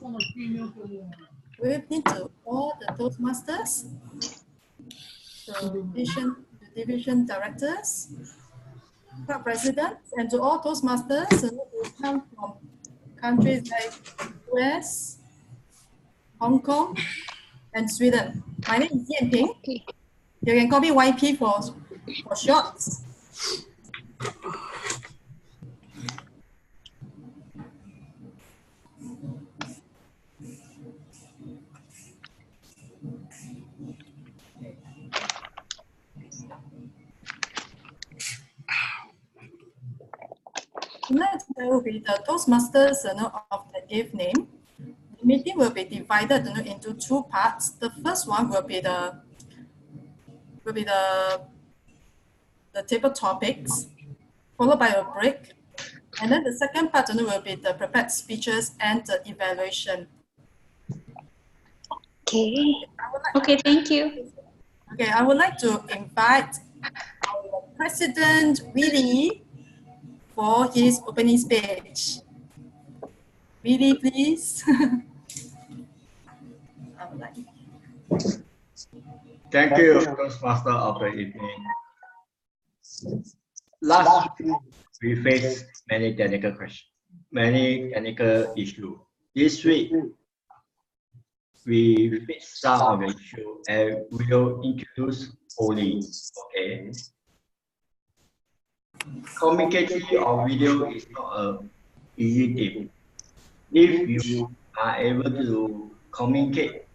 Good evening to all the Toastmasters, the division directors, club presidents, and to all Toastmasters who come from countries like US, Hong Kong, and Sweden. My name is Yan Ping. You can call me YP for short. Tonight will be the Toastmasters of the evening. The meeting will be divided into two parts. The first one will be the table topics, followed by a break. And then the second part will be the prepared speeches and the evaluation. Okay. Okay, thank you. Okay, I would like to invite our President Willie for his opening speech. Willie, please. Thank you, Toastmaster of the evening. Last week, we faced many technical questions, many technical issues. This week, we fix some of the issue and will introduce only. Okay. Communicating on video is not an easy thing. If you are able to communicate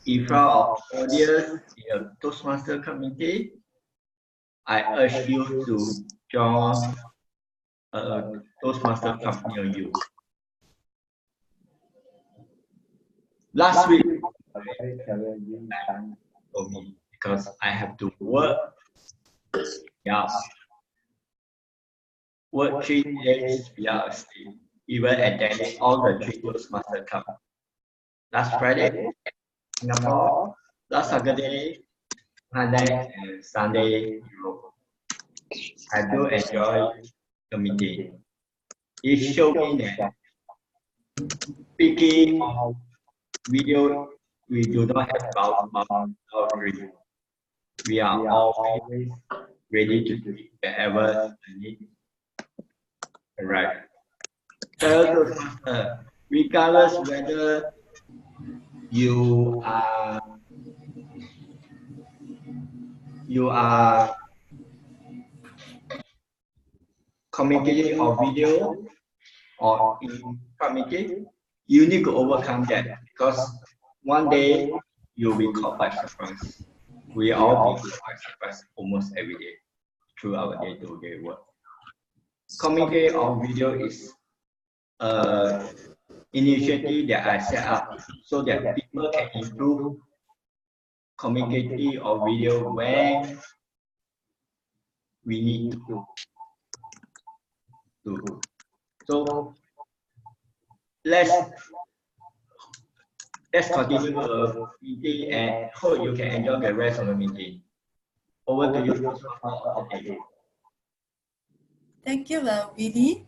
in front of audience in a Toastmaster community, I urge you to join a Toastmaster company on you. Last week, very challenging time for me because I have to work. Yeah. Work 3 days without sleep, even attending all the 3 Toastmaster Cup. Last Friday, Singapore, last Saturday, Monday, and Sunday, Europe. I do enjoy the meeting. It showed me that speaking on video, we do not have boundary. We are always ready to speak wherever the need. Right. Regardless whether you are communicating on video or in community, you need to overcome that because one day you'll be caught by surprise. We all be caught by surprise almost every day through our day-to-day work. Communicating on video is an initiative that I set up so that people can improve communicating on video when we need to. So let's continue the meeting and hope you can enjoy the rest of the meeting. Over to you. Thank you, Willie,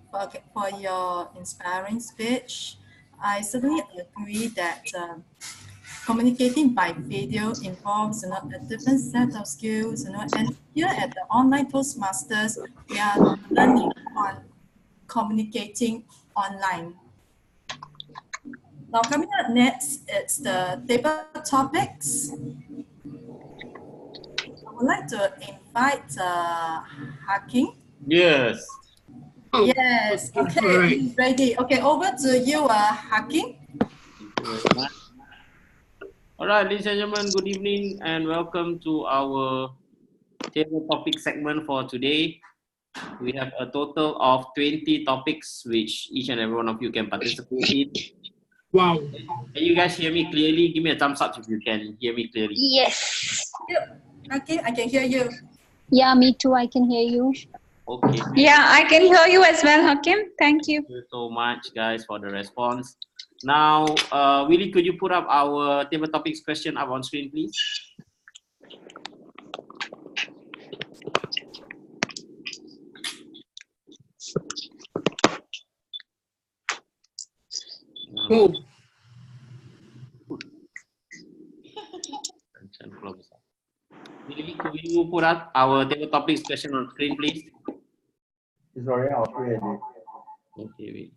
for your inspiring speech. I certainly agree that communicating by video involves a different set of skills. And here at the online Toastmasters, we are learning on communicating online. Now, coming up next, it's the table topics. I would like to invite Hakim. Yes. Yes. Okay, he's ready. Okay, over to you, Hakim. All right, ladies and gentlemen, good evening and welcome to our table topic segment for today. We have a total of 20 topics which each and every one of you can participate in. Wow. Can you guys hear me clearly? Give me a thumbs up if you can hear me clearly. Yes. Yep. Hakim, I can hear you. Yeah, me too. I can hear you. Okay. Yeah, I can hear you as well, Hakim. Thank you. Thank you so much, guys, for the response. Now, Willie, could you put up our table topics question up on screen, please? Oh. Willie, could you put up our table topics question on screen, please? It's already already. Okay, wait.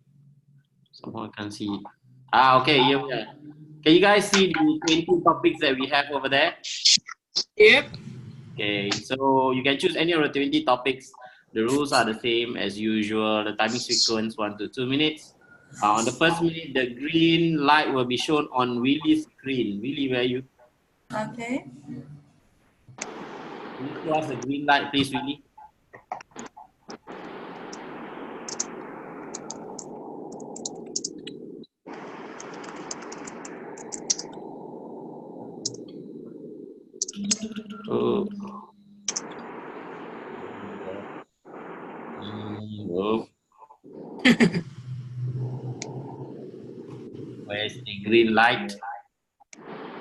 Somehow I can't see it. Ah, okay, here we are. Can you guys see the 20 topics that we have over there? Yep. Okay, so you can choose any of the 20 topics. The rules are the same as usual. The timing sequence 1 to 2 minutes. On the first minute, the green light will be shown on Willie's screen. Willie, where are you? Okay. Can you show us the green light, please, Willie? Oh. Oh. Where's the green light?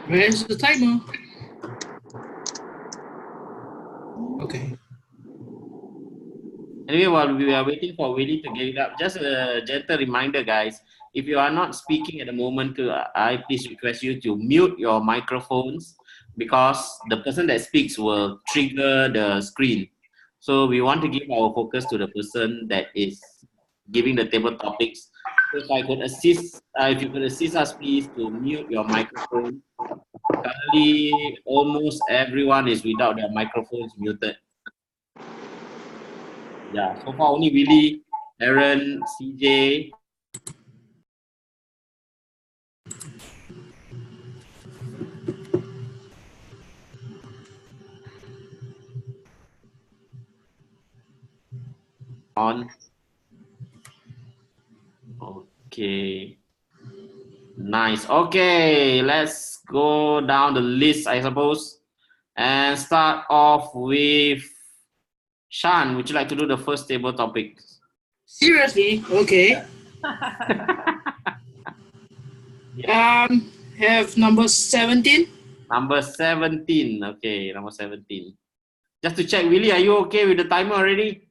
Where's the timer? Okay. Anyway, while we are waiting for Willie to get it up, just a gentle reminder, guys. If you are not speaking at the moment, I please request you to mute your microphones because the person that speaks will trigger the screen. So we want to give our focus to the person that is giving the table topics. So if I could assist, if you could assist us, please, to mute your microphone. Currently, almost everyone is without their microphones muted. Yeah, so far only Willie, Aaron, CJ. On. Okay. Nice. Okay, let's go down the list, I suppose, and start off with Shan. Would you like to do the first table topic? Seriously? Okay. Have number 17. Number 17. Okay, number 17. Just to check, Willie, are you okay with the timer already?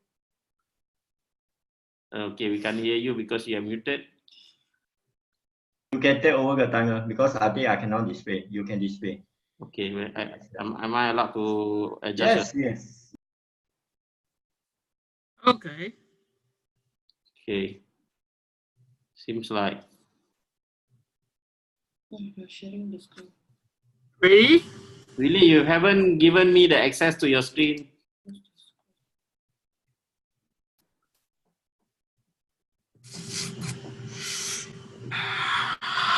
Okay, we can't hear you because you are muted. You can take over the timer because I think I cannot display. You can display. Okay, am I allowed to adjust? Yes. Okay. Okay. Seems like. Sharing the screen. Ready? Really, you haven't given me the access to your screen.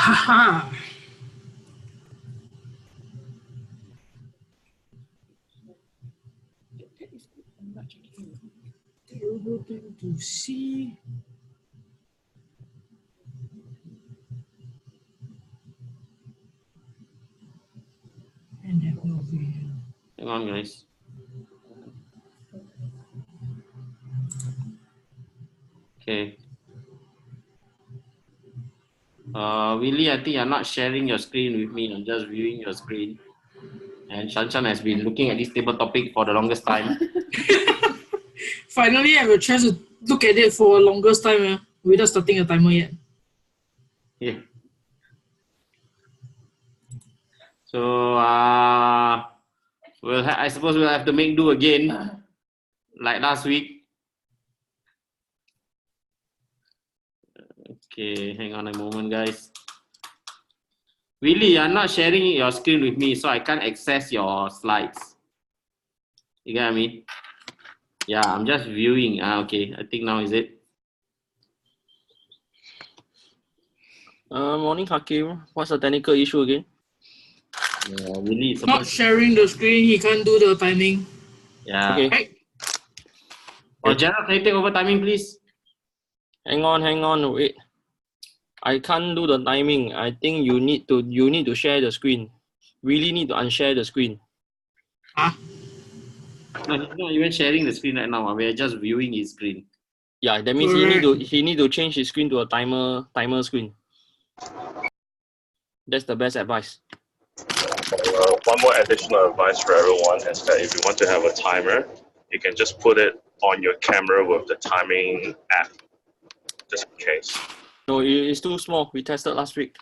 Haha. Terrible thing to see. And have no video. Hang on, guys. Okay. Willie, I think you're not sharing your screen with me. I'm just viewing your screen. And Shanshan has been looking at this table topic for the longest time. Finally, I will try to look at it for a longest time without starting a timer yet. Yeah. So, I suppose we'll have to make do again, like last week. Okay, hang on a moment, guys. Willie, you're not sharing your screen with me, so I can't access your slides. You get what I mean? Yeah, I'm just viewing. Okay, I think now is it. Morning, Hakim. What's the technical issue again? Willie, Not sharing the screen, he can't do the timing. Yeah. Okay. Right. Oh, Gerald, can you take over timing, please? Hang on, wait. I can't do the timing. I think you need to share the screen. Really need to unshare the screen. Ah. No, he's not even sharing the screen right now. We are just viewing his screen. Yeah, that means he need to change his screen to a timer screen. That's the best advice. One more additional advice for everyone is that if you want to have a timer, you can just put it on your camera with the timing app, just in case. No, it's too small. We tested last week.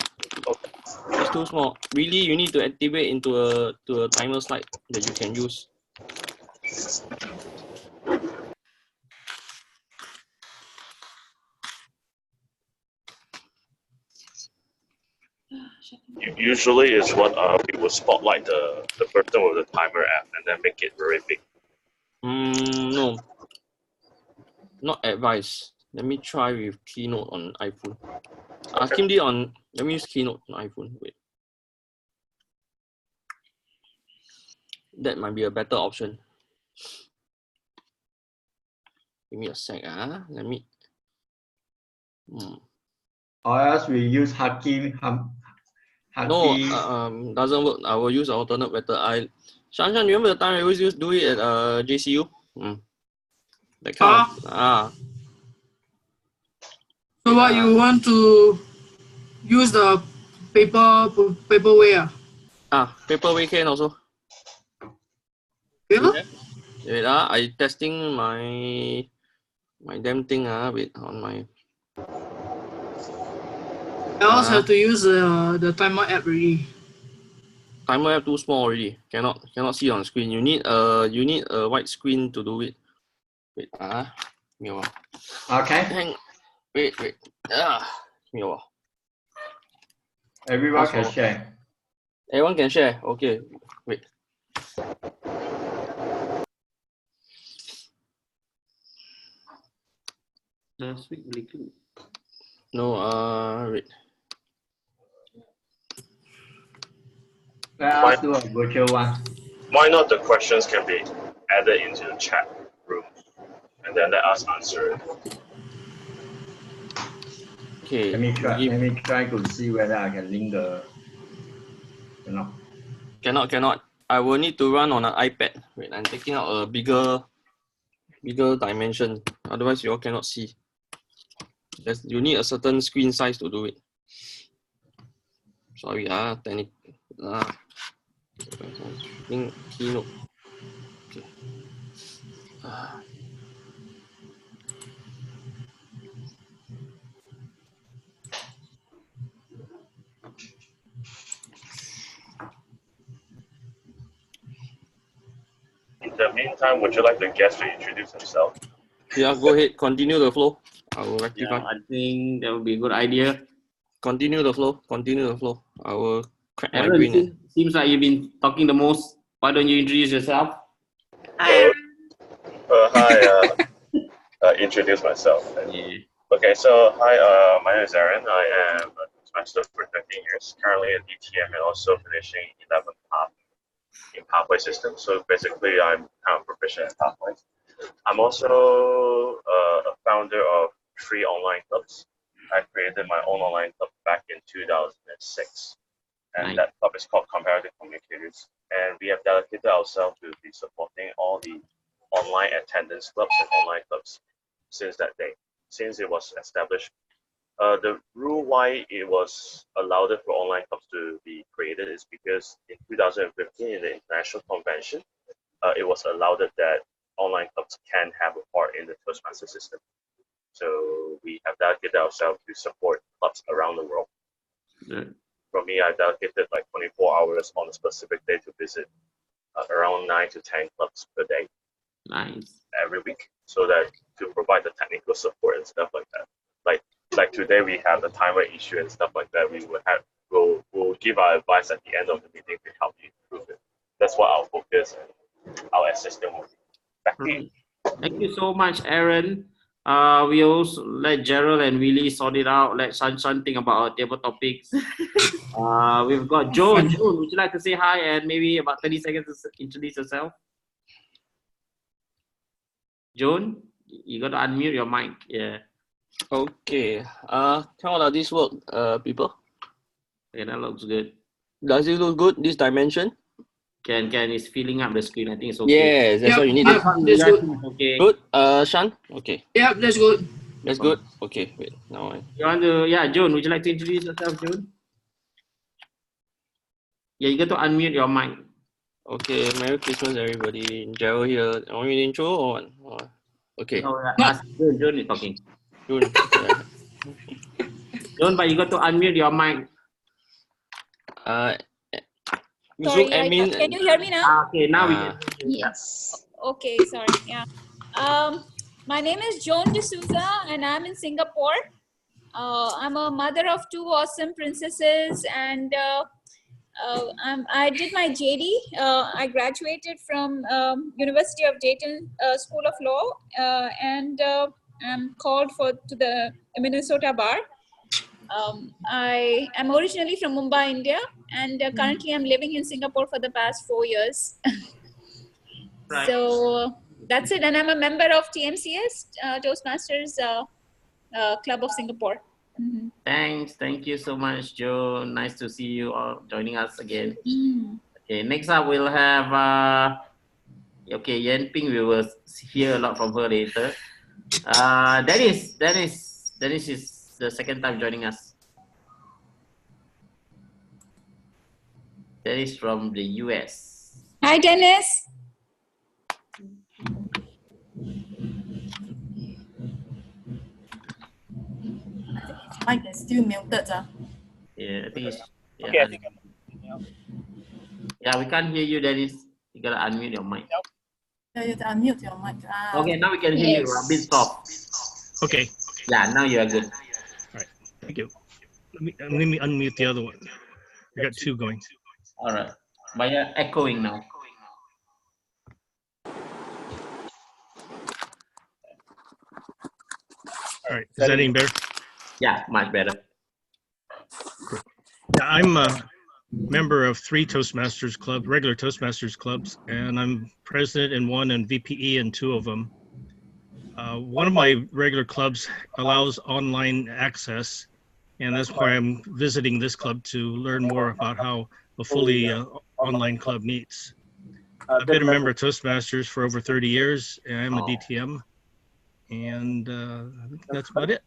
Okay. It's too small. Really, you need to activate into a timer slide that you can use. Usually is what we will spotlight the person with the timer app and then make it very big. No, not advice. Let me try with Keynote on iPhone. Kim did on. Let me use Keynote on iPhone. Wait, that might be a better option. Give me a sec. Let me. Or else we use Hakim. No, doesn't work. I will use alternate method. Shan, you remember the time I always used to do it at JCU? That kind of, So what you want to use the paper way? paper way can also. Yeah. Wait, I testing my damn thing. Wait, on my. I also have to use the timer app already. Timer app too small already. Cannot see on screen. You need a white screen to do it. Wait, Okay. Wait. Give me a while. Everyone can share. Everyone can share. Okay. Wait. No, wait. Let us do a virtual one. Why not the questions can be added into the chat room and then let us answer it. Okay. Let me try to see whether I can link the. Cannot. I will need to run on an iPad. Wait, I'm taking out a bigger dimension. Otherwise, you all cannot see. You need a certain screen size to do it. Sorry, Keynote. Okay. In the meantime, would you like the guest to introduce himself? Yeah, go ahead. Continue the flow. I will rectify. Yeah, I think that would be a good idea. Continue the flow. I will crack my Aaron, brain. seems like you've been talking the most. Why don't you introduce yourself? Hi. Introduce myself. Yeah. Okay, so hi, my name is Aaron. I am a Toastmaster for 13 years, currently at DTM and also finishing 11th half in pathway system. So basically, I'm kind of proficient in pathways. I'm also a founder of 3 online clubs. I created my own online club back in 2006, and that club is called Comparative Communicators. And we have dedicated ourselves to be supporting all the online attendance clubs and online clubs since that day, since it was established. The rule why it was allowed for online clubs to be created is because in 2015 in the international convention, it was allowed that online clubs can have a part in the Toastmaster system. So we have dedicated ourselves to support clubs around the world. For me, I dedicated like 24 hours on a specific day to visit around 9 to 10 clubs per day. Nice. Every week, so that to provide the technical support and stuff like that. Like today we have the timer issue and stuff like that. We'll give our advice at the end of the meeting to help you improve it. That's what our focus and our assistant will be. Thank you so much, Aaron. We also let Gerald and Willie sort it out. Let Shan think about our table topics. We've got Joan. Joan, would you like to say hi and maybe about 30 seconds to introduce yourself? Joan, you got to unmute your mic. Yeah. Okay. How does this work, people? Okay, that looks good. Does it look good? This dimension? Can it's filling up the screen. I think it's okay. Yes, that's what you need. That's good. Okay. Good. Shan? Okay. Yeah, that's good. That's good. Okay, wait. Now you want to, Joan, would you like to introduce yourself, Joan? Yeah, you got to unmute your mic. Okay, Merry Christmas, everybody. Gerald here. Want me to intro or what? Okay. No, Joan is talking. Joan. Joan, but you got to unmute your mic. Sorry, Zoom admin. can you hear me now? Okay, now we can hear you. Yes. Okay, sorry. Yeah. My name is Joan D'Souza, and I'm in Singapore. I'm a mother of two awesome princesses, and I did my JD. I graduated from University of Dayton School of Law, and I'm called to the Minnesota bar. I am originally from Mumbai, India, and currently I'm living in Singapore for the past 4 years. Right. So that's it, and I'm a member of TMCS, Toastmasters Club of Singapore. Mm-hmm. Thanks. Thank you so much, Joe. Nice to see you all joining us again. Mm. Okay, next up we'll have okay, Yan Ping. We will hear a lot from her later. Dennis is the second time joining us. Dennis from the US. Hi, Dennis. Mic is still muted. Yeah, I think it's Okay, yeah, we can't hear you, Dennis. You gotta unmute your mic. Yeah, you have to unmute your mic. Okay, now we can hear you a bit soft. Okay. Yeah, now you are good. All right. Thank you. Let me unmute the other one. I got two going. All right. But you're echoing now. All right. Is that any better? Yeah, much better. Yeah, I'm a member of 3 Toastmasters clubs, regular Toastmasters clubs, and I'm president in one and VPE in 2 of them. One of my regular clubs allows online access, and that's why I'm visiting this club to learn more about how a fully online club meets. I've been a member of Toastmasters for over 30 years, and I'm a DTM, and that's about it.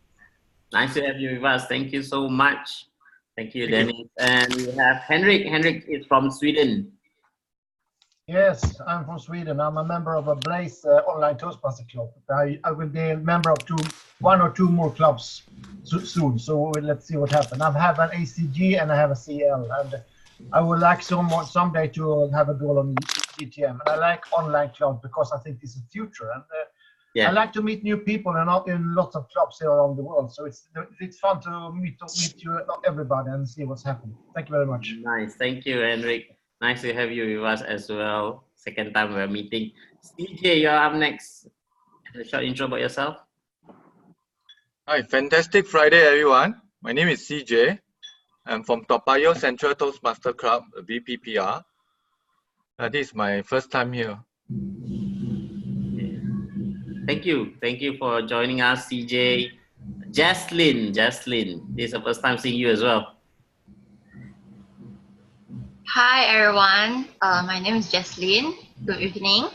Nice to have you with us. Thank you so much. Thank you, Dennis. And we have Henrik. Henrik is from Sweden. Yes, I'm from Sweden. I'm a member of a Blaze online Toastmaster club. I will be a member of 1 or 2 more clubs soon. So let's see what happens. I have an ACG and I have a CL, and I would like someday to have a goal on DTM. And I like online clubs because I think this is the future. And I like to meet new people and not in lots of clubs here around the world. So it's fun to meet you, everybody, and see what's happening. Thank you very much. Nice. Thank you, Henrik. Nice to have you with us as well. Second time we're meeting. CJ, you're up next. A short intro about yourself. Hi, fantastic Friday, everyone. My name is CJ. I'm from Toa Payoh Central Toastmaster Club, VPPR. This is my first time here. Thank you. Thank you for joining us, CJ. Jaslyn, this is the first time seeing you as well. Hi everyone, my name is Jaslyn. Good evening.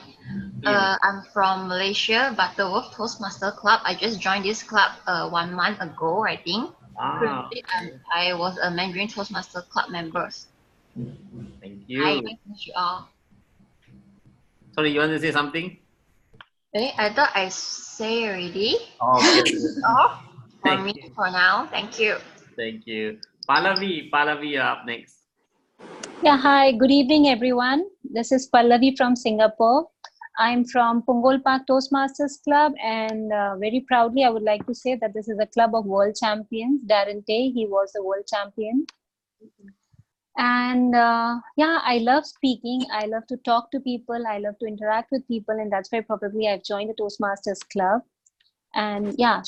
I'm from Malaysia, Butterworth Toastmaster Club. I just joined this club 1 month ago, I think. I was a Mandarin Toastmaster Club member. Thank you. Hi, nice to meet you all. Sorry, you want to say something? I thought I say already. Okay. Off for me for now. Thank you. Thank you. Pallavi, you're up next. Yeah, hi, good evening, everyone. This is Pallavi from Singapore. I'm from Punggol Park Toastmasters Club, and very proudly, I would like to say that this is a club of world champions. Darren Tay, he was the world champion. And yeah, I love speaking. I love to talk to people. I love to interact with people, and that's why probably I've joined the Toastmasters Club. And yeah,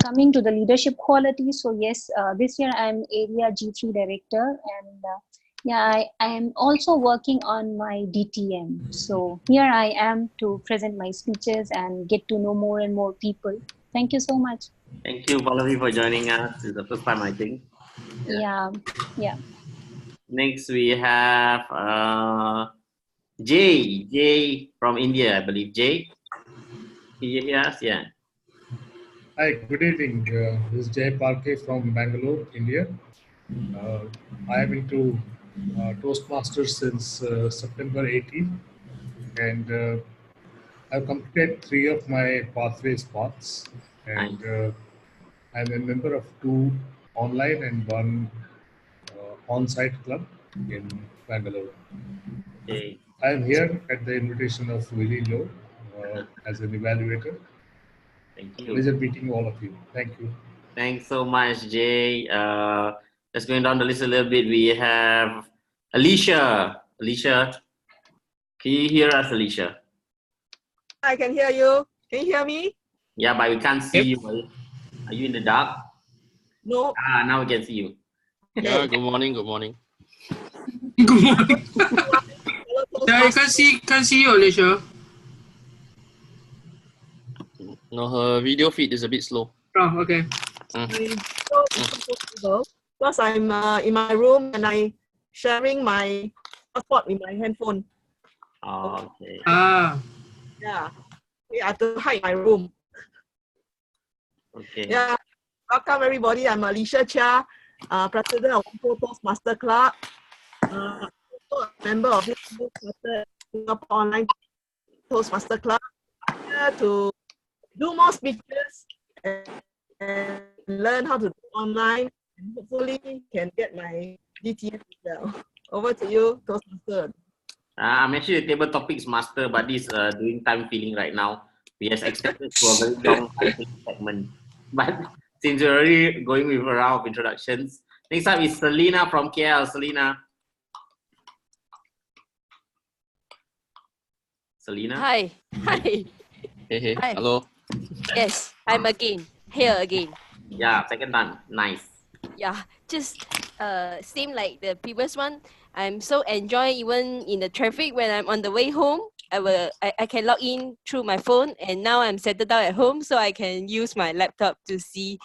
coming to the leadership quality. So yes, this year I'm Area G3 Director, and yeah, I am also working on my DTM. So here I am to present my speeches and get to know more and more people. Thank you so much. Thank you, Pallavi, for joining us. This is the first time, I think. Yeah. Next, we have Jay from India, I believe. Jay, can you hear us? Yeah. Hi, good evening. This is Jay Parke from Bangalore, India. I am into Toastmasters since September 18, and I've completed 3 of my pathways paths, and I'm a member of 2 online and 1 on-site club. in Bangalore. Okay. I am here at the invitation of Willie Lowe as an evaluator. Thank you. Pleasure meeting all of you. Thank you. Thanks so much, Jay. Just going down the list a little bit, we have Alicia. Alicia, can you hear us, Alicia? I can hear you. Can you hear me? Yeah, but we can't see you. Are you in the dark? No. Now we can see you. Yeah, good morning, good morning. Good morning. Yeah, I can't see you, Alicia. No, her video feed is a bit slow. Oh, okay. Because I'm in my room and I sharing my passport with my handphone. Oh, okay. Yeah. I have to hide my room. Okay. Yeah. Welcome everybody. I'm Alicia Chia, president of Toastmasters Club. Also a member of this Singapore Online Toastmasters Club. Here to do more speeches and learn how to do online, and hopefully can get my DTM as well. Over to you, Toastmaster. I'm actually a table topics master, but this doing time filling right now. We have expected for a very long segment, but since we're already going with a round of introductions, next up is Selena from KL. Selena. Selena. Hi. Hi. Hey, Hi. hello. Yes, I'm here again. Yeah, second time. Nice. Yeah, just same like the previous one. I'm so enjoy even in the traffic when I'm on the way home. I can log in through my phone, and now I'm settled down at home, so I can use my laptop to see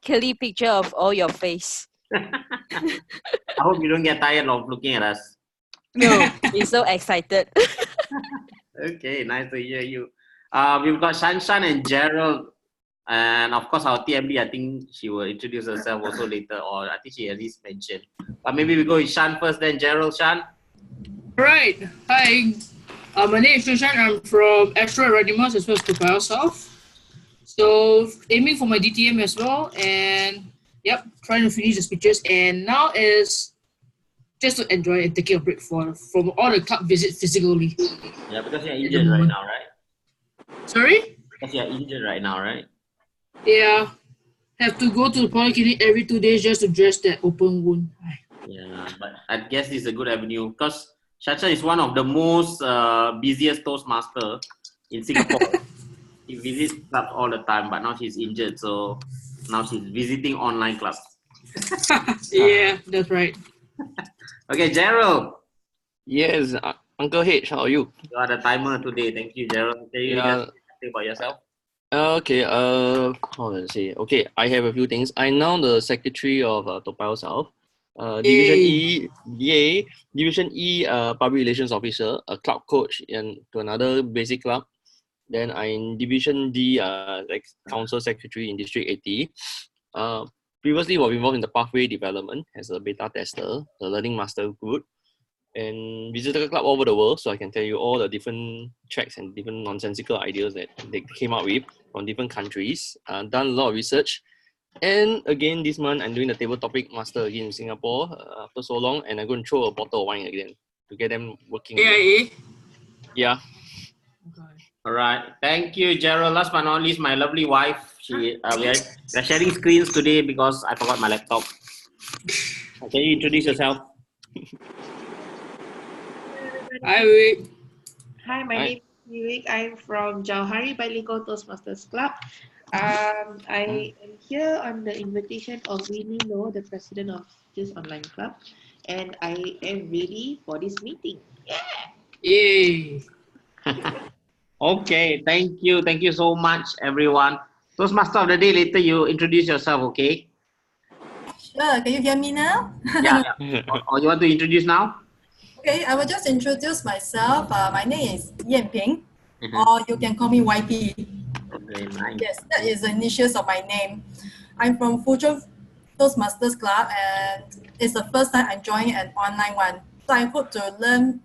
clearly picture of all your face. I hope you don't get tired of looking at us. No, I'm so excited. Okay, nice to hear you. We've got Shanshan and Gerald, and of course our TMD. I think she will introduce herself also later, or I think she at least mentioned. But maybe we go with Shan first, then Gerald. Shan. Right. Hi. My name is Shushan. I'm from Astro Radimus as well as Topayo South. So aiming for my DTM as well, and yep, trying to finish the speeches. And now is just to enjoy and taking a break from all the club visits physically. Yeah, because you're injured right now, right? Sorry? Because you're injured right now, right? Yeah. Have to go to the polyclinic every 2 days just to dress that open wound. Yeah, but I guess this is a good avenue because Shacha is one of the most busiest Toastmaster in Singapore. She visits clubs all the time, but now she's injured, so now she's visiting online clubs. Yeah, that's right. Okay, Gerald. Yes, Uncle H, how are you? You are the timer today. Thank you, Gerald. Can you just say about yourself? Okay, how do I say? Okay, I have a few things. I'm now the secretary of Topayo South. Division E, yay! Division E, public relations officer, a club coach to another basic club. Then I'm Division D, like council secretary in District 80. Previously, was involved in the pathway development as a beta tester, the learning master group, and visited the club all over the world, so I can tell you all the different tracks and different nonsensical ideas that they came up with from different countries. Done a lot of research. And again, this month, I'm doing the table topic master again in Singapore after so long, and I'm going to throw a bottle of wine again to get them working. Yeah. All right. Thank you, Gerald. Last but not least, my lovely wife. We are sharing screens today because I forgot my laptop. Can you introduce yourself? Hi, Vic. Hi, my name is Vivek. I'm from Jauhari Bilingual Toastmasters Club. I am here on the invitation of Winnie Lowe, the president of this online club, and I am ready for this meeting. Yay! Okay, thank you. Thank you so much, everyone. Toastmaster of the day, later you introduce yourself, okay? Sure, can you hear me now? Yeah. Or you want to introduce now? Okay, I will just introduce myself. My name is Yan Ping, or you can call me YP. Okay, nice. Yes, that is the initials of my name. I'm from Fuchun Toastmasters Club, and it's the first time I'm joining an online one. So I hope to learn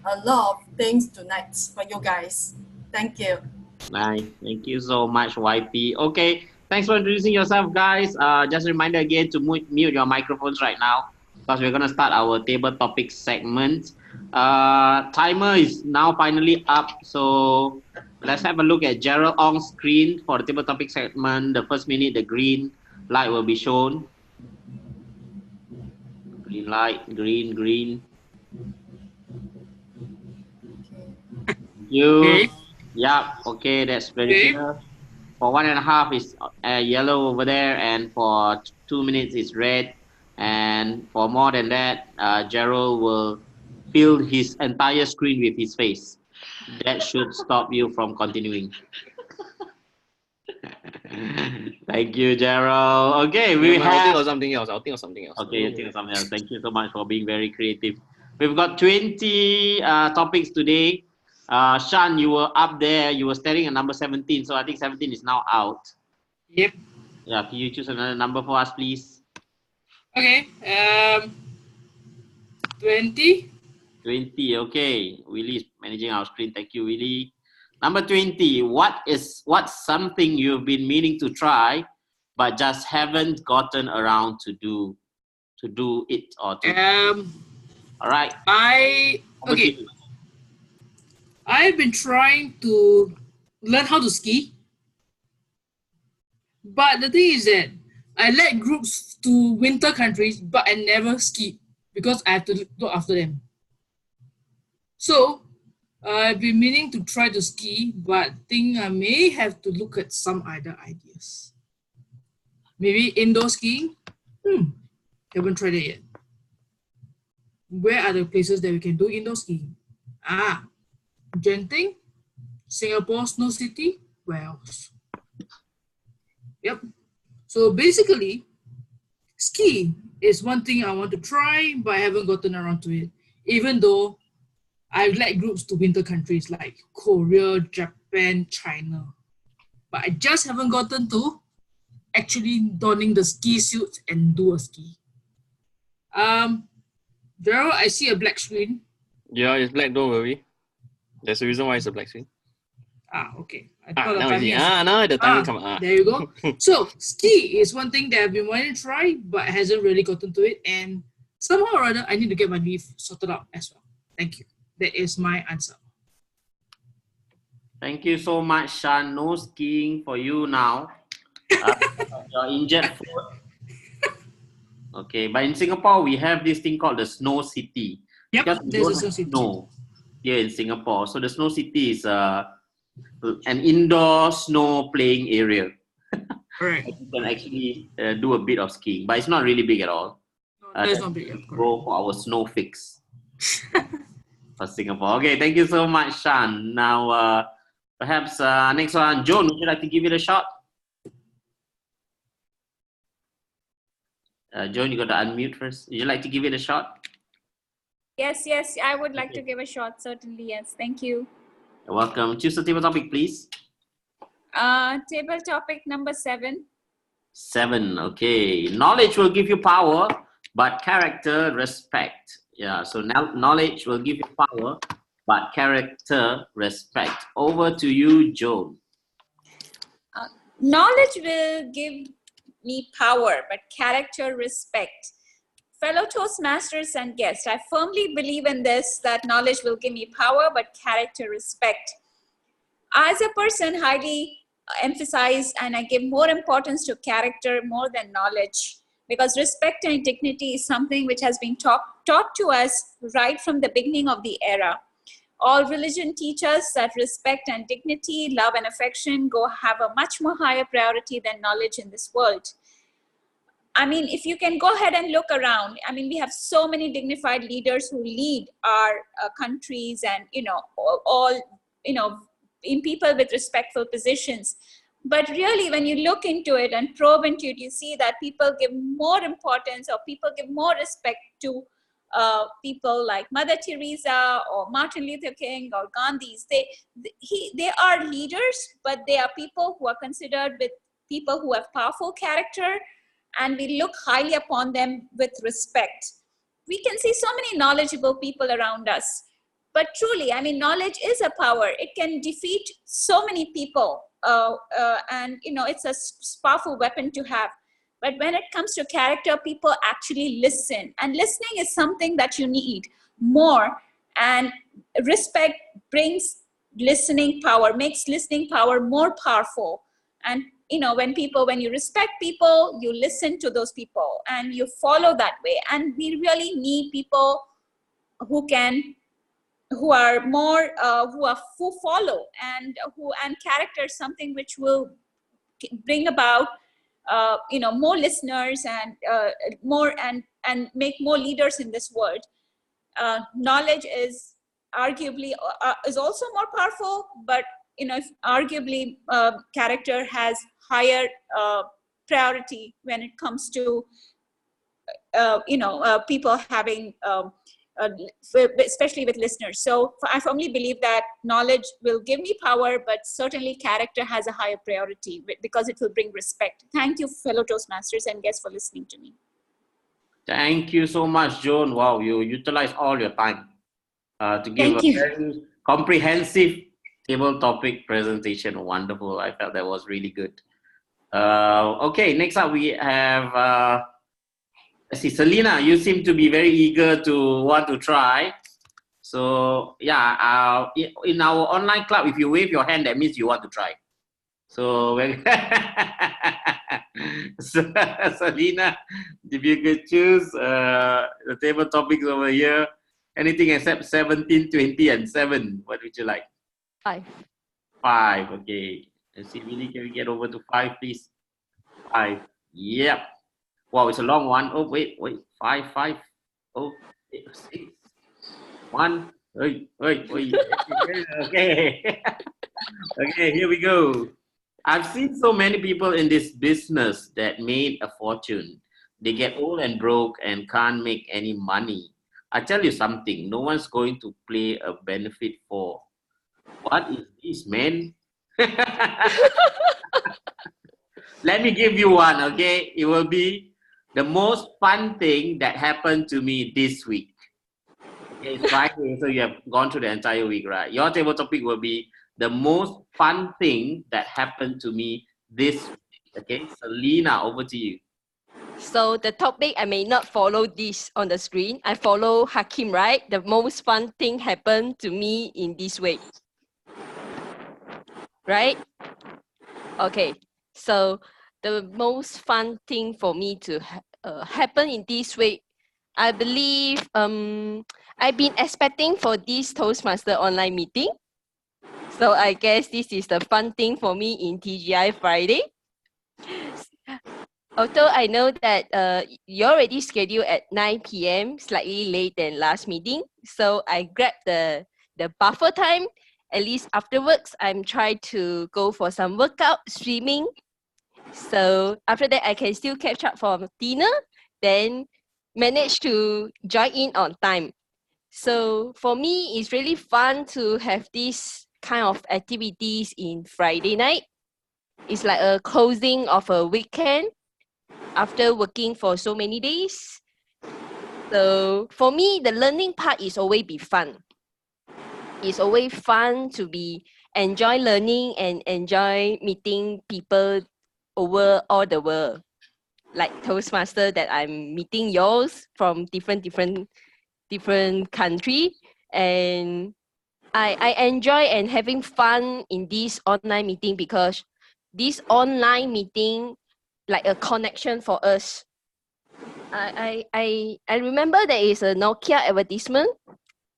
a lot of things tonight for you guys. Thank you. Nice. Thank you so much, YP. Okay, thanks for introducing yourself, guys. Just a reminder again to mute your microphones right now. because we're going to start our table topic segment. Timer is now finally up, so let's have a look at Gerald Ong's screen for the table topic segment. The first minute, the green light will be shown. Green light, green, green. You. Okay. Yeah, okay, that's very clear. For 1.5 is yellow over there, and for 2 minutes is red. And for more than that, Gerald will fill his entire screen with his face. That should stop you from continuing. Thank you, Gerald. Okay, we I'll think have. of something else. I'll think of something else. Okay, you think of something else. Thank you so much for being very creative. We've got 20 topics today. Shan, you were up there. You were staring at number 17. So I think 17 is now out. Yep. Yeah, can you choose another number for us, please? Okay. 20. 20. Okay. Willie is managing our screen. Thank you, Willie. Number 20. What's something you've been meaning to try, but just haven't gotten around to do it or to. All right. I've been trying to learn how to ski, but the thing is that I led groups to winter countries, but I never ski because I have to look after them. So I've been meaning to try to ski, but think I may have to look at some other ideas. Maybe indoor skiing? Haven't tried it yet. Where are the places that we can do indoor skiing? Genting, Singapore, Snow City, where else? Yep. So basically, ski is one thing I want to try, but I haven't gotten around to it. Even though I've led groups to winter countries like Korea, Japan, China. But I just haven't gotten to actually donning the ski suits and do a ski. Gerald, I see a black screen. Yeah, it's black, don't worry. There's a reason why it's a black screen. Okay. I thought now I see. Now the timing come. There you go. So ski is one thing that I've been wanting to try, but I hasn't really gotten to it. And somehow or other, I need to get my leave sorted out as well. Thank you. That is my answer. Thank you so much, Shan. No skiing for you now. You're injured foot. Okay, but in Singapore, we have this thing called the Snow City. Yep, because there's a Snow City. Snow here in Singapore. So the Snow City is an indoor snow playing area. Right. You can actually do a bit of skiing, but it's not really big at all. No, it's not big. Go for our snow fix for Singapore. Okay, thank you so much, Shan. Now, perhaps next one, Joan, would you like to give it a shot? Joan, you got to unmute first. Would you like to give it a shot? Yes, I would like to give a shot, certainly, yes. Thank you. You're welcome. Choose the table topic, please. Table topic number 7. 7, okay. Knowledge will give you power, but character, respect. Yeah, so now knowledge will give you power, but character, respect. Over to you, Joan. Knowledge will give me power, but character, respect. Fellow Toastmasters and guests, I firmly believe in this, that knowledge will give me power, but character, respect. As a person, highly emphasize and I give more importance to character more than knowledge, because respect and dignity is something which has been taught to us right from the beginning of the era. All religion teaches that respect and dignity, love and affection have a much more higher priority than knowledge in this world. I mean, if you can go ahead and look around, I mean, we have so many dignified leaders who lead our countries and, all, in people with respectful positions. But really, when you look into it and probe into it, you see that people give more importance or people give more respect to people like Mother Teresa or Martin Luther King or Gandhi's. They are leaders, but they are people who are considered with people who have powerful character, and we look highly upon them with respect. We can see so many knowledgeable people around us, but truly, I mean, knowledge is a power. It can defeat so many people, and it's a powerful weapon to have. But when it comes to character, people actually listen. And listening is something that you need more. And respect brings listening power, makes listening power more powerful. And when you respect people, you listen to those people and you follow that way. And we really need people who are more who follow, and character is something which will bring about more listeners and more and make more leaders in this world. Knowledge is arguably is also more powerful, but arguably character has higher priority when it comes to people having especially with listeners. So I firmly believe that knowledge will give me power, but certainly character has a higher priority because it will bring respect. Thank you, fellow Toastmasters and guests, for listening to me. Thank you so much, Joan. Wow, you utilize all your time to give a very comprehensive table topic presentation. Wonderful. I felt that was really good. Okay, next up we have, let's see, Selena, you seem to be very eager to want to try. So yeah, in our online club, if you wave your hand, that means you want to try. So, Selena, if you could choose the table topics over here, anything except 17, 20, and 7, what would you like? 5. 5, okay. Let's see, really, can we get over to 5, please? 5, yep. Wow, it's a long one. Oh, wait, 5, 5. Oh, 6, 1. Wait. Okay. Okay, here we go. I've seen so many people in this business that made a fortune. They get old and broke and can't make any money. I tell you something, no one's going to play a benefit for. What is this, man? Let me give you one, okay? It will be the most fun thing that happened to me this week. Okay, it's Friday, so you have gone through the entire week, right? Your table topic will be the most fun thing that happened to me this week. Okay, Selena, over to you. So the topic, I may not follow this on the screen. I follow Hakim, right? The most fun thing happened to me in this way. Right? Okay. So the most fun thing for me to happen in this way, I believe I've been expecting for this Toastmaster online meeting. So I guess this is the fun thing for me in TGI Friday. Although I know that you already scheduled at 9 p.m., slightly late than last meeting. So I grabbed the buffer time. At least afterwards, I'm trying to go for some workout, swimming. So after that, I can still catch up for dinner, then manage to join in on time. So for me, it's really fun to have this kind of activities in Friday night. It's like a closing of a weekend after working for so many days. So for me, the learning part is always be fun. It's always fun to enjoy learning and enjoy meeting people over all the world. Like Toastmaster that I'm meeting yours from different country, and I enjoy and having fun in this online meeting because this online meeting like a connection for us. I remember there is a Nokia advertisement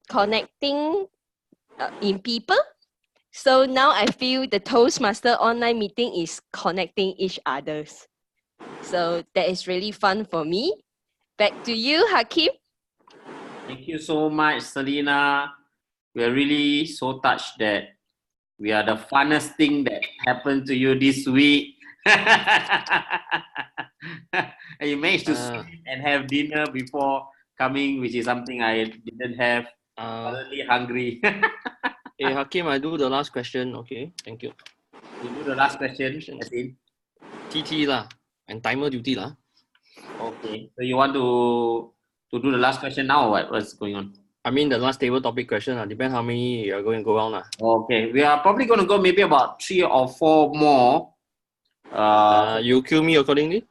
connecting in people. So now I feel the Toastmaster online meeting is connecting each others. So that is really fun for me. Back to you, Hakim. Thank you so much, Selena. We are really so touched that we are the funnest thing that happened to you this week. And you managed to sleep and have dinner before coming, which is something I didn't have. Really hungry. Hey, Hakim, I do the last question. Okay, thank you. You do the last question, as in? TT lah, and timer duty lah. Okay, so you want to do the last question now, or what? What's going on? I mean the last table topic question. Depends how many you are going to go on. Okay, we are probably going to go maybe about 3 or 4 more. You cue me accordingly.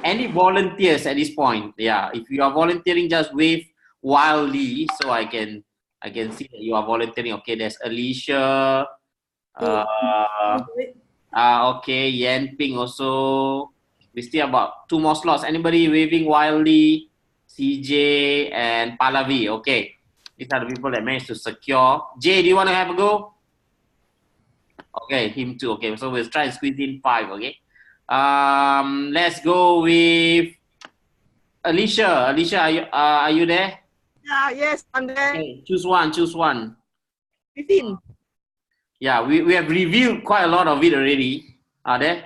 Any volunteers at this point? Yeah, if you are volunteering, just wave wildly so I can see that you are volunteering. Okay, there's Alicia. Okay, Yan Ping also. We still about 2 more slots. Anybody waving wildly? CJ and Pallavi. Okay, these are the people that managed to secure. Jay, do you want to have a go? Okay, him too. Okay, so we'll try and squeeze in 5. Okay, let's go with Alicia. Alicia, are you there? Yeah, yes, I'm there. Okay, choose one. Choose one. 15. Yeah, we have revealed quite a lot of it already. Are there?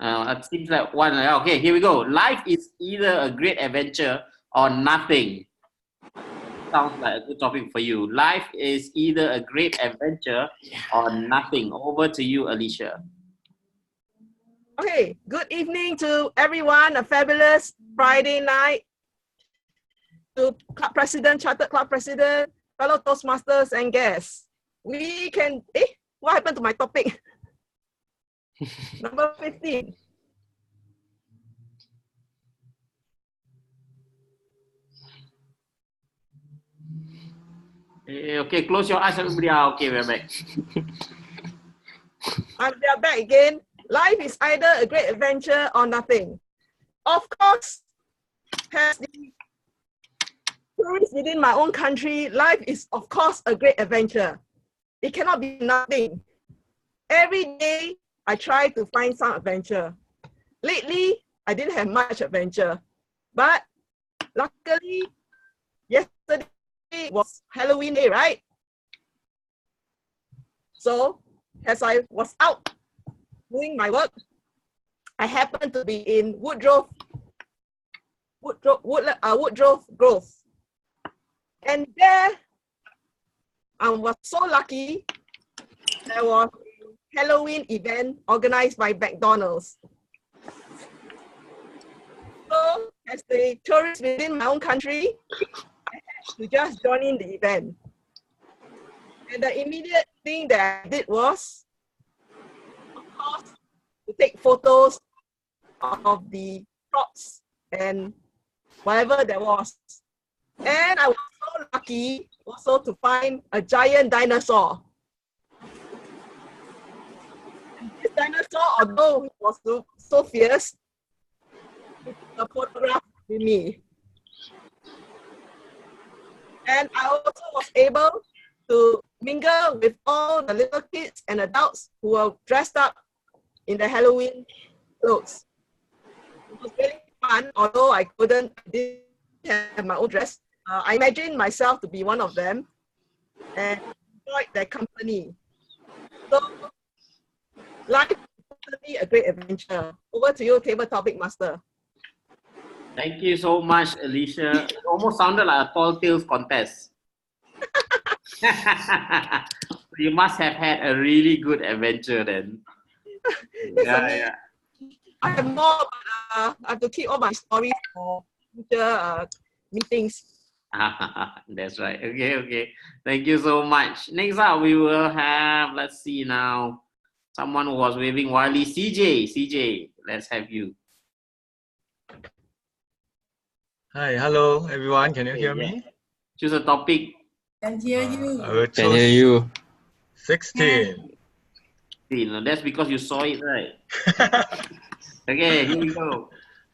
It seems like one. Okay, here we go. Life is either a great adventure or nothing. Sounds like a good topic for you. Life is either a great adventure or nothing. Over to you, Alicia. Okay, good evening to everyone. A fabulous Friday night. To club president, chartered club president, fellow Toastmasters and guests. We can, what happened to my topic? Number 15. Okay, close your eyes, everybody. Okay, we're back. We are back again. Life is either a great adventure or nothing. Of course, as the tourist within my own country, life is of course a great adventure. It cannot be nothing. Every day, I try to find some adventure. Lately, I didn't have much adventure, but luckily, yesterday was Halloween day, right? So, as I was out doing my work, I happened to be in Woodgrove Grove. And there, I was so lucky, there was a Halloween event organized by McDonald's. So, as the tourist within my own country, I had to just join in the event. And the immediate thing that I did was, of course, to take photos of the props and whatever there was. And I was so lucky also to find a giant dinosaur. And this dinosaur, although it was so fierce, it took a photograph with me. And I also was able to mingle with all the little kids and adults who were dressed up in the Halloween clothes. It was really fun, although I didn't have my own dress. I imagined myself to be one of them and enjoyed their company. So, life is certainly a great adventure. Over to you, Table Topic Master. Thank you so much, Alicia. It almost sounded like a tall tales contest. You must have had a really good adventure then. Yeah. I have more, but I have to keep all my stories for future meetings. That's right. Okay. Thank you so much. Next up, we will have, let's see now, someone who was waving wildly. CJ, let's have you. Hi, hello everyone. Can you hear me? Choose a topic. Can hear you. I will Can hear you. 16. That's because you saw it, right? Okay, here we go.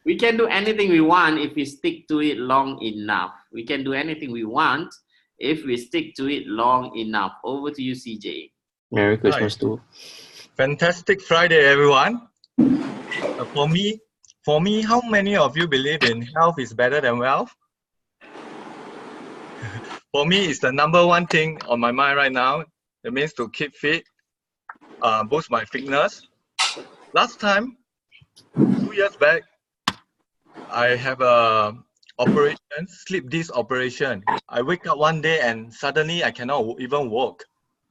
We can do anything we want if we stick to it long enough. We can do anything we want if we stick to it long enough. Over to you, CJ. Merry Christmas too. Fantastic Friday, everyone. For me, how many of you believe in health is better than wealth? For me, it's the number one thing on my mind right now. It means to keep fit, boost my fitness. Last time, 2 years back, I have a operation, sleep disc operation. I wake up one day and suddenly I cannot even walk.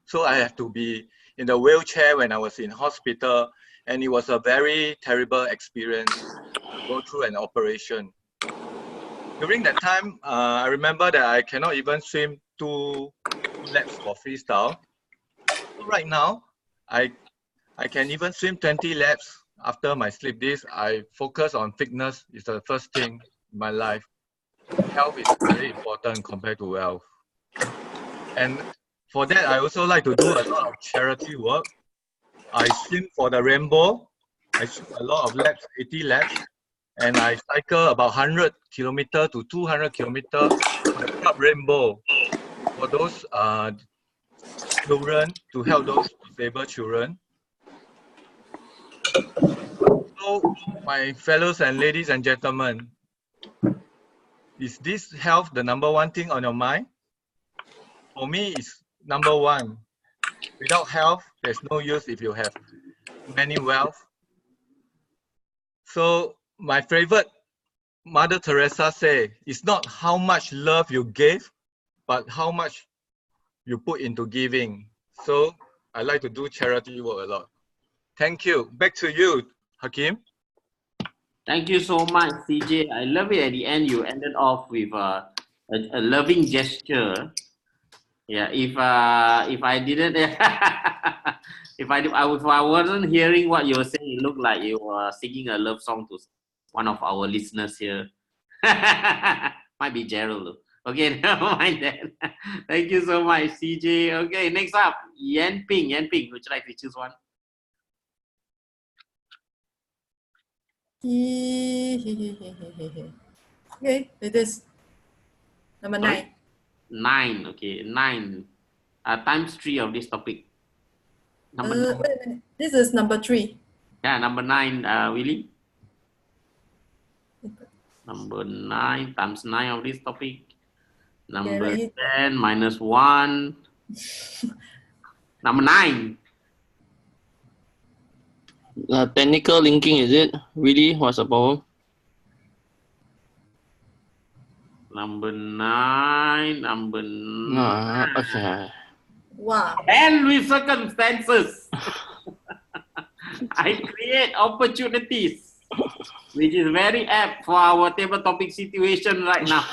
So I have to be in the wheelchair when I was in hospital, and it was a very terrible experience to go through an operation. During that time, I remember that I cannot even swim two laps for freestyle. So right now, I can even swim 20 laps after my sleep this, I focus on fitness is the first thing in my life. Health is very important compared to wealth. And for that, I also like to do a lot of charity work. I swim for the rainbow. I swim a lot of laps, 80 laps. And I cycle about 100 kilometer to 200 kilometer for the club rainbow for those children, to help those disabled children. So, my fellows and ladies and gentlemen, is this health the number one thing on your mind? For me, it's number one. Without health, there's no use if you have many wealth. So, my favorite Mother Teresa say, it's not how much love you give, but how much you put into giving. So, I like to do charity work a lot. Thank you. Back to you, Hakim. Thank you so much, CJ. I love it at the end. You ended off with a loving gesture. Yeah, if I didn't, if I wasn't hearing what you were saying, it looked like you were singing a love song to one of our listeners here. Might be Gerald though. Okay, never mind that. Thank you so much, CJ. Okay, next up, Yan Ping. Yan Ping, would you like to choose one? Okay, it is number 9. 9, okay, 9. Times 3 of this topic. Number 9. Wait a minute. This is number 3. Yeah, number 9, Willie. Number 9 times 9 of this topic. Number 10 minus 1. Number 9. Technical linking, is it? Really? What's the problem? Number 9. Number 9. Okay. Wow. And with circumstances, I create opportunities, which is very apt for our table topic situation right now.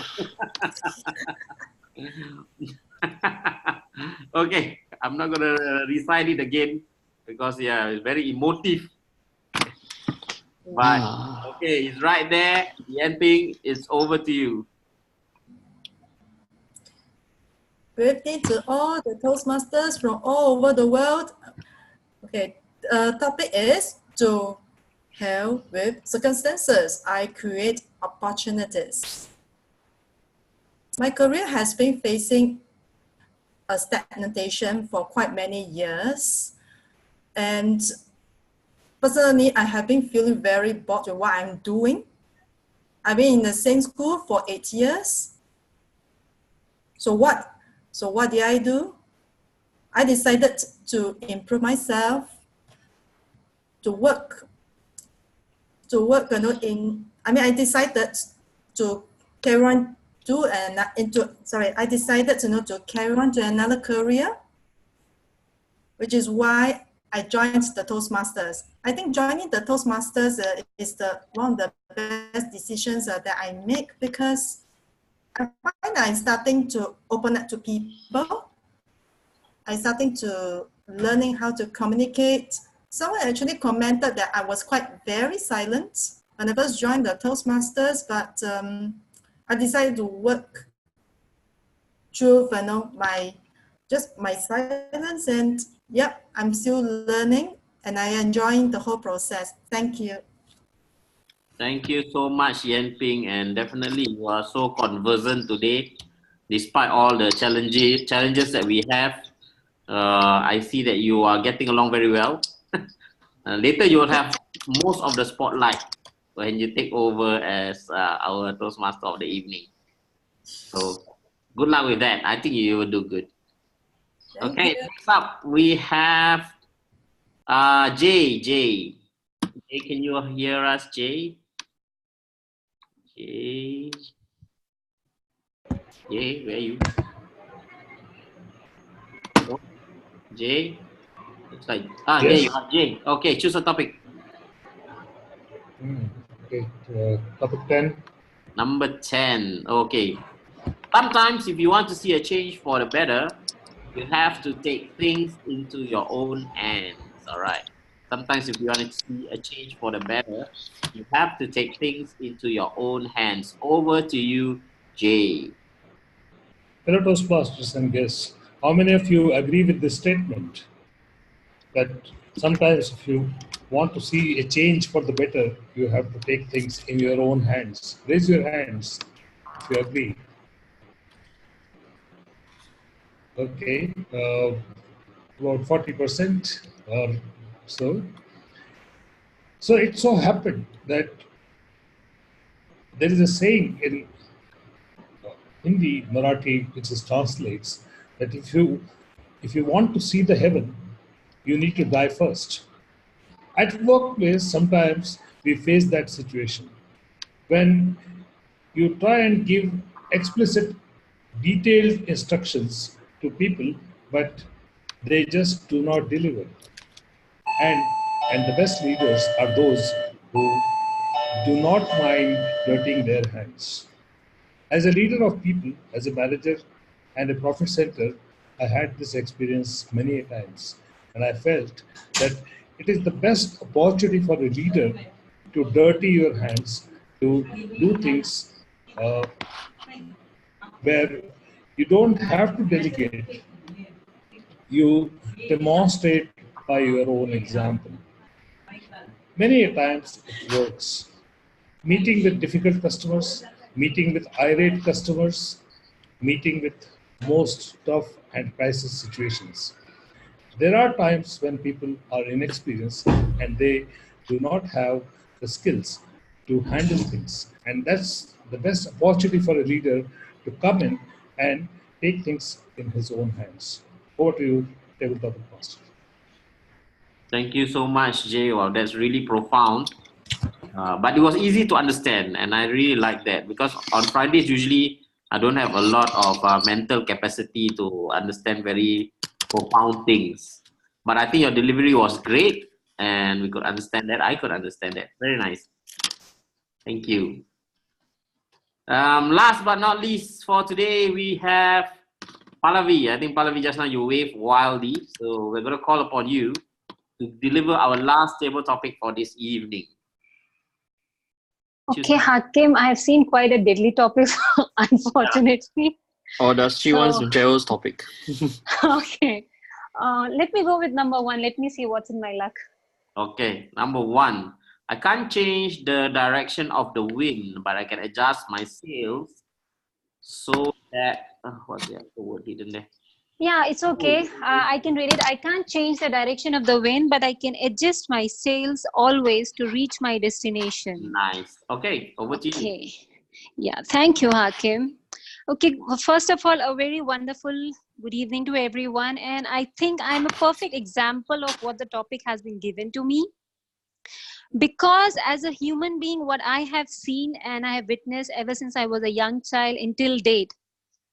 Okay, I'm not going to recite it again because, yeah, it's very emotive. But, okay, it's right there. The ending is over to you. Good evening to all the Toastmasters from all over the world. Okay, the topic is to hell with circumstances. I create opportunities. My career has been facing a stagnation for quite many years. And personally, I have been feeling very bored with what I'm doing. I've been in the same school for 8 years. So what did I do? I decided to improve myself, to work, I decided to carry on to carry on to another career, which is why I joined the Toastmasters. I think joining the Toastmasters is one of the best decisions that I make, because I find I'm starting to open up to people. I'm starting to learning how to communicate. Someone actually commented that I was very silent when I first joined the Toastmasters, but I decided to work through my silence, and yep, I'm still learning and I enjoying the whole process. Thank you. Thank you so much, Yan Ping, and definitely you are so conversant today, despite all the challenges that we have. I see that you are getting along very well. Later, you will have most of the spotlight when you take over as our Toastmaster of the evening. So, good luck with that. I think you will do good. Okay, next up we have Jay. Jay, can you hear us, Jay? Jay, where are you? Oh, Jay, looks like Yes. There you are, Jay. Okay, choose a topic. Okay, topic 10. Number 10. Okay. Sometimes, if you want to see a change for the better, you have to take things into your own hands. All right. sometimes if you want to see a change for the better, you have to take things into your own hands. Over to you, Jay. Fellow Toastmasters and guests, how many of you agree with this statement? That sometimes if you want to see a change for the better, you have to take things in your own hands. Raise your hands if you agree. Okay, about 40% or so. So it so happened that there is a saying in Hindi, Marathi, which is translates that if you want to see the heaven, you need to die first. At workplace, sometimes we face that situation when you try and give explicit, detailed instructions to people, but they just do not deliver. And the best leaders are those who do not mind dirtying their hands. As a leader of people, as a manager and a profit center, I had this experience many times. And I felt that it is the best opportunity for a leader to dirty your hands, to do things where you don't have to delegate, you demonstrate by your own example. Many a times it works. Meeting with difficult customers, meeting with irate customers, meeting with most tough and crisis situations. There are times when people are inexperienced and they do not have the skills to handle things. And that's the best opportunity for a leader to come in and take things in his own hands. Over to you, Tabletop Master. Thank you so much, Jay. Wow, that's really profound. But it was easy to understand, and I really like that because on Fridays usually I don't have a lot of mental capacity to understand very profound things. But I think your delivery was great, and we could understand that. I could understand that. Very nice. Thank you. Last but not least for today, we have Pallavi. I think Pallavi, just now you waved wildly, so we're going to call upon you to deliver our last table topic for this evening. Okay, Hakim, I have seen quite a deadly topic, unfortunately. Or does she wants Gerald's topic? Okay. Let me go with number one. Let me see what's in my luck. Okay, number one. I can't change the direction of the wind, but I can adjust my sails so that... what's the word hidden there? Yeah, it's okay. I can read it. I can't change the direction of the wind, but I can adjust my sails always to reach my destination. Nice. Okay, over to you. Okay. Yeah, thank you, Hakim. Okay, first of all, a very wonderful good evening to everyone. And I think I'm a perfect example of what the topic has been given to me. Because as a human being, what I have seen and I have witnessed ever since I was a young child until date,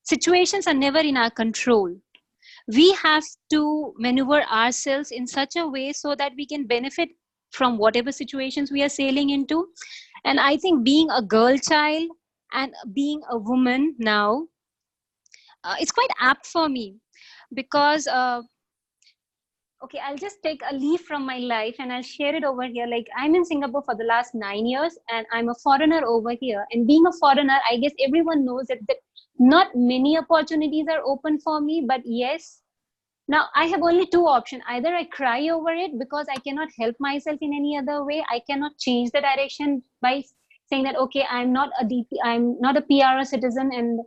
situations are never in our control. We have to maneuver ourselves in such a way so that we can benefit from whatever situations we are sailing into. And I think being a girl child and being a woman now, it's quite apt for me because, okay, I'll just take a leaf from my life and I'll share it over here. Like I'm in Singapore for the last 9 years and I'm a foreigner over here. And being a foreigner, I guess everyone knows that not many opportunities are open for me, but yes, now I have only two options. Either I cry over it because I cannot help myself in any other way. I cannot change the direction by saying that, okay, I'm not a PR citizen and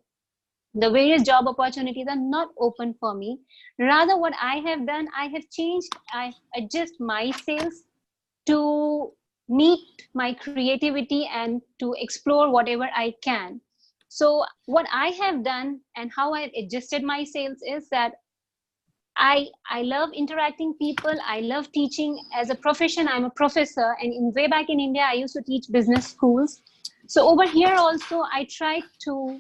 the various job opportunities are not open for me. Rather, what I have done, I have changed, I adjust my sales to meet my creativity and to explore whatever I can. So what I have done and how I've adjusted my sales is that I love interacting people. I love teaching. As a profession, I'm a professor. And way back in India, I used to teach business schools. So over here also, I try to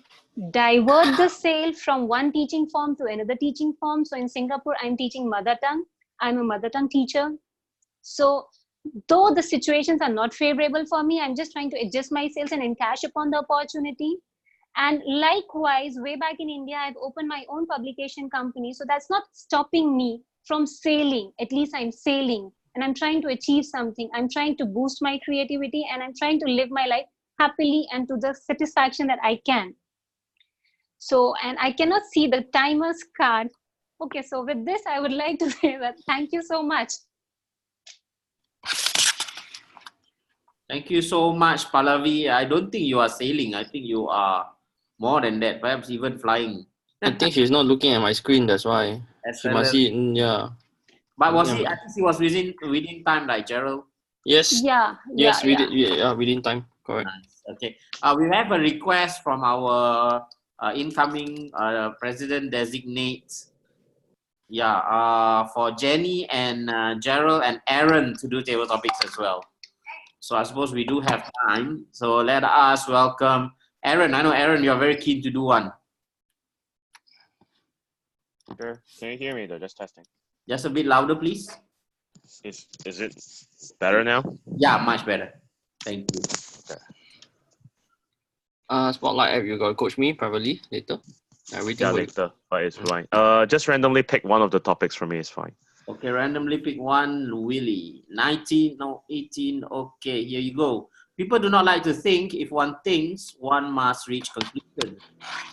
divert the sale from one teaching form to another teaching form. So in Singapore, I'm teaching mother tongue. I'm a mother tongue teacher. So though the situations are not favorable for me, I'm just trying to adjust my sales and encash upon the opportunity. And likewise, way back in India, I've opened my own publication company. So that's not stopping me from sailing. At least I'm sailing. and I'm trying to achieve something. I'm trying to boost my creativity, and I'm trying to live my life happily and to the satisfaction that I can. So, and I cannot see the timer's card. Okay, so with this, I would like to say that thank you so much. Thank you so much, Pallavi. I don't think you are sailing. I think you are more than that, perhaps even flying. I think she's not looking at my screen, that's why. She must see, yeah. But was he, I think he was within time, like Gerald? Yes. Yeah. Yes, within time, correct. Nice. Okay. We have a request from our incoming president designate. Yeah, for Jenny and Gerald and Aaron to do table topics as well. So I suppose we do have time. So let us welcome Aaron. I know, Aaron, you're very keen to do one. Sure. Can you hear me though? Just testing. Just a bit louder, please. Is it better now? Yeah, much better. Thank you. Okay. Spotlight app, you gotta coach me privately later. Yeah, later, but it's fine. Just randomly pick one of the topics for me, it's fine. Okay, randomly pick one, Willie. 19, no, 18. Okay, here you go. People do not like to think. If one thinks, one must reach conclusions.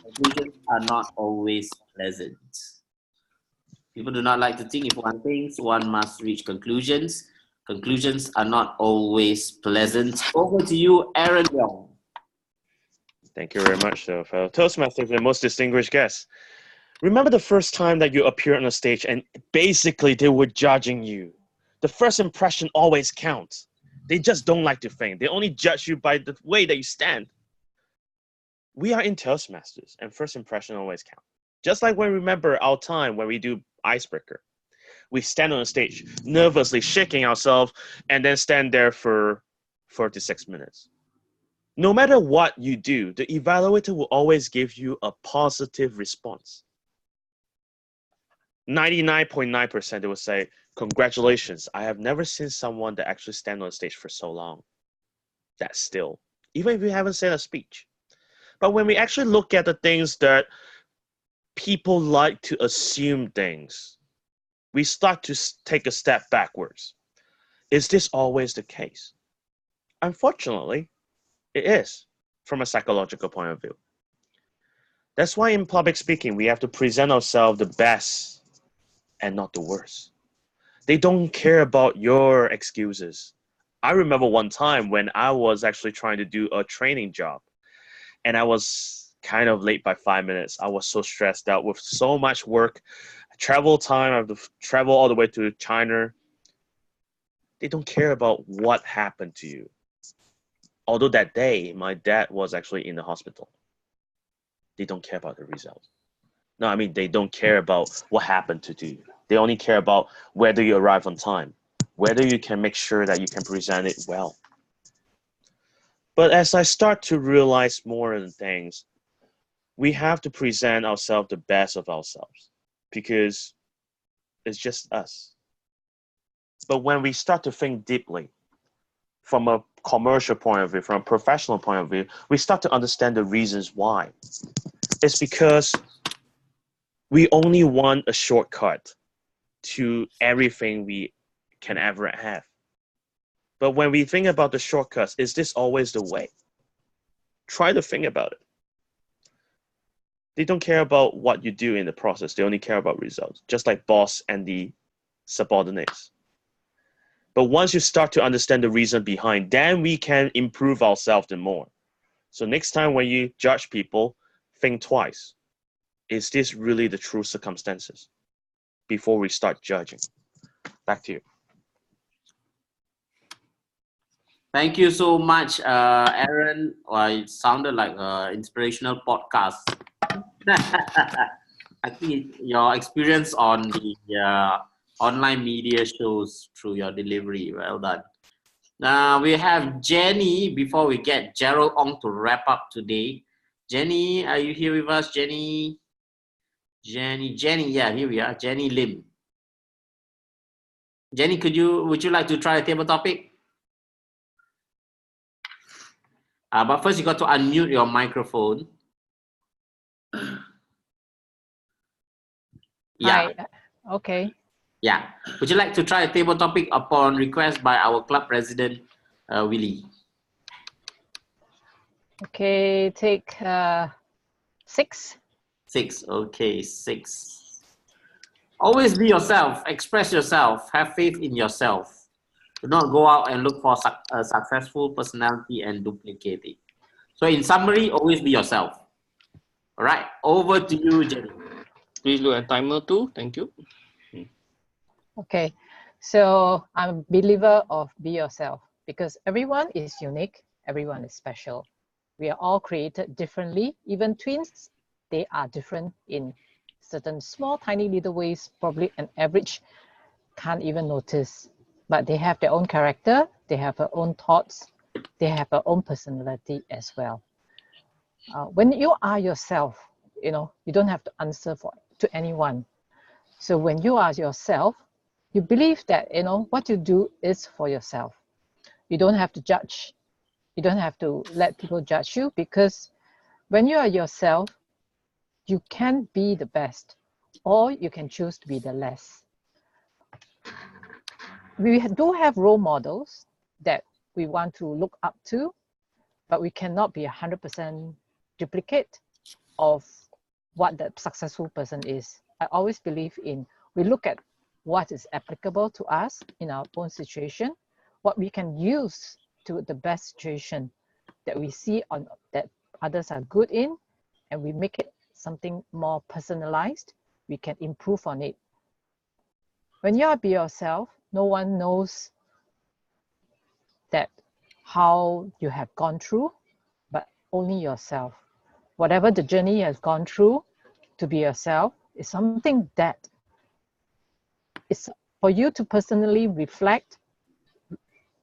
Conclusions are not always pleasant. People do not like to think. If one thinks, one must reach conclusions. Conclusions are not always pleasant. Over to you, Aaron Young. Thank you very much, fellow Toastmasters and most distinguished guests. Remember the first time that you appeared on a stage and basically they were judging you. The first impression always counts. They just don't like to think. They only judge you by the way that you stand. We are in Toastmasters and first impression always counts. Just like when we remember our time when we do icebreaker. We stand on a stage, nervously shaking ourselves, and then stand there for 46 minutes. No matter what you do, the evaluator will always give you a positive response. 99.9% they will say, congratulations, I have never seen someone that actually stand on stage for so long. That's still, even if you haven't said a speech. But when we actually look at the things that people like to assume things, we start to take a step backwards. Is this always the case? Unfortunately, it is from a psychological point of view. That's why in public speaking, we have to present ourselves the best and not the worst. They don't care about your excuses. I remember one time when I was actually trying to do a training job and I was kind of late by 5 minutes. I was so stressed out with so much work, travel time, I have to travel all the way to China. They don't care about what happened to you. Although that day, my dad was actually in the hospital. They don't care about the result. No, I mean, they don't care about what happened to you. They only care about whether you arrive on time, whether you can make sure that you can present it well. But as I start to realize more of things, we have to present ourselves the best of ourselves because it's just us. But when we start to think deeply, from a commercial point of view, from a professional point of view, we start to understand the reasons why. It's because we only want a shortcut to everything we can ever have. But when we think about the shortcuts, is this always the way? Try to think about it. They don't care about what you do in the process. They only care about results, just like boss and the subordinates. But once you start to understand the reason behind, then we can improve ourselves more. So next time when you judge people, think twice. Is this really the true circumstances? Before we start judging. Back to you. Thank you so much, Aaron. It sounded like an inspirational podcast. I think your experience on the online media shows through your delivery. Well done. Now we have Jenny before we get Gerald on to wrap up today. Jenny, are you here with us, Jenny? Jenny, yeah, here we are, Jenny Lim. Jenny, would you like to try a table topic? But first you got to unmute your microphone. Yeah. Hi. Okay. Yeah. Would you like to try a table topic upon request by our club president, Willie? Okay, take 6. 6. Okay, 6. Always be yourself. Express yourself. Have faith in yourself. Do not go out and look for a successful personality and duplicate it. So in summary, always be yourself. All right, over to you, Jenny. Please look at timer 2. Thank you. Okay, so I'm a believer of be yourself because everyone is unique, everyone is special. We are all created differently. Even twins, they are different in certain small, tiny little ways, probably an average can't even notice. But they have their own character, they have their own thoughts, they have their own personality as well. When you are yourself, you know, you don't have to answer to anyone. So when you are yourself, you believe that, you know, what you do is for yourself. You don't have to judge. You don't have to let people judge you because when you are yourself, you can be the best or you can choose to be the less. We do have role models that we want to look up to, but we cannot be 100% duplicate of what the successful person is. I always believe in, we look at what is applicable to us in our own situation, what we can use to the best situation that we see on that others are good in, and we make it something more personalized, we can improve on it. When you are be yourself, no one knows that how you have gone through, but only yourself. Whatever the journey has gone through, to be yourself is something that is for you to personally reflect,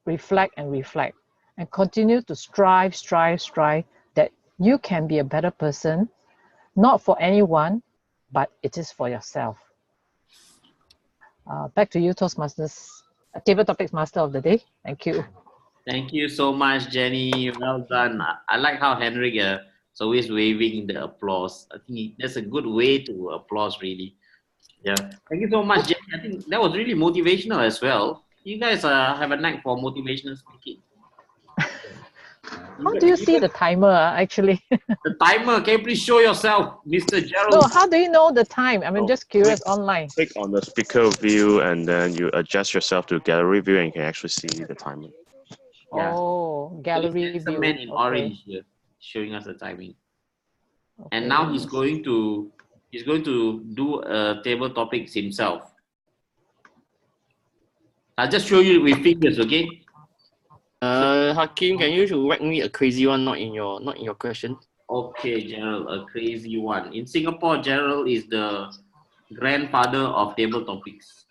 and continue to strive that you can be a better person, not for anyone, but it is for yourself. Back to you, Toastmasters, Table Topics Master of the Day. Thank you. Thank you so much, Jenny. Well done. I like how Henrik is always waving the applause. I think that's a good way to applause, really. Yeah. Thank you so much, Jenny. I think that was really motivational as well. You guys have a knack for motivational speaking. How do you see the timer, actually? The timer, can you please show yourself, Mr. Gerald? No, how do you know the time? I'm just curious online. Click on the speaker view and then you adjust yourself to gallery view and you can actually see the timer. Yeah. Oh, gallery It's the view. man in Okay. orange here, showing us the timing. Okay, and now he's going to do table topics himself. I'll just show you with fingers, okay? Hakim, can you whack me a crazy one, not in your question? Okay, Gerald, a crazy one. In Singapore, Gerald is the grandfather of table topics.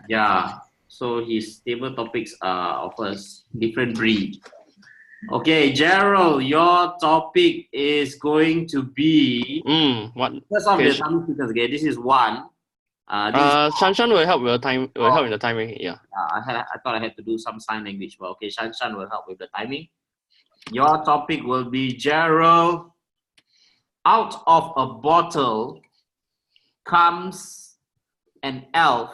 Yeah, so his table topics are of a different breed. Okay, Gerald, your topic is going to be what? First off, the time sequence. Okay, this is one. Shanshan will help with the time. Will help in the timing. Yeah. I thought I had to do some sign language, but okay, Shanshan will help with the timing. Your topic will be, Gerald, out of a bottle comes an elf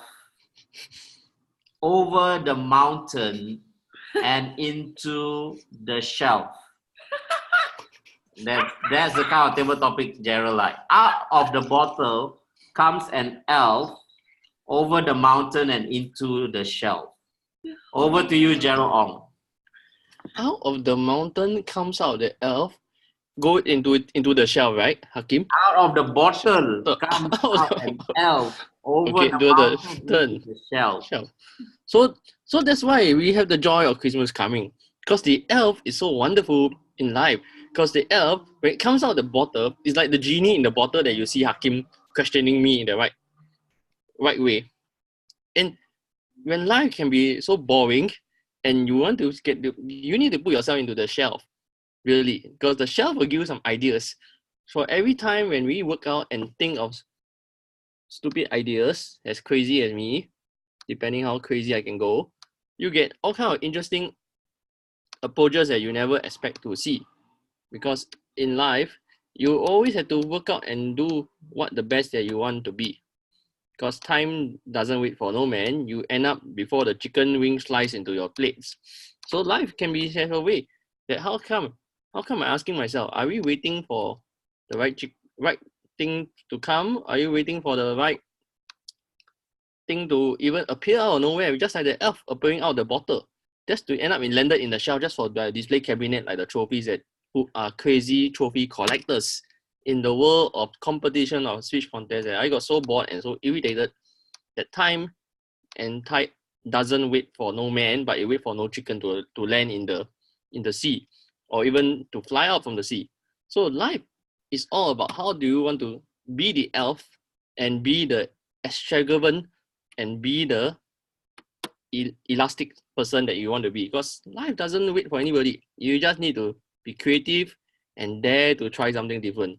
over the mountain and into the shelf. That's the kind of table topic Gerald like. Out of the bottle comes an elf over the mountain and into the shelf. Over to you, Gerald Ong. Out of the mountain comes out the elf, go into the shell, right, Hakim? Out of the bottle comes out an elf over the mountain into the shelf. So that's why we have the joy of Christmas coming, because the elf is so wonderful in life. Because the elf, when it comes out the bottle, it's like the genie in the bottle that you see Hakim questioning me in the right way. And when life can be so boring, and you want to you need to put yourself into the shelf, really, because the shelf will give you some ideas. So every time when we work out and think of stupid ideas, as crazy as me, depending how crazy I can go, you get all kind of interesting approaches that you never expect to see. Because in life, you always have to work out and do what the best that you want to be. because time doesn't wait for no man. You end up before the chicken wing slice into your plates. So life can be have a way that how come I'm asking myself, are we waiting for the right thing to come? Are you waiting for the right thing to even appear out of nowhere? Just like the elf appearing out of the bottle, just to end up landed in the shelf just for the display cabinet, like the trophies that who are crazy trophy collectors in the world of competition or speech contest. And I got so bored and so irritated that time and tide doesn't wait for no man, but it wait for no chicken to land in the sea, or even to fly out from the sea. So life is all about how do you want to be the elf and be the extravagant and be the elastic person that you want to be, because life doesn't wait for anybody. You just need to be creative and dare to try something different.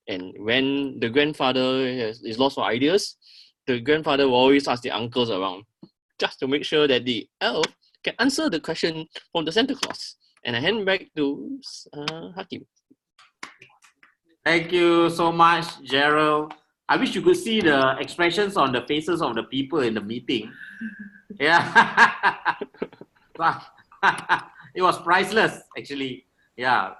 And when the grandfather is lost for ideas, the grandfather will always ask the uncles around just to make sure that the elf can answer the question from the Santa Claus. And I hand back to Hakim. Thank you so much, Gerald. I wish you could see the expressions on the faces of the people in the meeting. Yeah. It was priceless, actually. Yeah.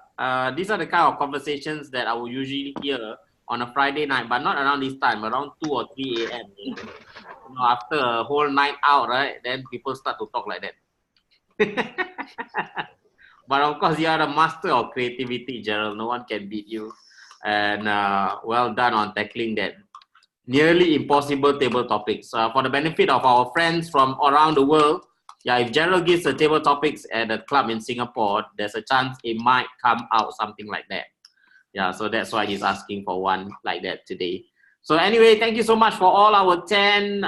These are the kind of conversations that I will usually hear on a Friday night, but not around this time, around 2 or 3 a.m. You know, after a whole night out, right? Then people start to talk like that. But of course, you are a master of creativity, Gerald. No one can beat you. And well done on tackling that nearly impossible table topics. For the benefit of our friends from around the world, yeah, if Gerald gives the table topics at a club in Singapore, there's a chance it might come out something like that. Yeah, so that's why he's asking for one like that today. So anyway, thank you so much for all our 10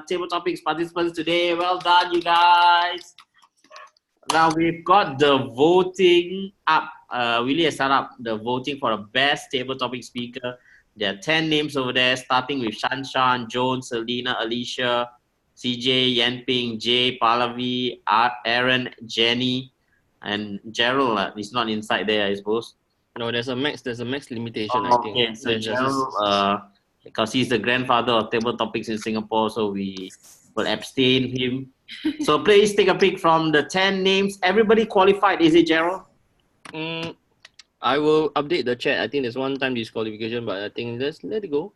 table topics participants today. Well done, you guys. Now we've got the voting up. Willie has set up the voting for a best table topic speaker. There are 10 names over there, starting with Shanshan, Joan, Selena, Alicia, CJ, Yanping, Jay, Pallavi, Aaron, Jenny, and Gerald is not inside there, I suppose. No, there's a max limitation, I think. Okay, so Gerald, because he's the grandfather of table topics in Singapore, so we will abstain him. So please take a pick from the 10 names. Everybody qualified, is it, Gerald? I will update the chat. I think there's one time disqualification, but I think let's let it go.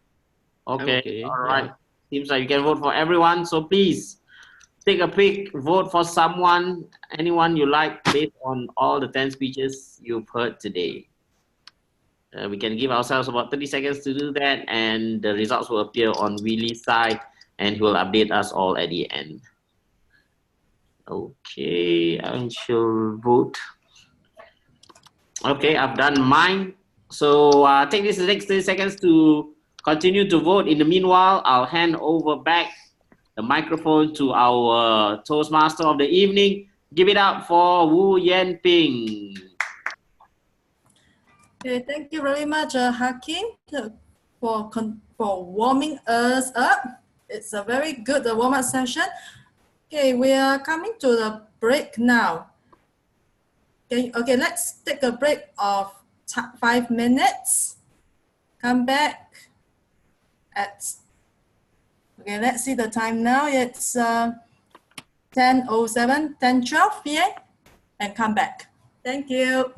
Okay, all right. Seems like you can vote for everyone. So please take a pick, vote for someone, anyone you like, based on all the 10 speeches you've heard today. We can give ourselves about 30 seconds to do that, and the results will appear on Willie's side, and he will update us all at the end. Okay, I shall vote. Okay, I've done mine. So take this next 30 seconds to continue to vote. In the meanwhile, I'll hand over back the microphone to our Toastmaster of the evening. Give it up for Wu Yanping. Okay, thank you very much, Hakim, for warming us up. It's a very good warm-up session. Okay, we are coming to the break now. Okay, let's take a break of 5 minutes. Come back at, okay, let's see the time now. It's 10:07, 10:12 p.m. and come back. Thank you.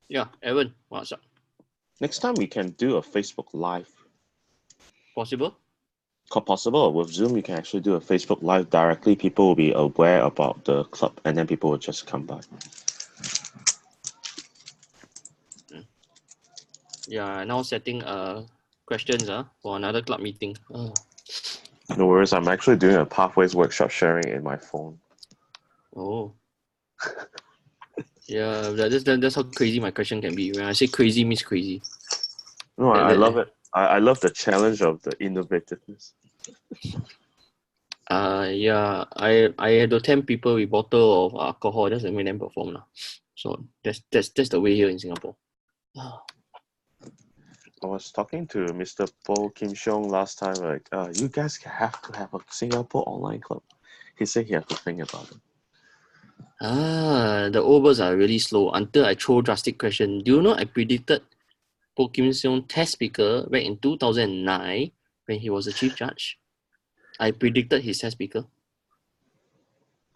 Yeah, Evan, what's up? Next time we can do a Facebook Live. Possible? Possible. With Zoom, you can actually do a Facebook Live directly. People will be aware about the club, and then people will just come by. Yeah, now setting questions for another club meeting. No worries. I'm actually doing a Pathways workshop sharing in my phone. Oh. Yeah, that's how crazy my question can be. When I say crazy means crazy. No, I love it. I love the challenge of the innovativeness. Yeah, I had to tempt people with bottle of alcohol just to make them perform lah. So that's the way here in Singapore. I was talking to Mr. Po Kim Seong last time, like, you guys have to have a Singapore online club. He said he had to think about it. The old birds are really slow until I throw drastic question. Do you know I predicted Po Kim Seong test speaker back in 2009 when he was a chief judge? I predicted his test speaker.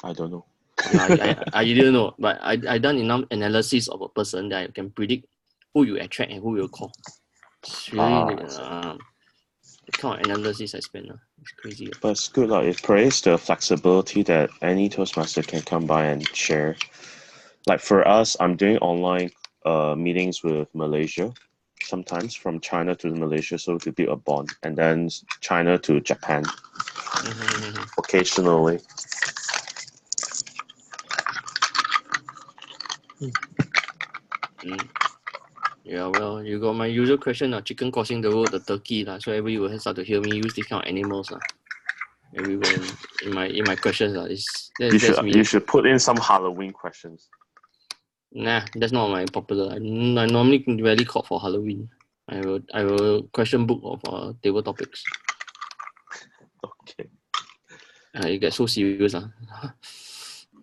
I don't know. Yeah, I didn't know, but I done enough analysis of a person that I can predict who you attract and who you call. It's really the kind of analysis I spend. It's crazy. But it's good. It praised the flexibility that any Toastmaster can come by and share. Like for us, I'm doing online meetings with Malaysia, sometimes from China to Malaysia, so to build a bond, and then China to Japan, occasionally. Yeah, well, you got my usual question, chicken crossing the road, the turkey, so everybody will start to hear me use these kind of animals. Everywhere in my questions. That's me. You should put in some Halloween questions. Nah, that's not my popular. I normally rarely call for Halloween. I will question book of table topics. Okay. It gets so serious.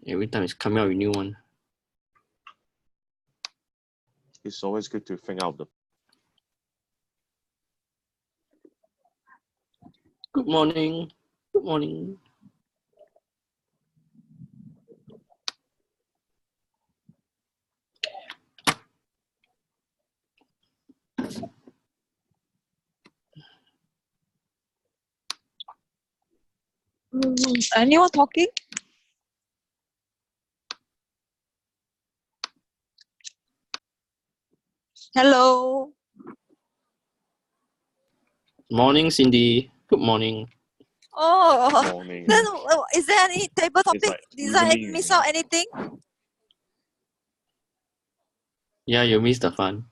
Every time it's coming out with new one. It's always good to think out the. Good morning. Good morning. Anyone talking? Hello. Morning, Cindy. Good morning. Oh, morning. Then is there any table topic? like Did I evening miss out anything? Yeah, you missed the fun.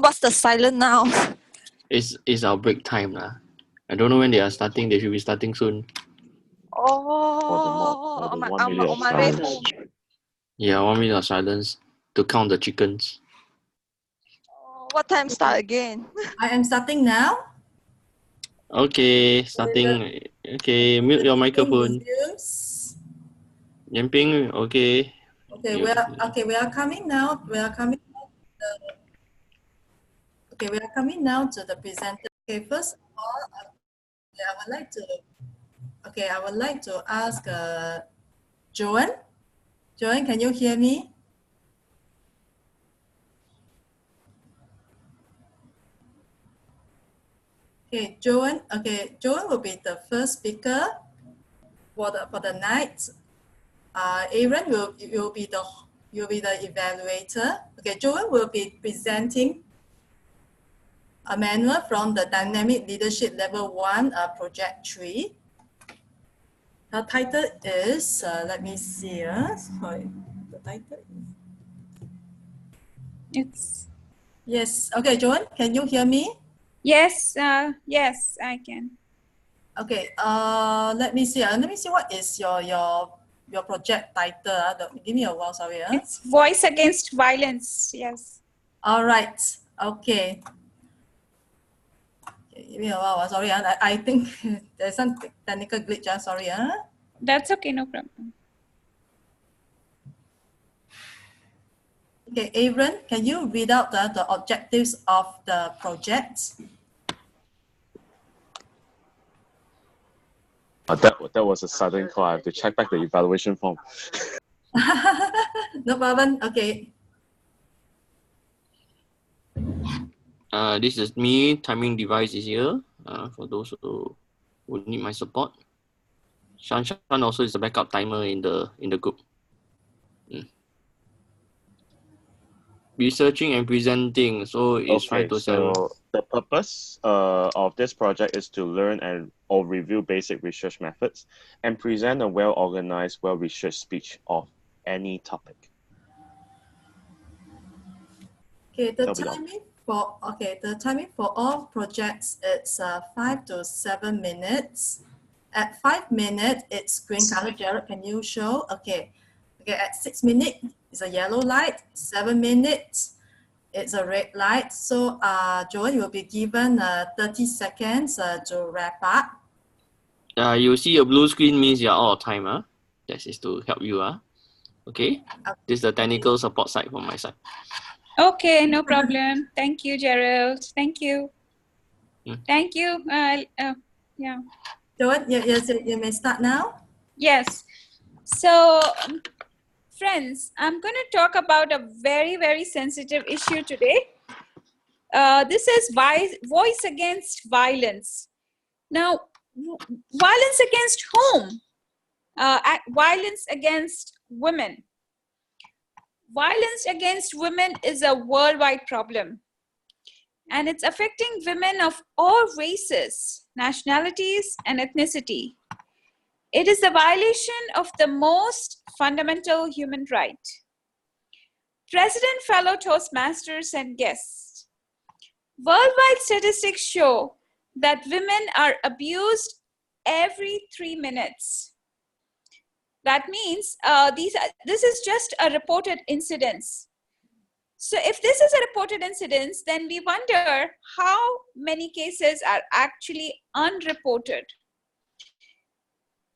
What's the silent now? It's our break time lah. I don't know when they are starting. They should be starting soon. Oh, on my way home. Yeah, 1 minute of silence to count the chickens. What time start again? I am starting now. Okay, starting. Okay, mute your microphone. Yamping, okay. Okay, we are coming now. We are coming to the presenter. Okay, first of all, I would like to ask Joan. Joan, can you hear me? Okay, Joan will be the first speaker for the night. Aaron will be the evaluator. Okay, Joan will be presenting a manual from the Dynamic Leadership Level 1 Project 3. Her title is, let me see, sorry, the title It's yes. Okay, Joan, can you hear me? yes, yes, I can. Okay, let me see what is your project title. Give me a while, sorry. It's Voice Against Violence, yes. All right, okay. Give me a while, sorry. I think there's some technical glitch, sorry. That's okay, no problem. Okay, Aaron, can you read out the objectives of the project? That was a sudden call. I have to check back the evaluation form. No problem. Okay. This is me. Timing device is here. For those who need my support. Shan also is a backup timer in the group. Researching and presenting. So it's 5 to 7. So the purpose of this project is to learn or review basic research methods and present a well-organized, well-researched speech of any topic. Okay, the timing the timing for all projects, it's 5 to 7 minutes. At 5 minutes, it's green color. Jared, can you show? Okay. At 6 minutes, it's a yellow light. 7 minutes, it's a red light. So, Joel, you will be given 30 seconds to wrap up. You see a blue screen means you're out of time. That is to help you. Okay. This is the technical support side from my side. Okay, no problem. Thank you, Gerald. Thank you. Thank you. Yeah. Joel, yes, you may start now. Yes. So, friends, I'm going to talk about a very, very sensitive issue today. This is voice against violence. Now, violence against whom? Violence against women. Violence against women is a worldwide problem, and it's affecting women of all races, nationalities, and ethnicity. It is a violation of the most fundamental human right. President, fellow Toastmasters, and guests, worldwide statistics show that women are abused every 3 minutes. That means this is just a reported incidence. So if this is a reported incidence, then we wonder how many cases are actually unreported.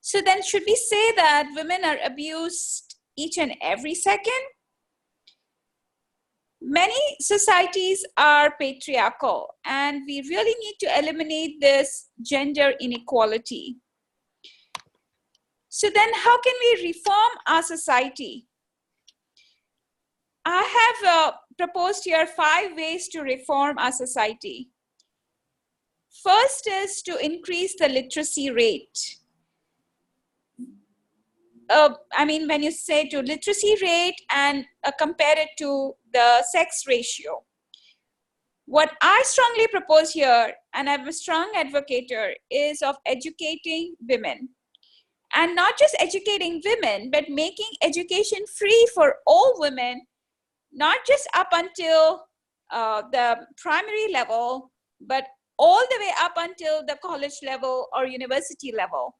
So then should we say that women are abused each and every second? Many societies are patriarchal, and we really need to eliminate this gender inequality. So then how can we reform our society? I have proposed here 5 ways to reform our society. First is to increase the literacy rate. I mean, when you say to literacy rate and compare it to the sex ratio. What I strongly propose here, and I'm a strong advocator, is of educating women. And not just educating women, but making education free for all women, not just up until the primary level, but all the way up until the college level or university level.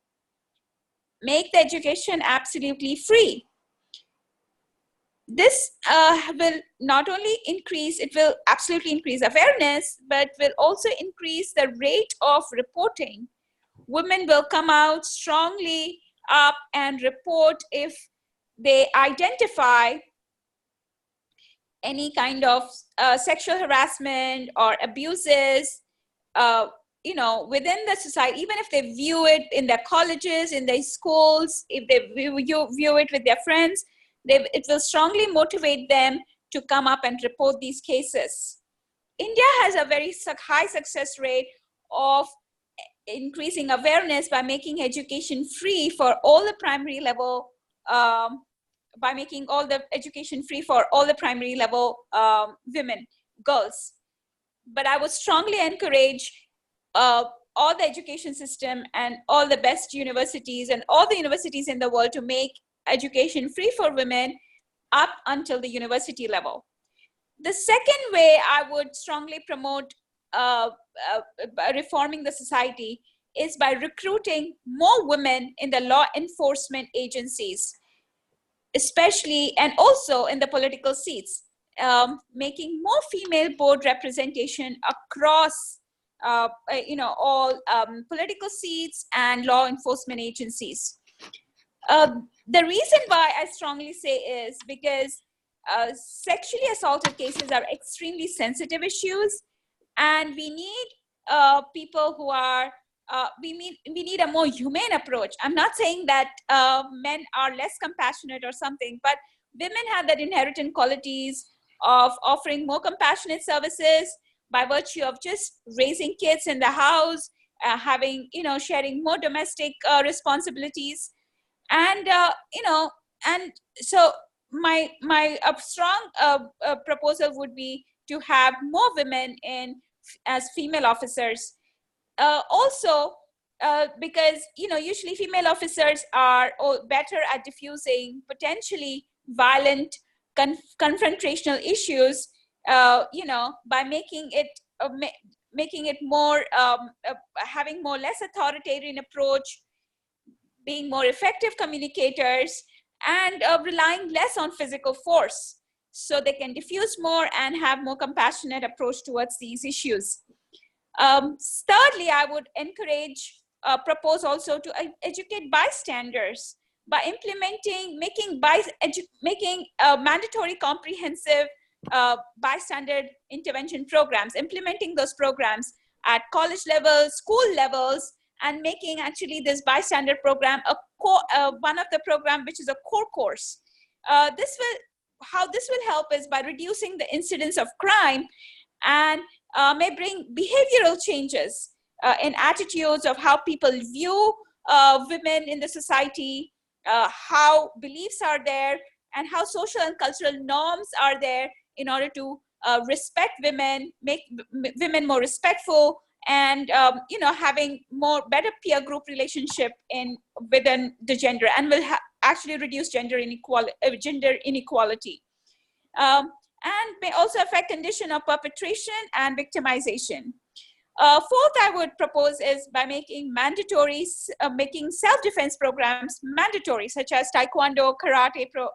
Make the education absolutely free. This will not only increase, it will absolutely increase awareness, but will also increase the rate of reporting. Women will come out strongly up and report if they identify any kind of sexual harassment or abuses, within the society, even if they view it in their colleges, in their schools, if they view it with their friends, it will strongly motivate them to come up and report these cases. India has a very high success rate of increasing awareness by making education free for all the primary level, by making all the education free for all the primary level women, girls. But I would strongly encourage all the education system and all the best universities and all the universities in the world to make education free for women up until the university level. The second way I would strongly promote reforming the society is by recruiting more women in the law enforcement agencies, especially and also in the political seats, making more female board representation across all political seats and law enforcement agencies. The reason why I strongly say is because sexually assaulted cases are extremely sensitive issues, and we need people who are we need a more humane approach. I'm not saying that men are less compassionate or something, but women have that inherent qualities of offering more compassionate services by virtue of just raising kids in the house, having, sharing more domestic responsibilities. And, and so my strong proposal would be to have more women as female officers. Also, because, usually female officers are better at diffusing potentially violent confrontational issues by making it more, having more less authoritarian approach, being more effective communicators, and relying less on physical force, so they can diffuse more and have more compassionate approach towards these issues. Thirdly, I would propose also to educate bystanders by making mandatory comprehensive bystander intervention programs, implementing those programs at college levels, school levels, and making actually this bystander program one of the program which is a core course. How this will help is by reducing the incidence of crime, and may bring behavioral changes in attitudes of how people view women in the society, how beliefs are there, and how social and cultural norms are there in order to respect women, make women more respectful, and having better peer group relationship within the gender, and will actually reduce gender inequality. And may also affect condition of perpetration and victimization. Fourth, I would propose is by making self-defense programs mandatory, such as taekwondo, karate to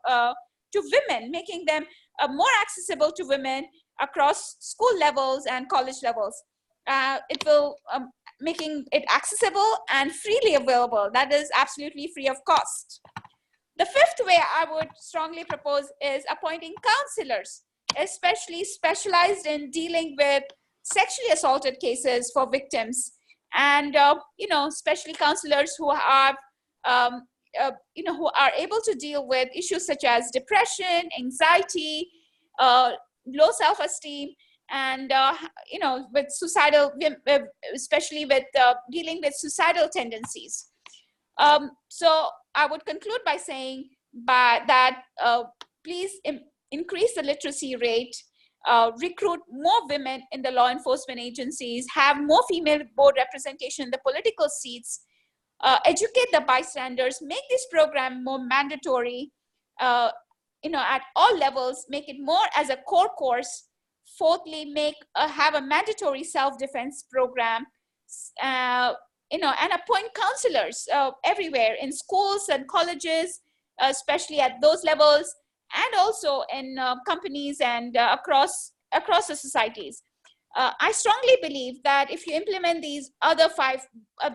women, making them more accessible to women across school levels and college levels. It will making it accessible and freely available. That is absolutely free of cost. The fifth way I would strongly propose is appointing counselors, especially specialized in dealing with sexually assaulted cases for victims, and especially counselors who have who are able to deal with issues such as depression, anxiety, low self-esteem, and with suicidal, especially with dealing with suicidal tendencies. So I would conclude by saying that please increase the literacy rate, recruit more women in the law enforcement agencies, have more female board representation in the political seats, educate the bystanders, make this program more mandatory, at all levels, make it more as a core course. Fourthly, have a mandatory self-defense program, and appoint counselors everywhere in schools and colleges, especially at those levels, and also in companies and across the societies. I strongly believe that if you implement these other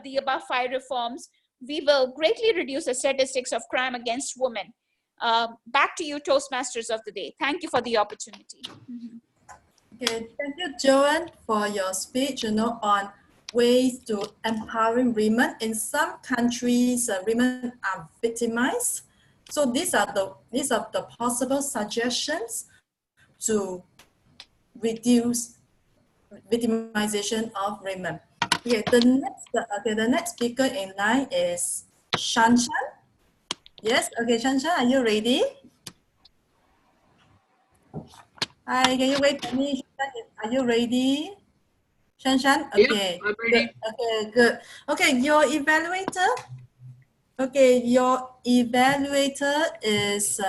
the above five reforms, we will greatly reduce the statistics of crime against women. Back to you, Toastmasters of the day. Thank you for the opportunity. Okay, thank you, Joanne, for your speech, on ways to empowering women. In some countries, women are victimized. So these are the possible suggestions to reduce victimization of women. Okay, the next speaker in line is Shanshan. Yes, okay, Shanshan, are you ready? Hi, can you wait for me? Are you ready? Shanshan? Okay. Yep, I'm ready. Good. Okay, good. Okay, your evaluator. Okay, your evaluator is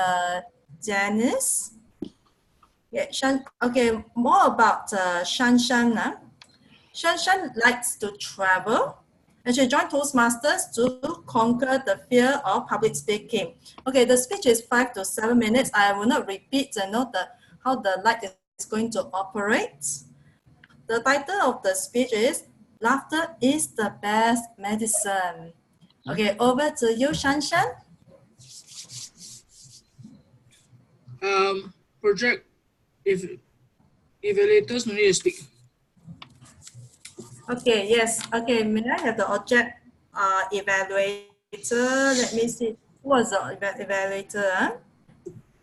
Janice. Yeah, okay, more about Shanshan. Shanshan likes to travel, and she joined Toastmasters to conquer the fear of public speaking. Okay, the speech is 5 to 7 minutes. I will not repeat how the light is going to operate. The title of the speech is Laughter is the Best Medicine. Okay, over to you, Shanshan. Project, if evaluators no need to speak. Okay, yes. Okay, may I have the object evaluator? Let me see. What's the evaluator? Huh?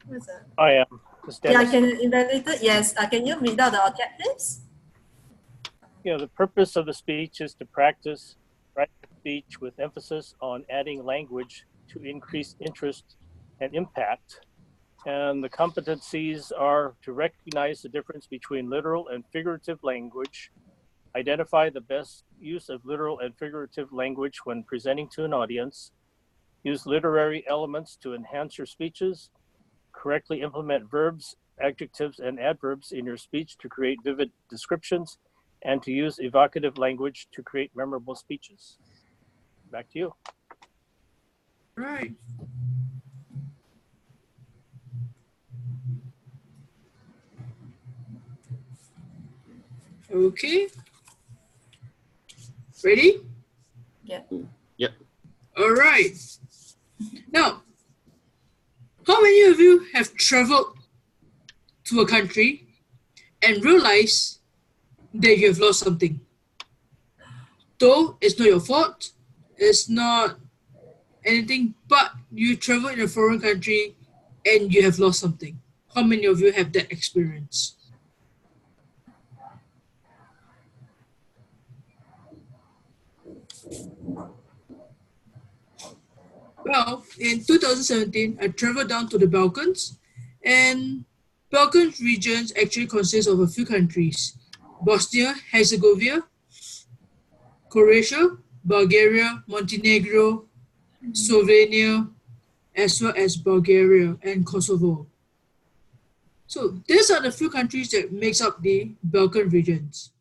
What's that? I am. Yeah, can you evaluator? Yes. Can you read out the objectives? The purpose of the speech is to practice writing speech with emphasis on adding language to increase interest and impact. And the competencies are to recognize the difference between literal and figurative language, identify the best use of literal and figurative language when presenting to an audience, use literary elements to enhance your speeches, correctly implement verbs adjectives, and adverbs in your speech to create vivid descriptions, and to use evocative language to create memorable speeches. Back to you. Right. Okay. Ready? Yeah. Yep. All right. Now, how many of you have traveled to a country and realized that you have lost something? Though it's not your fault, it's not anything, but you travel in a foreign country and you have lost something. How many of you have that experience? Well, in 2017, I traveled down to the Balkans, and Balkan regions actually consist of a few countries: Bosnia, Herzegovina, Croatia, Bulgaria, Montenegro, Slovenia, as well as Bulgaria and Kosovo. So these are the few countries that makes up the Balkan regions.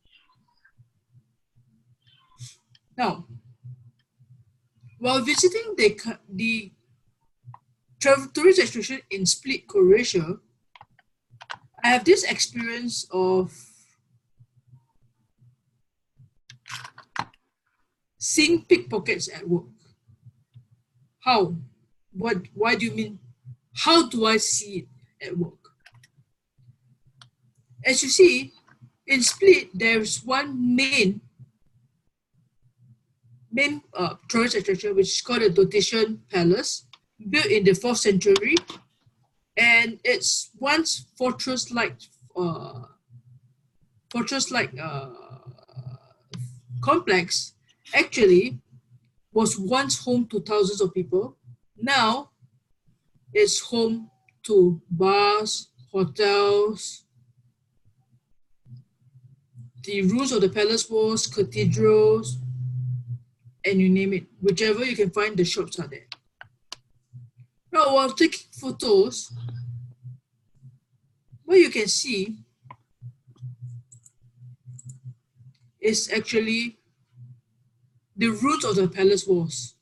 Now, while visiting the tourist attraction in Split, Croatia, I have this experience of seeing pickpockets at work. How? What? Why do you mean? How do I see it at work? As you see, in Split, there's one main tourist attraction, which is called the Dotitian Palace, built in the 4th century, and it's once fortress-like complex. Actually, was once home to thousands of people. Now, it's home to bars, hotels, the ruins of the palace walls, cathedrals, and you name it. Whichever you can find, the shops are there. Now, while taking photos, what you can see is actually the ruins of the palace walls.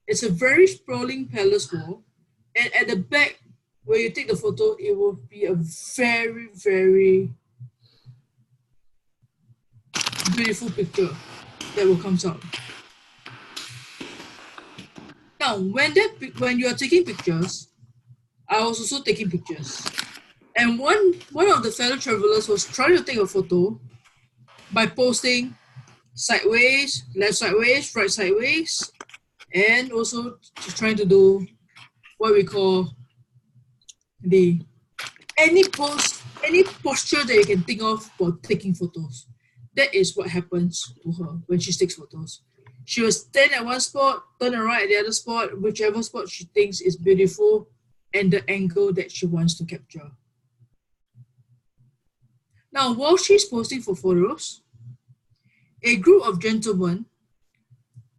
It's a very sprawling palace wall, and at the back, where you take the photo, it will be a very, very beautiful picture that will come out. Now, when you are taking pictures, I was also taking pictures. And one of the fellow travelers was trying to take a photo by posting sideways, left sideways, right sideways, and also trying to do what we call any posture that you can think of for taking photos. That is what happens to her when she takes photos. She will stand at one spot, turn around at the other spot, whichever spot she thinks is beautiful and the angle that she wants to capture. Now, while she's posting for photos, a group of gentlemen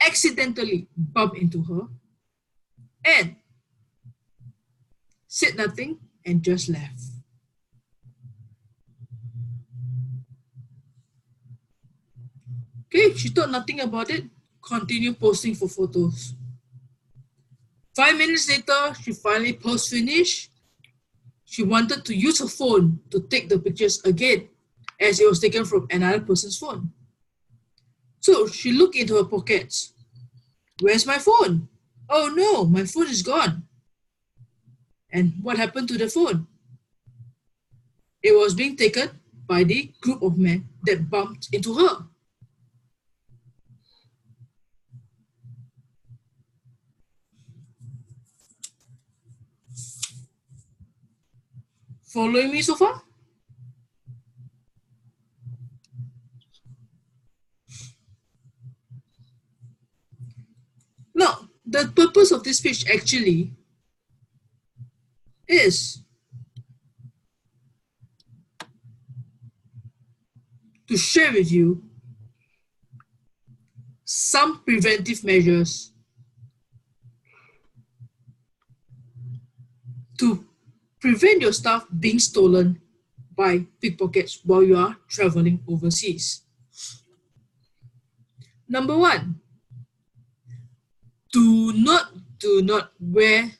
accidentally bumped into her and said nothing and just left. Okay, she thought nothing about it, continued posting for photos. 5 minutes later, she finally post finished. She wanted to use her phone to take the pictures again, as it was taken from another person's phone. So she looked into her pockets. Where's my phone? Oh no, my phone is gone. And what happened to the phone? It was being taken by the group of men that bumped into her. Following me so far? Now, the purpose of this speech actually is to share with you some preventive measures to prevent your stuff being stolen by pickpockets while you are traveling overseas. Number one, do not wear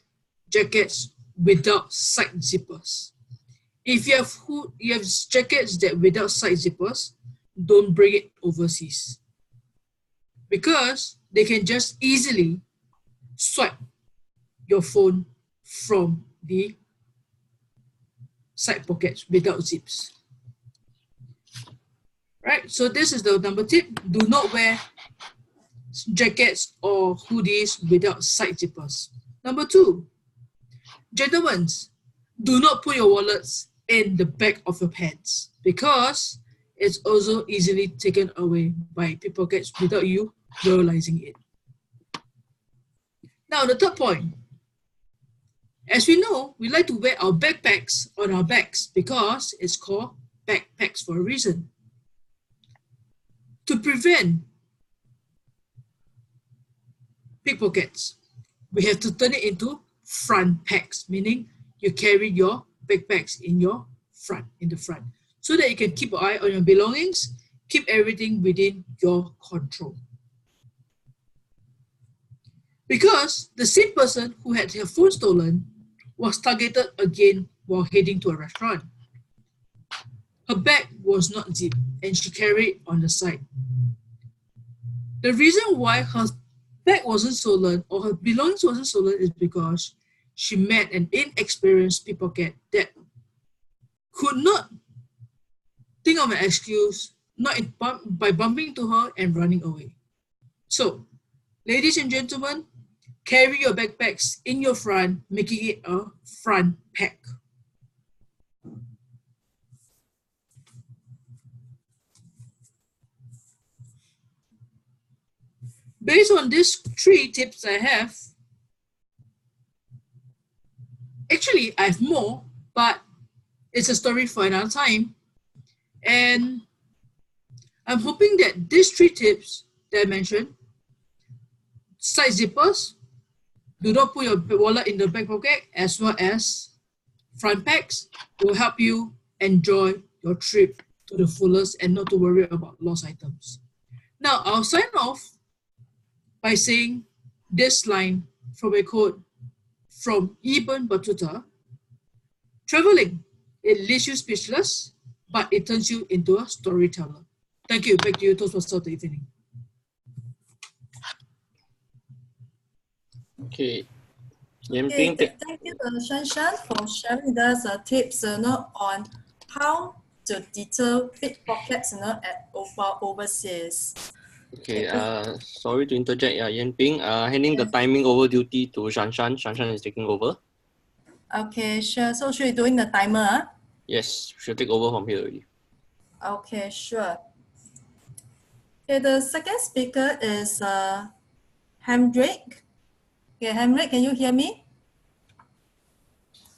jackets without side zippers. If you have jackets that without side zippers, don't bring it overseas, because they can just easily swipe your phone from the side pockets without zips. Right, so this is the number tip. Do not wear jackets or hoodies without side zippers. Number two, gentlemen, do not put your wallets in the back of your pants, because it's also easily taken away by pickpockets without you realizing it. Now, the third point. As we know, we like to wear our backpacks on our backs because it's called backpacks for a reason. To prevent pickpockets, we have to turn it into front packs, meaning you carry your backpacks in your front, so that you can keep an eye on your belongings, keep everything within your control. Because the same person who had her phone stolen was targeted again while heading to a restaurant. Her bag was not zipped and she carried it on the side. The reason why her bag wasn't stolen or her belongings wasn't stolen is because she met an inexperienced pickpocket that could not think of an excuse by bumping into her and running away. So, ladies and gentlemen, carry your backpacks in your front, making it a front pack. Based on these 3 tips I have, actually I have more, but it's a story for another time. And I'm hoping that these 3 tips that I mentioned, side zippers, do not put your wallet in the back pocket, as well as front packs, will help you enjoy your trip to the fullest and not to worry about lost items. Now, I'll sign off by saying this line from a quote from Ibn Battuta: traveling, it leaves you speechless, but it turns you into a storyteller. Thank you. Back to you, Toastmasters of the evening. Okay. Okay, thank you, Shanshan, for sharing with us tips on how to deter pickpockets at overseas. Okay, sorry to interject, Yan Ping. Handing the timing over duty to Shanshan. Shanshan is taking over. Okay, sure. So should we doing the timer? Yes, she'll take over from here already. Okay, sure. Okay, the second speaker is Hamdrick. Okay, Hamdrick, can you hear me?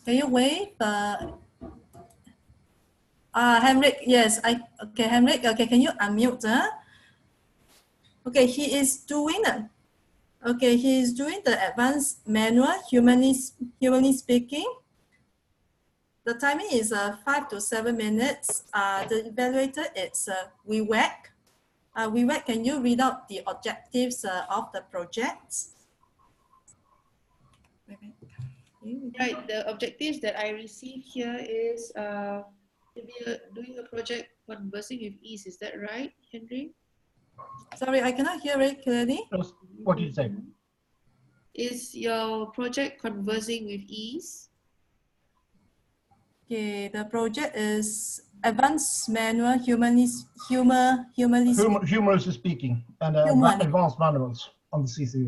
Can you wave? Hamdrick, yes. Okay, Hamdrick, okay, can you unmute? Okay, he is doing the advanced manual, humanly speaking. The timing is 5 to 7 minutes. The evaluator is Vivek. Vivek, can you read out the objectives of the project? Right, the objectives that I received here is to be doing a project conversing with ease. Is that right, Henry? Sorry, I cannot hear very clearly. What did you say? Is your project conversing with ease? Okay, the project is advanced manual, humorously speaking, and advanced manuals on the CC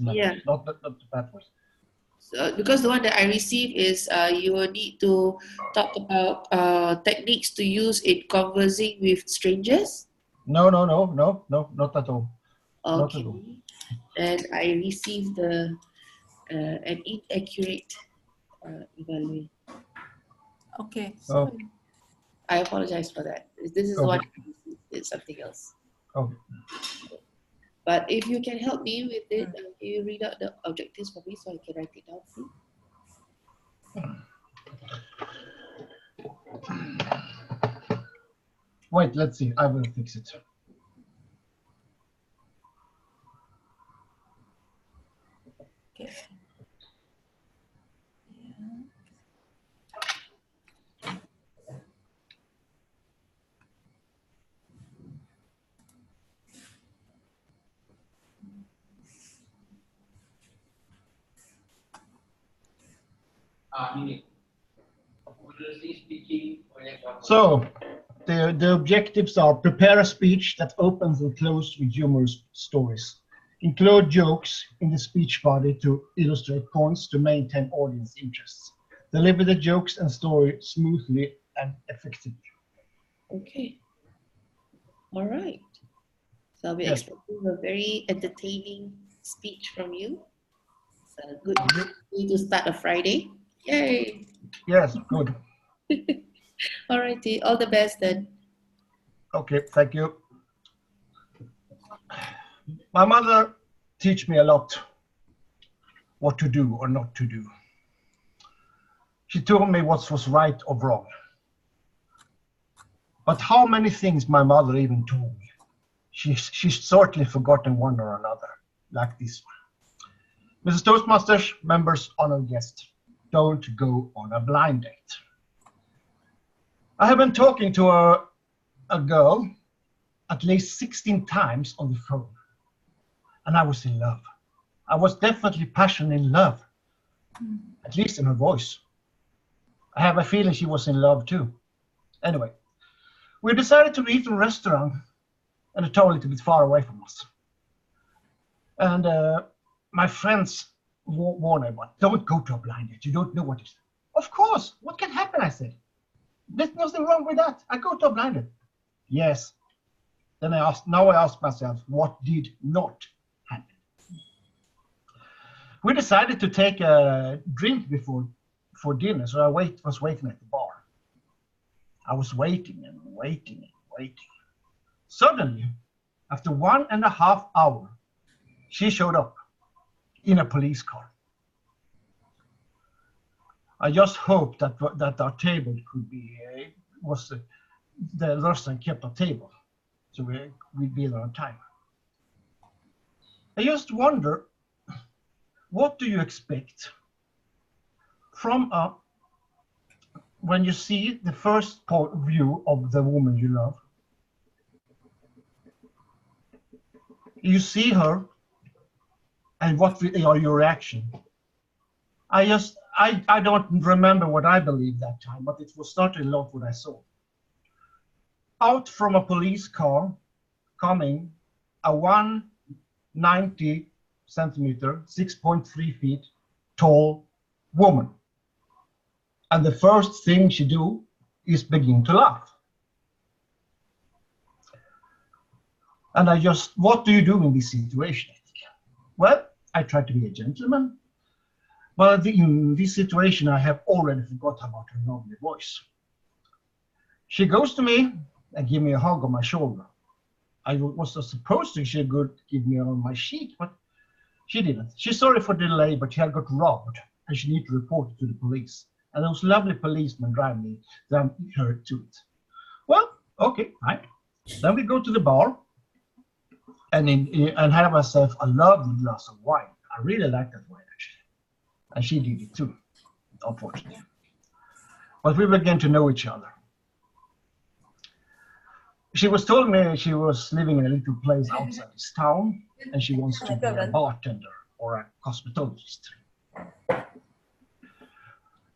manuals, Yeah. not the platforms. So, because the one that I received is you will need to talk about techniques to use in conversing with strangers. No, not at all. Not at all. Okay. And I received an inaccurate evaluation. Okay. Sorry. I apologize for that. This is what it's something else. Okay. But if you can help me with it, can you read out the objectives for me so I can write it down, please? Wait, let's see. I will fix it. Okay. So the objectives are prepare a speech that opens and closes with humorous stories. Include jokes in the speech body to illustrate points to maintain audience interest. Deliver the jokes and story smoothly and effectively. Okay. All right. So I'll be Yes. expecting a very entertaining speech from you. It's a good way to start a Friday. Yay. Yes, good. All righty. All the best then. Okay, thank you. My mother teach me a lot what to do or not to do. She told me what was right or wrong. But how many things my mother even told me, she's certainly forgotten one or another, like this one. Mrs. Toastmasters, members, honored guests, don't go on a blind date. I have been talking to a girl at least 16 times on the phone, and I was in love. I was definitely passionately in love, at least in her voice. I have a feeling she was in love too. Anyway, we decided to meet in a restaurant and a town a little bit far away from us. And my friends warned me, don't go to a blind date. You don't know what it is. Of course, what can happen, I said. There's nothing wrong with that. I go to a blind date. Yes. Then I ask myself, what did not happen? We decided to take a drink before dinner, so I was waiting at the bar. I was waiting and waiting and waiting. Suddenly, after 1.5 hours, she showed up in a police car. I just hoped that our table could be the restaurant kept our table, so we'd be there on time. I just wonder, what do you expect from when you see the first view of the woman you love? You see her, and what are your reaction? I don't remember what I believed that time, but it was certainly not what I saw. Out from a police car, coming a 190 centimeter, 6.3 feet tall woman. And the first thing she do is begin to laugh. And what do you do in this situation? Well, I try to be a gentleman, but in this situation, I have already forgot about her lovely voice. She goes to me and gives me a hug on my shoulder. I was supposed to she would give me on my cheek, but she didn't. She's sorry for the delay, but she had got robbed, and she needed to report it to the police. And those lovely policemen driving her to it. Well, okay, fine. Then we go to the bar and have myself a lovely glass of wine. I really like that wine, actually. And she did it too, unfortunately. But we began to know each other. She was told me she was living in a little place outside this town, and she wants to be a bartender or a cosmetologist.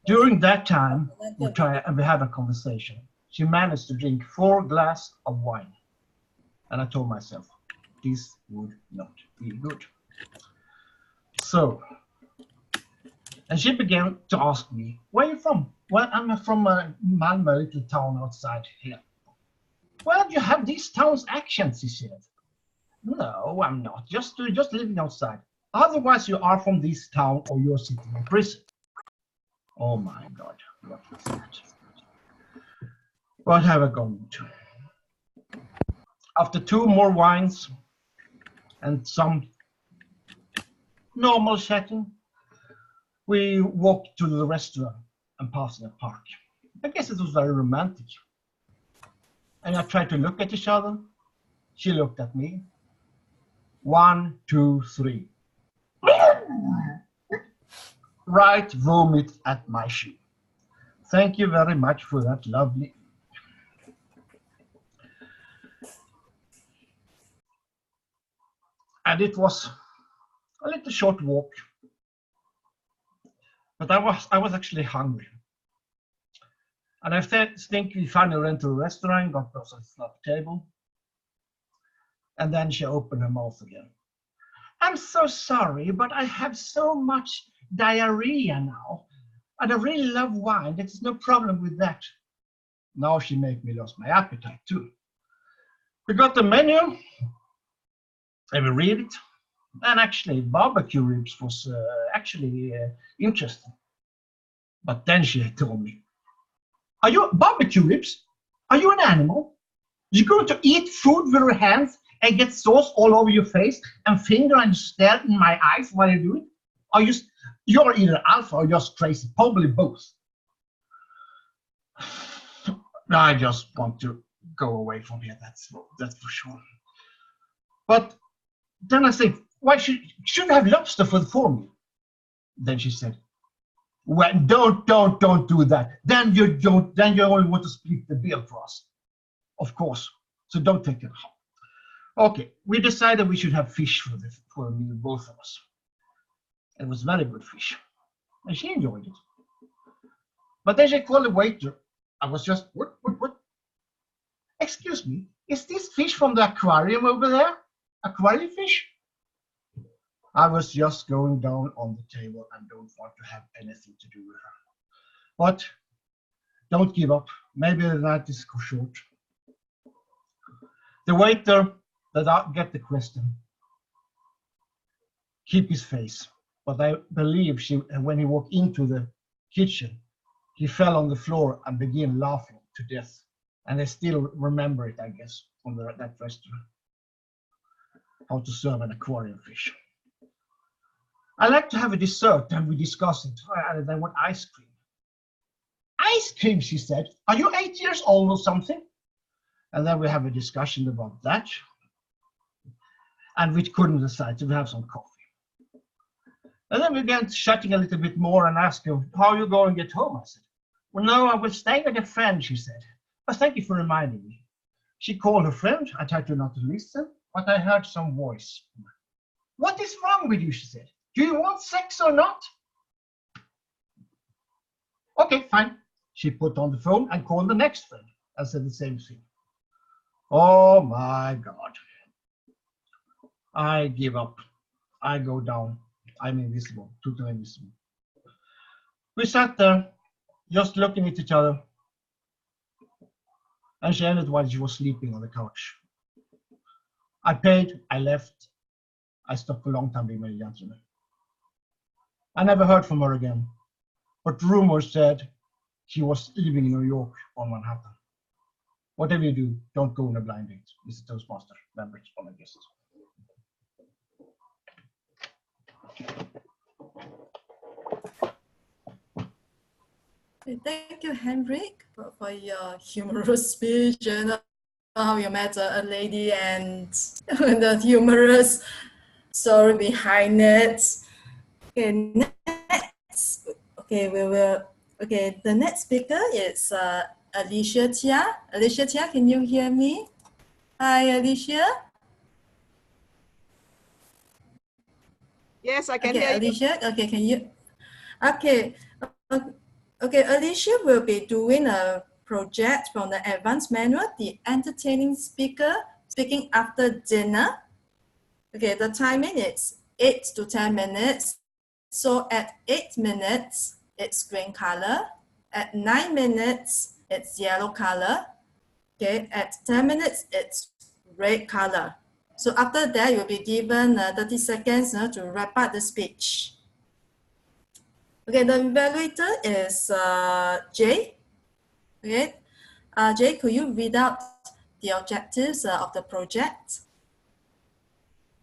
During that time, we had a conversation. She managed to drink 4 glasses of wine. And I told myself, this would not be good. So, and she began to ask me, where are you from? Well, I'm from Malmö, a little town outside here. Well, you have these town's accents, she said. No, I'm not, just living outside. Otherwise, you are from this town or you're sitting in prison. Oh my God, what was that? What have I gone into? After 2 more wines and some normal chatting, we walked to the restaurant and passed in a park. I guess it was very romantic. And I tried to look at each other. She looked at me. 1, 2, 3. Right vomit at my shoe. Thank you very much for that lovely. And it was a little short walk, but I was actually hungry. And I think we finally went to a restaurant, got us a flat table, and then she opened her mouth again. I'm so sorry, but I have so much diarrhea now, and I really love wine. There's no problem with that. Now she made me lose my appetite too. We got the menu, and we read it, and actually barbecue ribs was actually interesting. But then she told me, "Are you barbecue ribs? Are you an animal? You're going to eat food with your hands and get sauce all over your face and finger and stare in my eyes while you do it? Are you're either alpha or just crazy, probably both." I just want to go away from here, that's for sure. But then I think, why shouldn't have lobster for me? Then she said, well, don't do that. Then you only want to split the bill for us. Of course. So don't take it. Okay, we decided we should have fish for both of us. It was very good fish. And she enjoyed it. But then she called the waiter. I was just, what? Excuse me, is this fish from the aquarium over there? Aquarium fish? I was just going down on the table and don't want to have anything to do with her. But don't give up. Maybe the night is short. The waiter did not get the question. Keep his face. But I believe when he walked into the kitchen, he fell on the floor and began laughing to death. And I still remember it, I guess, from that restaurant. How to serve an aquarium fish. I like to have a dessert, and we discussed it. And I want ice cream. Ice cream, she said. Are you 8 years old or something? And then we have a discussion about that. And we couldn't decide, so we have some coffee. And then we began chatting a little bit more and asked her, how are you going to get home? I said, well, no, I will stay with a friend, she said. But thank you for reminding me. She called her friend. I tried to not to listen, but I heard some voice. What is wrong with you, she said. Do you want sex or not? Okay, fine. She put on the phone and called the next friend and said the same thing. Oh my God. I give up. I go down. I'm invisible, totally invisible. We sat there just looking at each other. And she ended while she was sleeping on the couch. I paid, I left. I stopped for a long time being a gentleman. I never heard from her again. But rumors said she was living in New York on Manhattan. Whatever you do, don't go on a blind date. This is Toastmaster members on a guest. Thank you, Henrik, for your humorous speech and how you met a lady and the humorous story behind it. Okay, next. Okay, the next speaker is Alicia Tia. Alicia Tia, can you hear me? Hi, Alicia. Yes, I can Okay, hear Alicia. you. Okay, can you? Okay. Okay, Alicia will be doing a project from the advanced manual, the entertaining speaker, speaking after dinner. Okay, the timing is 8 to 10 minutes. So at 8 minutes, it's green color. At 9 minutes, it's yellow color. Okay, at 10 minutes, it's red color. So after that, you'll be given 30 seconds to wrap up the speech. Okay, the evaluator is Jay. Okay, Jay, could you read out the objectives of the project?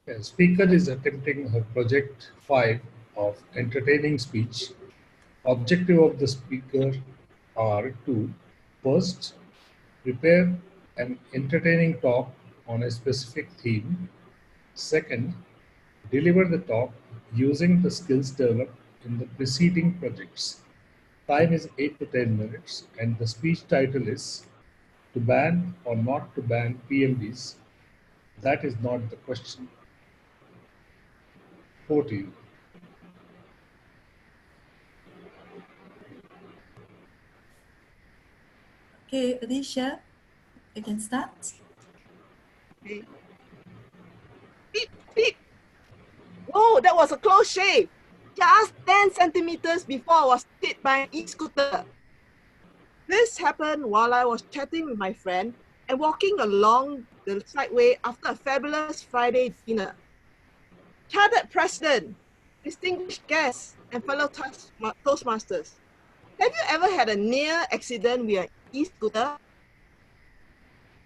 The speaker is attempting her project 5 of entertaining speech. Objective of the speaker are to first, prepare an entertaining talk on a specific theme. Second, deliver the talk using the skills developed in the preceding projects. Time is 8 to 10 minutes, and the speech title is to ban or not to ban PMDs. That is not the question. 14. Okay, Alicia, you can start. Okay. Beep, beep. Whoa, that was a close shave. Just 10 centimeters before I was hit by an e-scooter. This happened while I was chatting with my friend and walking along the sideway after a fabulous Friday dinner. Chartered President, distinguished guests, and fellow Toastmasters, have you ever had a near accident with an e-scooter?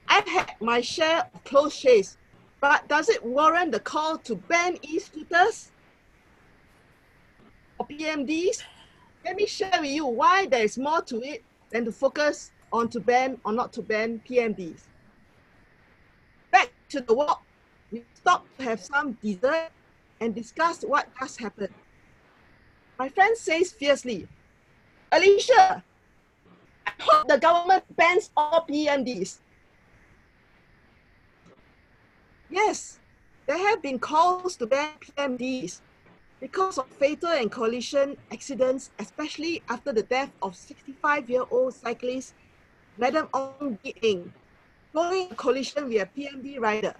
I've had my share of close shaves, but does it warrant the call to ban e-scooters or PMDs? Let me share with you why there is more to it than to focus on to ban or not to ban PMDs. Back to the walk, we stopped to have some dessert and discussed what just happened. My friend says fiercely, Alicia, I hope the government bans all PMDs. Yes, there have been calls to ban PMDs because of fatal and collision accidents, especially after the death of 65-year-old cyclist Madam Ong Bi-eng, following a collision with a PMD rider.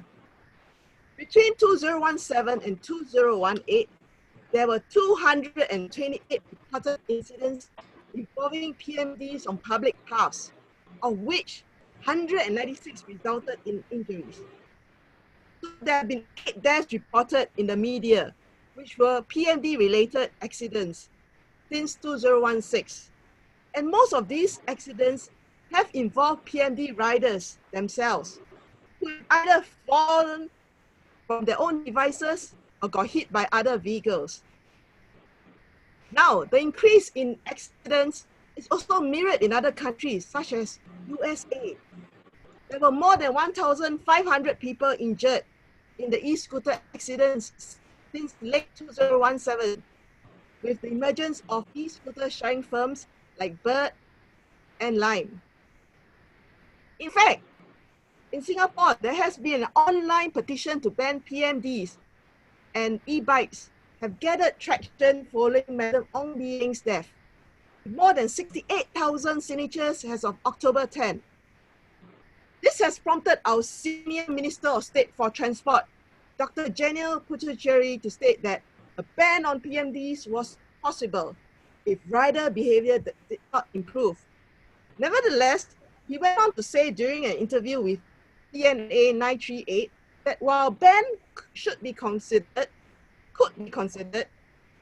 Between 2017 and 2018, there were 228 reported incidents involving PMDs on public paths, of which 196 resulted in injuries. So there have been 8 deaths reported in the media, which were PMD-related accidents since 2016. And most of these accidents have involved PMD riders themselves, who have either fallen from their own devices or got hit by other vehicles. Now, the increase in accidents is also mirrored in other countries, such as USA. There were more than 1,500 people injured in the e-scooter accidents since late 2017, with the emergence of e-scooter sharing firms like Bird and Lime. In fact, in Singapore, there has been an online petition to ban PMDs, and e-bikes have gathered traction following Madam Ong Bi-eng's death. More than 68,000 signatures as of October 10. This has prompted our Senior Minister of State for Transport, Dr. Janil Puthucheary, to state that a ban on PMDs was possible if rider behavior did not improve. Nevertheless, he went on to say during an interview with CNA 938 that while ban could be considered,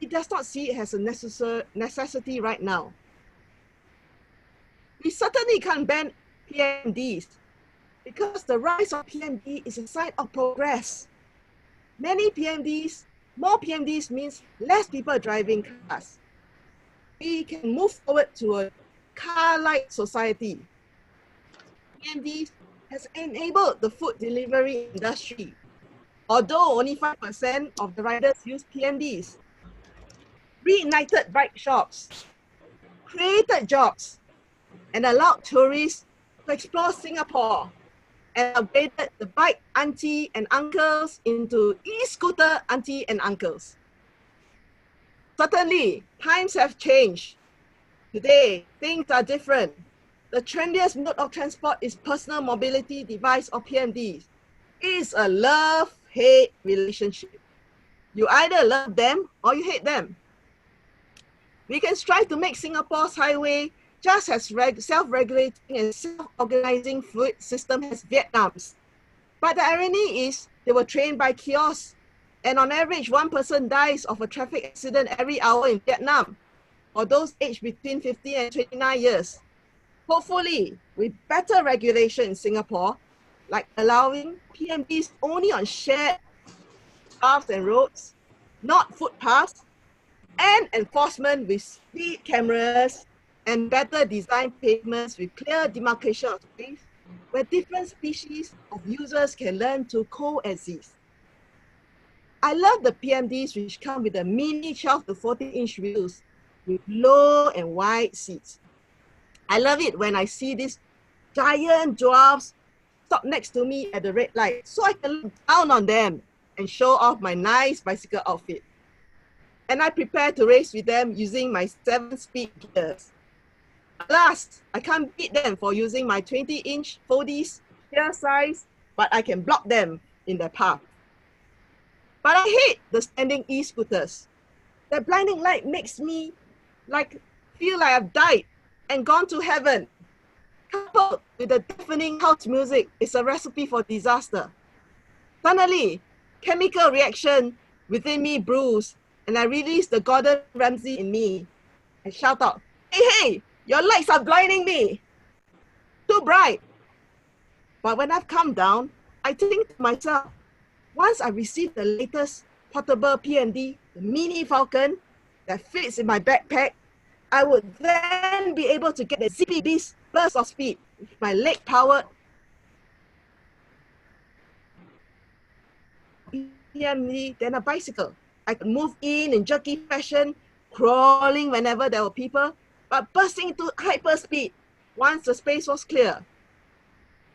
he does not see it as a necessity right now. We certainly can't ban PMDs because the rise of PMD is a sign of progress. More PMDs means less people driving cars. We can move forward to a car-like society. PMDs has enabled the food delivery industry, although only 5% of the riders use PMDs. Reignited bike shops, created jobs, and allowed tourists to explore Singapore, and upgraded the bike auntie and uncles into e-scooter auntie and uncles. Certainly, times have changed. Today, things are different. The trendiest mode of transport is personal mobility device or PMDs. It is a love-hate relationship. You either love them or you hate them. We can strive to make Singapore's highway just as self-regulating and self-organizing fluid system as Vietnam's. But the irony is they were trained by kiosks, and on average, 1 person dies of a traffic accident every hour in Vietnam, for those aged between 15 and 29 years. Hopefully, with better regulation in Singapore, like allowing PMDs only on shared paths and roads, not footpaths, and enforcement with speed cameras and better designed pavements with clear demarcation of space, where different species of users can learn to coexist. I love the PMDs which come with a mini 12 to 14-inch wheels with low and wide seats. I love it when I see these giant dwarfs stop next to me at the red light so I can look down on them and show off my nice bicycle outfit. And I prepare to race with them using my 7-speed gears. Alas, I can't beat them for using my 20-inch foldies, gear size, but I can block them in their path. But I hate the standing e-scooters. The blinding light makes me feel like I've died and gone to heaven. Coupled with the deafening house music is a recipe for disaster. Suddenly, chemical reaction within me brews, and I release the Gordon Ramsay in me. I shout out, "Hey, hey, your lights are blinding me! Too bright!" But when I've calmed down, I think to myself, once I receive the latest portable PND, the Mini Falcon, that fits in my backpack, I would then be able to get the zippy beast burst of speed with my leg-powered PMD than a bicycle. I could move in jerky fashion, crawling whenever there were people, but bursting into hyperspeed once the space was clear.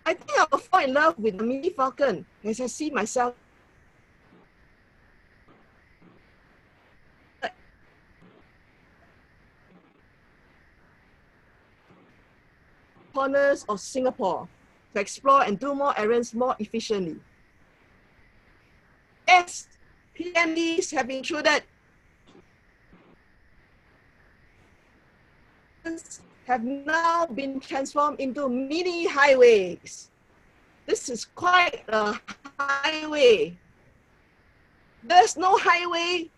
I think I will fall in love with the Mini Falcon as I see myself corners of Singapore to explore and do more errands more efficiently. Yes, PMDs have intruded have now been transformed into mini highways. This is quite a highway. There's no highway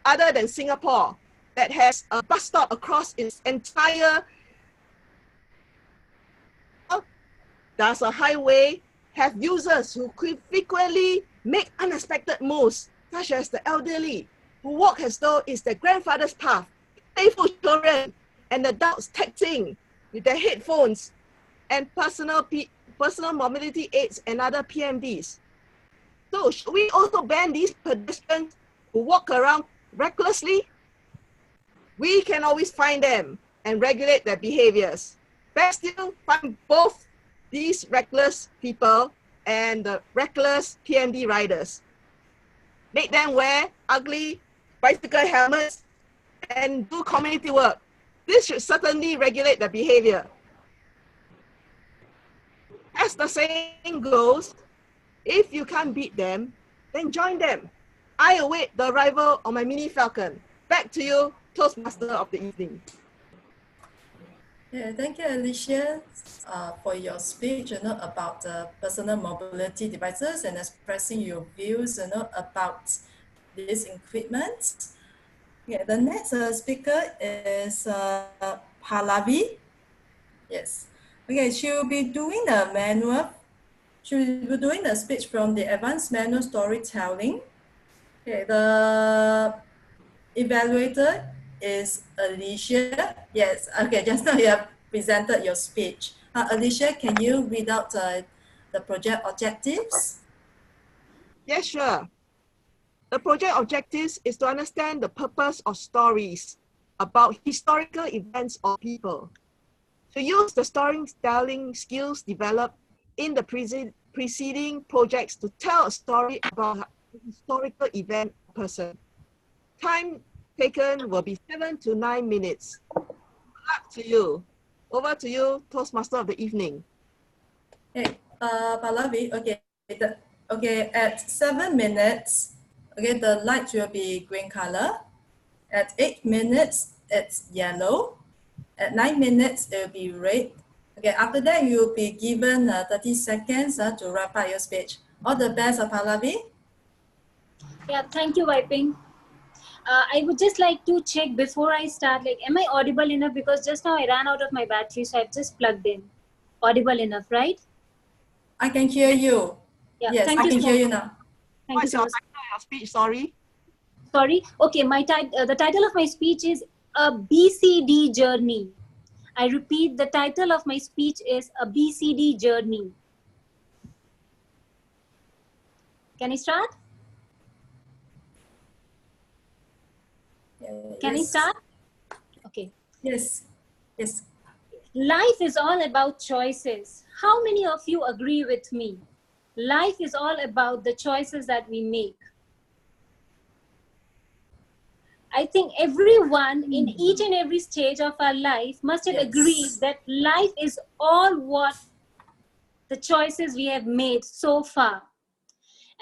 other than Singapore that has a bus stop across its entire. Does a highway have users who frequently make unexpected moves, such as the elderly, who walk as though it's their grandfather's path, playful children, and adults texting with their headphones, and personal mobility aids and other PMDs. So should we also ban these pedestrians who walk around recklessly? We can always find them and regulate their behaviors. Best still, find both these reckless people and the reckless PMD riders. Make them wear ugly bicycle helmets and do community work. This should certainly regulate their behavior. As the saying goes, if you can't beat them, then join them. I await the arrival of my Mini Falcon. Back to you, Toastmaster of the evening. Yeah, thank you, Alicia, for your speech, about the personal mobility devices and expressing your views, about this equipment. Yeah, the next speaker is Pallavi. Yes. Okay, she will be doing a manual. She will be doing a speech from the advanced manual storytelling. Okay, the evaluator is Alicia. Yes, okay, just now you have presented your speech. Alicia, can you read out the project objectives? Yes, sure. The project objectives is to understand the purpose of stories about historical events or people. To use the storytelling skills developed in the preceding projects to tell a story about a historical event or person. Time taken will be 7 to 9 minutes. Good luck to you. Over to you, Toastmaster of the evening. Hey, Pallavi, okay, at 7 minutes, okay, the light will be green color. At 8 minutes, it's yellow. At 9 minutes, it will be red. Okay, after that, you'll be given 30 seconds to wrap up your speech. All the best, Pallavi. Yeah, thank you, Wiping. I would just like to check before I start, am I audible enough? Because just now I ran out of my battery, so I've just plugged in. Audible enough, right? I can hear you. Yeah, yes, I can hear you now. Thank you so much. Your speech, sorry. Sorry. Okay, the title of my speech is A BCD Journey. I repeat, the title of my speech is A BCD Journey. Can I start? Can I start? Okay. Yes. Yes. Life is all about choices. How many of you agree with me? Life is all about the choices that we make. I think everyone in each and every stage of our life must have agreed that life is all what the choices we have made so far.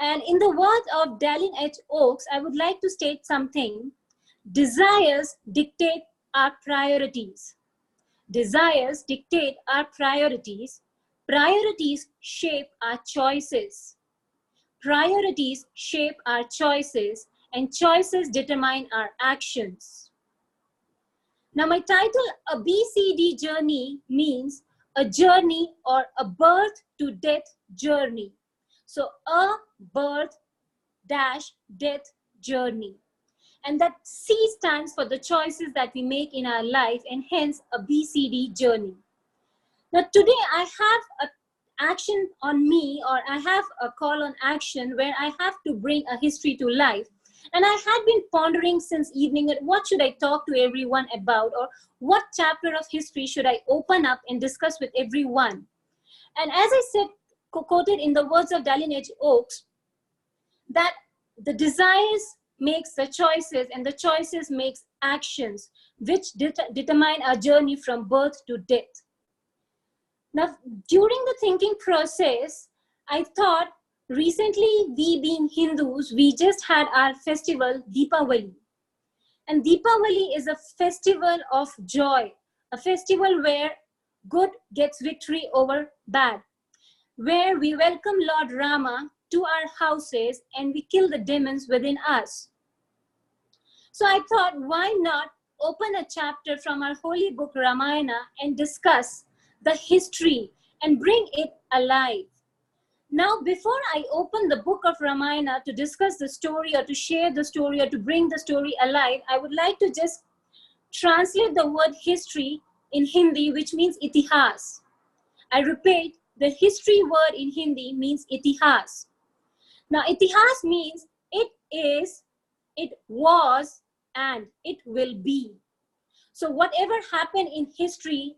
And in the words of Dallin H. Oakes, I would like to state something. Desires dictate our priorities. Desires dictate our priorities. Priorities shape our choices. Priorities shape our choices, and choices determine our actions. Now, my title, A BCD Journey, means a journey or a birth to death journey. So, a birth dash death journey. And that C stands for the choices that we make in our life, and hence a BCD journey. Now, today I have an action on me, or I have a call on action where I have to bring a history to life. And I had been pondering since evening at what should I talk to everyone about, or what chapter of history should I open up and discuss with everyone. And as I said, quoted in the words of Dallin H. Oakes, that the desires makes the choices, and the choices makes actions, which determine our journey from birth to death. Now, during the thinking process, I thought recently, we being Hindus, we just had our festival Deepavali. And Deepavali is a festival of joy, a festival where good gets victory over bad, where we welcome Lord Rama to our houses and we kill the demons within us. So I thought, why not open a chapter from our holy book Ramayana and discuss the history and bring it alive. Now, before I open the book of Ramayana to discuss the story or to share the story or to bring the story alive, I would like to just translate the word history in Hindi, which means itihas. I repeat, the history word in Hindi means itihas. Now, itihas means it is, it was, and it will be. So whatever happened in history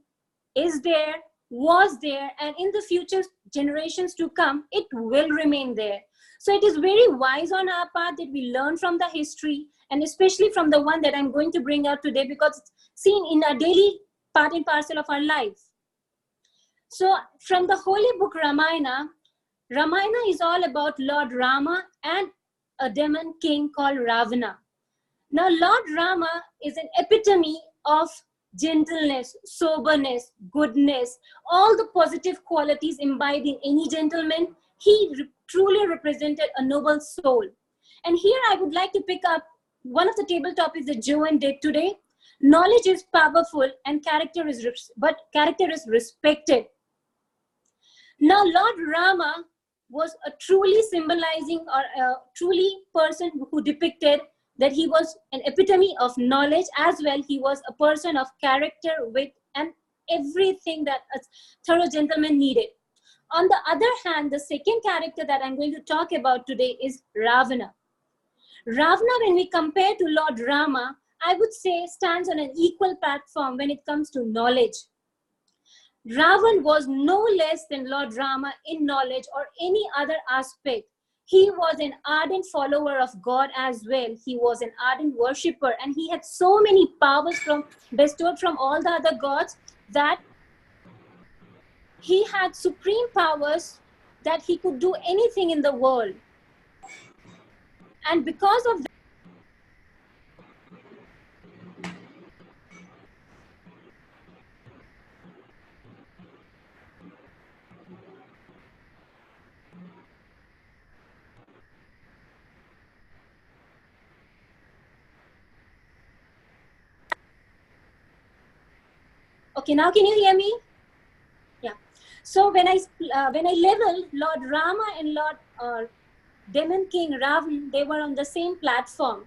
is there, was there, and in the future generations to come, it will remain there. So it is very wise on our part that we learn from the history, and especially from the one that I'm going to bring out today, because it's seen in our daily part and parcel of our life. So from the holy book Ramayana, Ramayana is all about Lord Rama and a demon king called Ravana. Now, Lord Rama is an epitome of gentleness, soberness, goodness, all the positive qualities imbibed in any gentleman. He truly represented a noble soul. And here I would like to pick up one of the table topics that Joanne did today. Knowledge is powerful and character is respected. Now, Lord Rama was a truly symbolizing, or a truly person who depicted that he was an epitome of knowledge, as well he was a person of character, wit, and everything that a thorough gentleman needed. On the other hand, the second character that I'm going to talk about today is Ravana. Ravana, when we compare to Lord Rama, I would say stands on an equal platform when it comes to knowledge. Ravan was no less than Lord Rama in knowledge or any other aspect. He was an ardent follower of God as well. He was an ardent worshipper, and he had so many powers bestowed from all the other gods that he had supreme powers that he could do anything in the world. And because of that, okay, now can you hear me? Yeah. So when I level Lord Rama and Lord Demon King Ravan, they were on the same platform.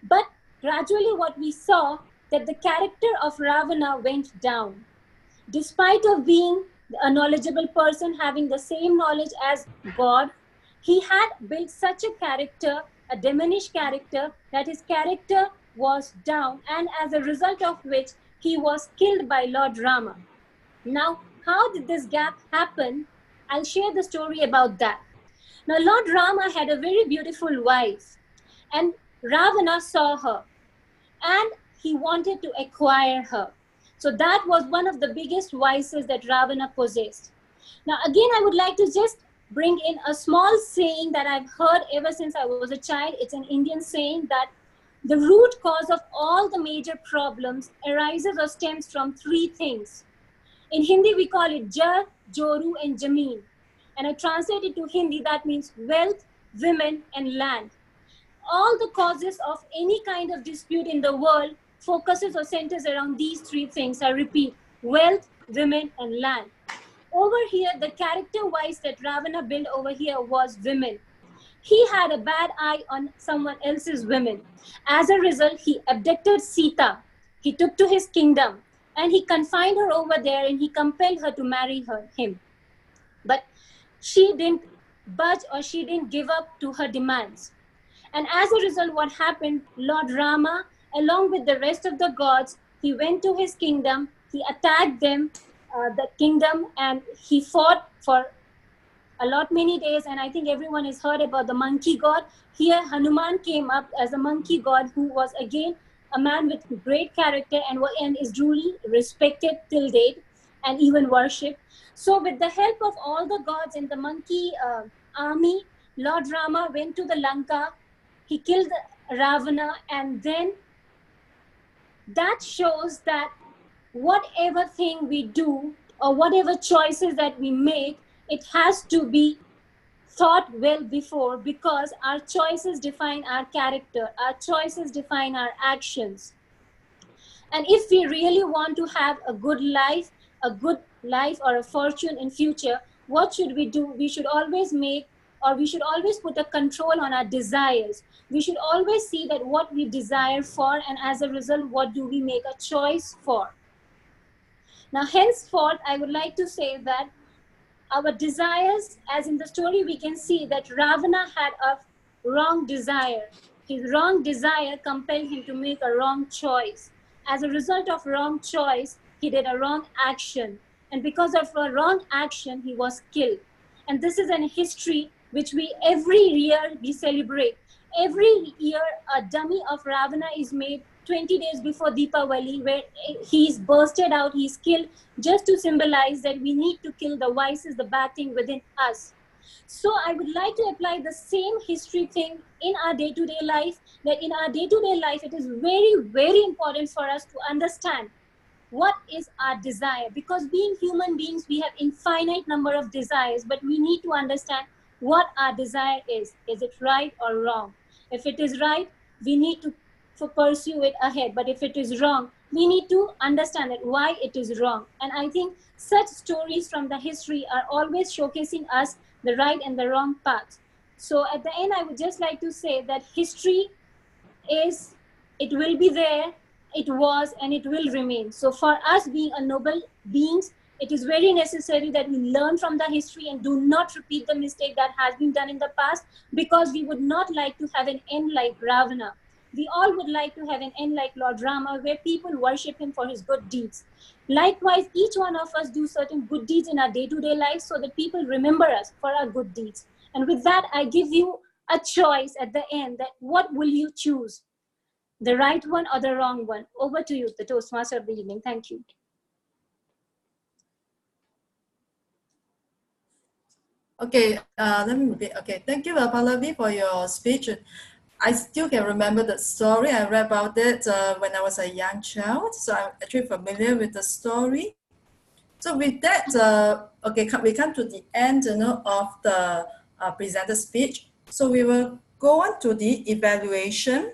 But gradually what we saw, that the character of Ravana went down. Despite of being a knowledgeable person, having the same knowledge as God, he had built such a character, a diminished character, that his character was down, and as a result of which he was killed by Lord Rama. Now, how did this gap happen? I'll share the story about that. Now, Lord Rama had a very beautiful wife, and Ravana saw her, and he wanted to acquire her. So that was one of the biggest vices that Ravana possessed. Now, again, I would like to just bring in a small saying that I've heard ever since I was a child. It's an Indian saying that the root cause of all the major problems arises or stems from three things. In Hindi, we call it Jar, Joru, and Jameen. And I translate it to Hindi, that means wealth, women, and land. All the causes of any kind of dispute in the world focuses or centers around these three things. I repeat, wealth, women, and land. Over here, the character-wise that Ravana built over here was women. He had a bad eye on someone else's women. As a result, he abducted Sita. He took to his kingdom and he confined her over there and he compelled her to marry him. But she didn't budge or she didn't give up to her demands. And as a result, what happened? Lord Rama, along with the rest of the gods, he went to his kingdom, he attacked them, the kingdom, and he fought for a lot many days. And I think everyone has heard about the monkey god. Here, Hanuman came up as a monkey god who was again a man with great character and is truly respected till date and even worshipped. So with the help of all the gods in the monkey army, Lord Rama went to the Lanka. He killed Ravana, and then that shows that whatever thing we do or whatever choices that we make, it has to be thought well before, because our choices define our character, our choices define our actions. And if we really want to have a good life or a fortune in future, what should we do? We should always put a control on our desires. We should always see that what we desire for, and as a result, what do we make a choice for? Now, henceforth, I would like to say that our desires, as in the story, we can see that Ravana had a wrong desire. His wrong desire compelled him to make a wrong choice. As a result of wrong choice, he did a wrong action. And because of a wrong action, he was killed. And this is an history which every year we celebrate. Every year, a dummy of Ravana is made 20 days before Deepavali, where he's bursted out, he's killed, just to symbolize that we need to kill the vices, the bad thing within us. So I would like to apply the same history thing in our day-to-day life, that in our day-to-day life, it is very, very important for us to understand what is our desire. Because being human beings, we have infinite number of desires, but we need to understand what our desire is. Is it right or wrong? If it is right, we need to pursue it ahead. But if it is wrong, we need to understand it, why it is wrong. And I think such stories from the history are always showcasing us the right and the wrong path. So at the end, I would just like to say that history it will be there, it was, and it will remain. So for us being a noble beings, it is very necessary that we learn from the history and do not repeat the mistake that has been done in the past, because we would not like to have an end like Ravana. We all would like to have an end like Lord Rama, where people worship him for his good deeds. Likewise, each one of us do certain good deeds in our day-to-day life so that people remember us for our good deeds. And with that, I give you a choice at the end, that what will you choose? The right one or the wrong one? Over to you, the Toastmaster of the evening. Thank you. Okay, let me repeat. Okay, thank you, Pallavi, for your speech. I still can remember the story. I read about it when I was a young child, so I'm actually familiar with the story. So with that, okay, we come to the end, of the presenter speech. So we will go on to the evaluation.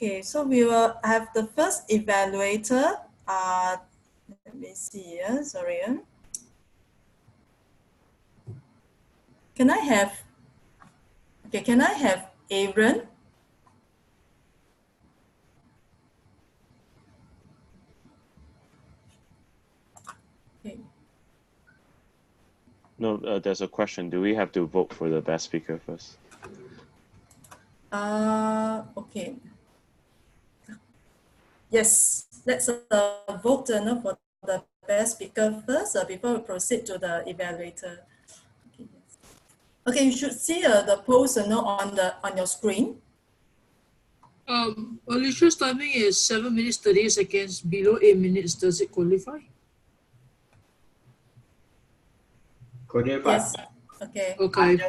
Okay, so we will have the first evaluator. Let me see here, sorry. Can I have Aaron? No, there's a question. Do we have to vote for the best speaker first? Okay. Yes, let's vote no, for the best speaker first before we proceed to the evaluator. Okay, you should see the post no, on your screen. Alicia's timing is 7 minutes 38 seconds. Below 8 minutes, does it qualify? Yes. Okay. Okay.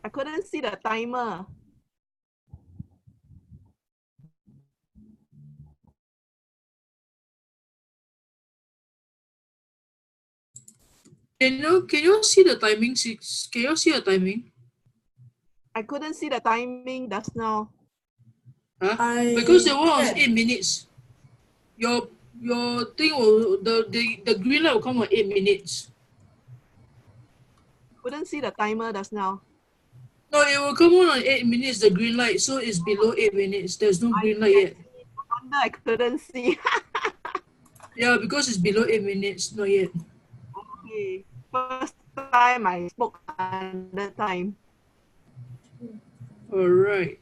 I couldn't see the timer. Can you see the timing? Can you see the timing? I couldn't see the timing just now. Huh? Because the one was 8 minutes. Your thing will the green light will come on 8 minutes. Couldn't see the timer just now. No, it will come on 8 minutes, the green light, so it's below 8 minutes. There's no green light yet. Wonder I couldn't see. Yeah, because it's below 8 minutes, not yet. Okay. First time I spoke under time. All right.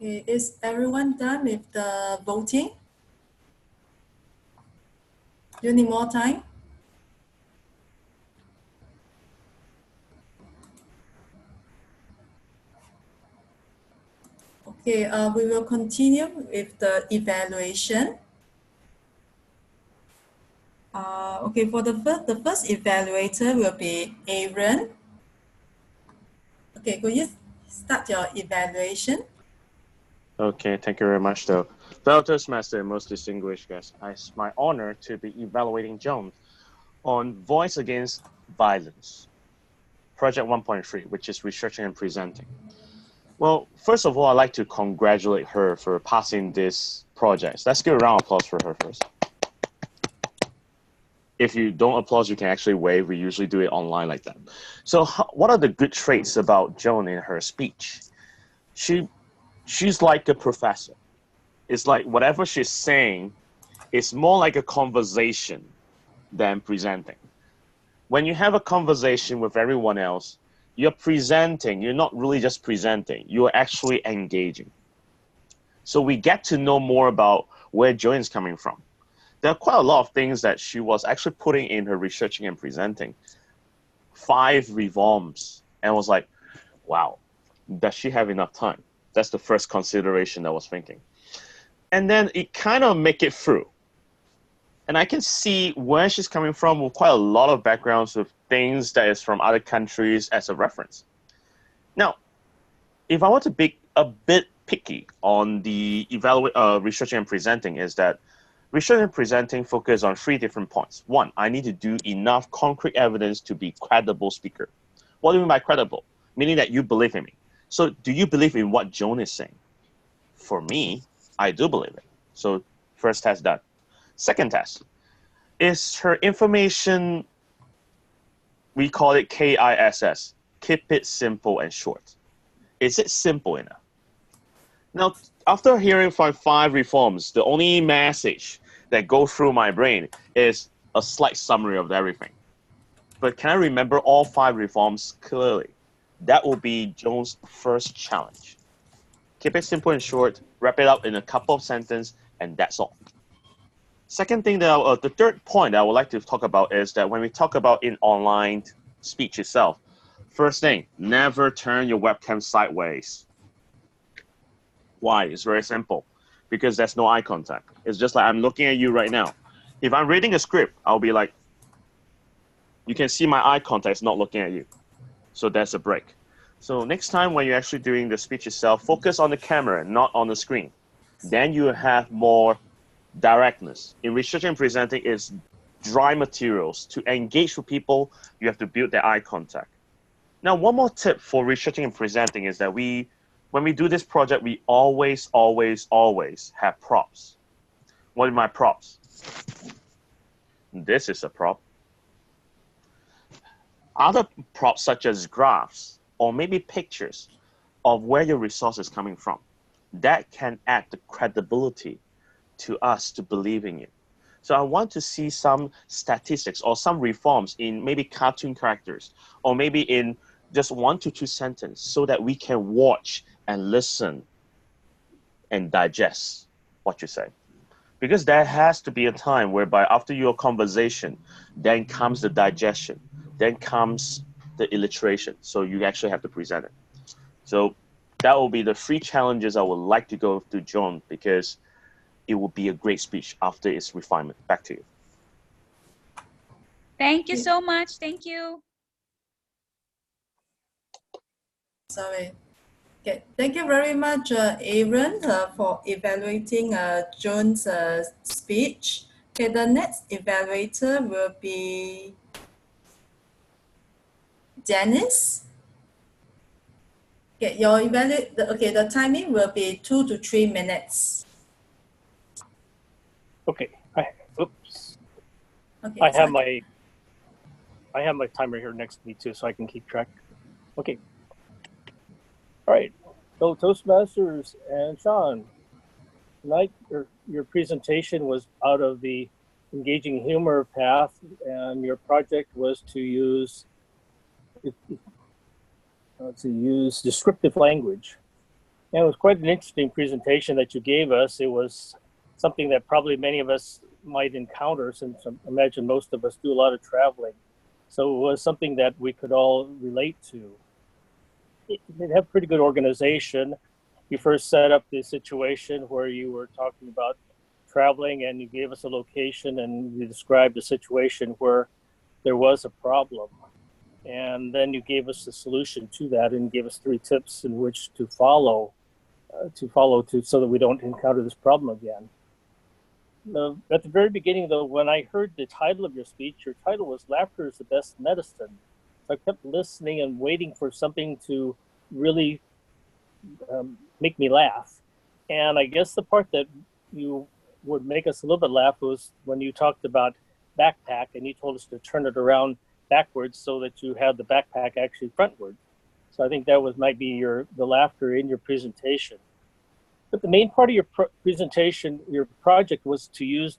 Okay, is everyone done with the voting? Do you need more time? Okay, we will continue with the evaluation. Okay, for the first evaluator will be Aaron. Okay, could you start your evaluation? Okay, thank you very much, though. Fellow Toastmaster and most distinguished guests, it's my honor to be evaluating Joan on Voice Against Violence, Project 1.3, which is researching and presenting. Well, first of all, I'd like to congratulate her for passing this project. Let's give a round of applause for her first. If you don't applaud, you can actually wave. We usually do it online like that. So what are the good traits about Joan in her speech? She's like a professor. It's like whatever she's saying, it's more like a conversation than presenting. When you have a conversation with everyone else, you're presenting. You're not really just presenting. You're actually engaging. So we get to know more about where Joan is coming from. There are quite a lot of things that she was actually putting in her researching and presenting. 5 reforms. And I was like, wow, does she have enough time? That's the first consideration I was thinking. And then it kind of make it through. And I can see where she's coming from with quite a lot of backgrounds with things that is from other countries as a reference. Now, if I want to be a bit picky on the researching and presenting is that research and presenting focus on 3 different points. 1, I need to do enough concrete evidence to be credible speaker. What do you mean by credible? Meaning that you believe in me. So do you believe in what Joan is saying? For me, I do believe it. So first test done. Second test, is her information, we call it KISS, keep it simple and short. Is it simple enough? Now, after hearing 5 reforms, the only message that goes through my brain is a slight summary of everything. But can I remember all 5 reforms clearly? That will be Joan's first challenge. Keep it simple and short, wrap it up in a couple of sentences, and that's all. Second thing that the third point that I would like to talk about is that when we talk about in online speech itself, first thing, never turn your webcam sideways. Why? It's very simple. Because there's no eye contact. It's just like I'm looking at you right now. If I'm reading a script, I'll be like, you can see my eye contact is not looking at you. So that's a break. So next time when you're actually doing the speech itself, focus on the camera, not on the screen. Then you have more directness. In researching and presenting, it's dry materials. To engage with people, you have to build their eye contact. Now, one more tip for researching and presenting is that when we do this project, we always have props. What are my props? This is a prop. Other props such as graphs or maybe pictures of where your resource is coming from. that can add the credibility to us to believe in you. So I want to see some statistics or some reforms in maybe cartoon characters or maybe in just 1 to 2 sentences so that we can watch and listen and digest what you say. Because there has to be a time whereby after your conversation, then comes the digestion, then comes the illustration. So you actually have to present it. So that will be the 3 challenges I would like to go to John, because it will be a great speech after its refinement. Back to you. Thank you so much. Thank you. Sorry. Okay, thank you very much, Aaron, for evaluating John's speech. Okay, the next evaluator will be Janice. Okay, the timing will be 2 to 3 minutes. Okay. Oops. Okay, I have my timer here next to me too, so I can keep track. Okay. All right. So Toastmasters and Sean, tonight your presentation was out of the engaging humor path, and your project was to use descriptive language. And it was quite an interesting presentation that you gave us. It was something that probably many of us might encounter, since I imagine most of us do a lot of traveling. So it was something that we could all relate to. It had pretty good organization. You first set up the situation where you were talking about traveling, and you gave us a location, and you described a situation where there was a problem. And then you gave us the solution to that and gave us 3 tips in which to follow so that we don't encounter this problem again. At the very beginning, though, when I heard the title of your speech, your title was "Laughter is the Best Medicine." So I kept listening and waiting for something to really make me laugh. And I guess the part that you would make us a little bit laugh was when you talked about backpack, and you told us to turn it around backwards so that you had the backpack actually frontward. So I think that might be the laughter in your presentation. But the main part of your presentation, your project, was to use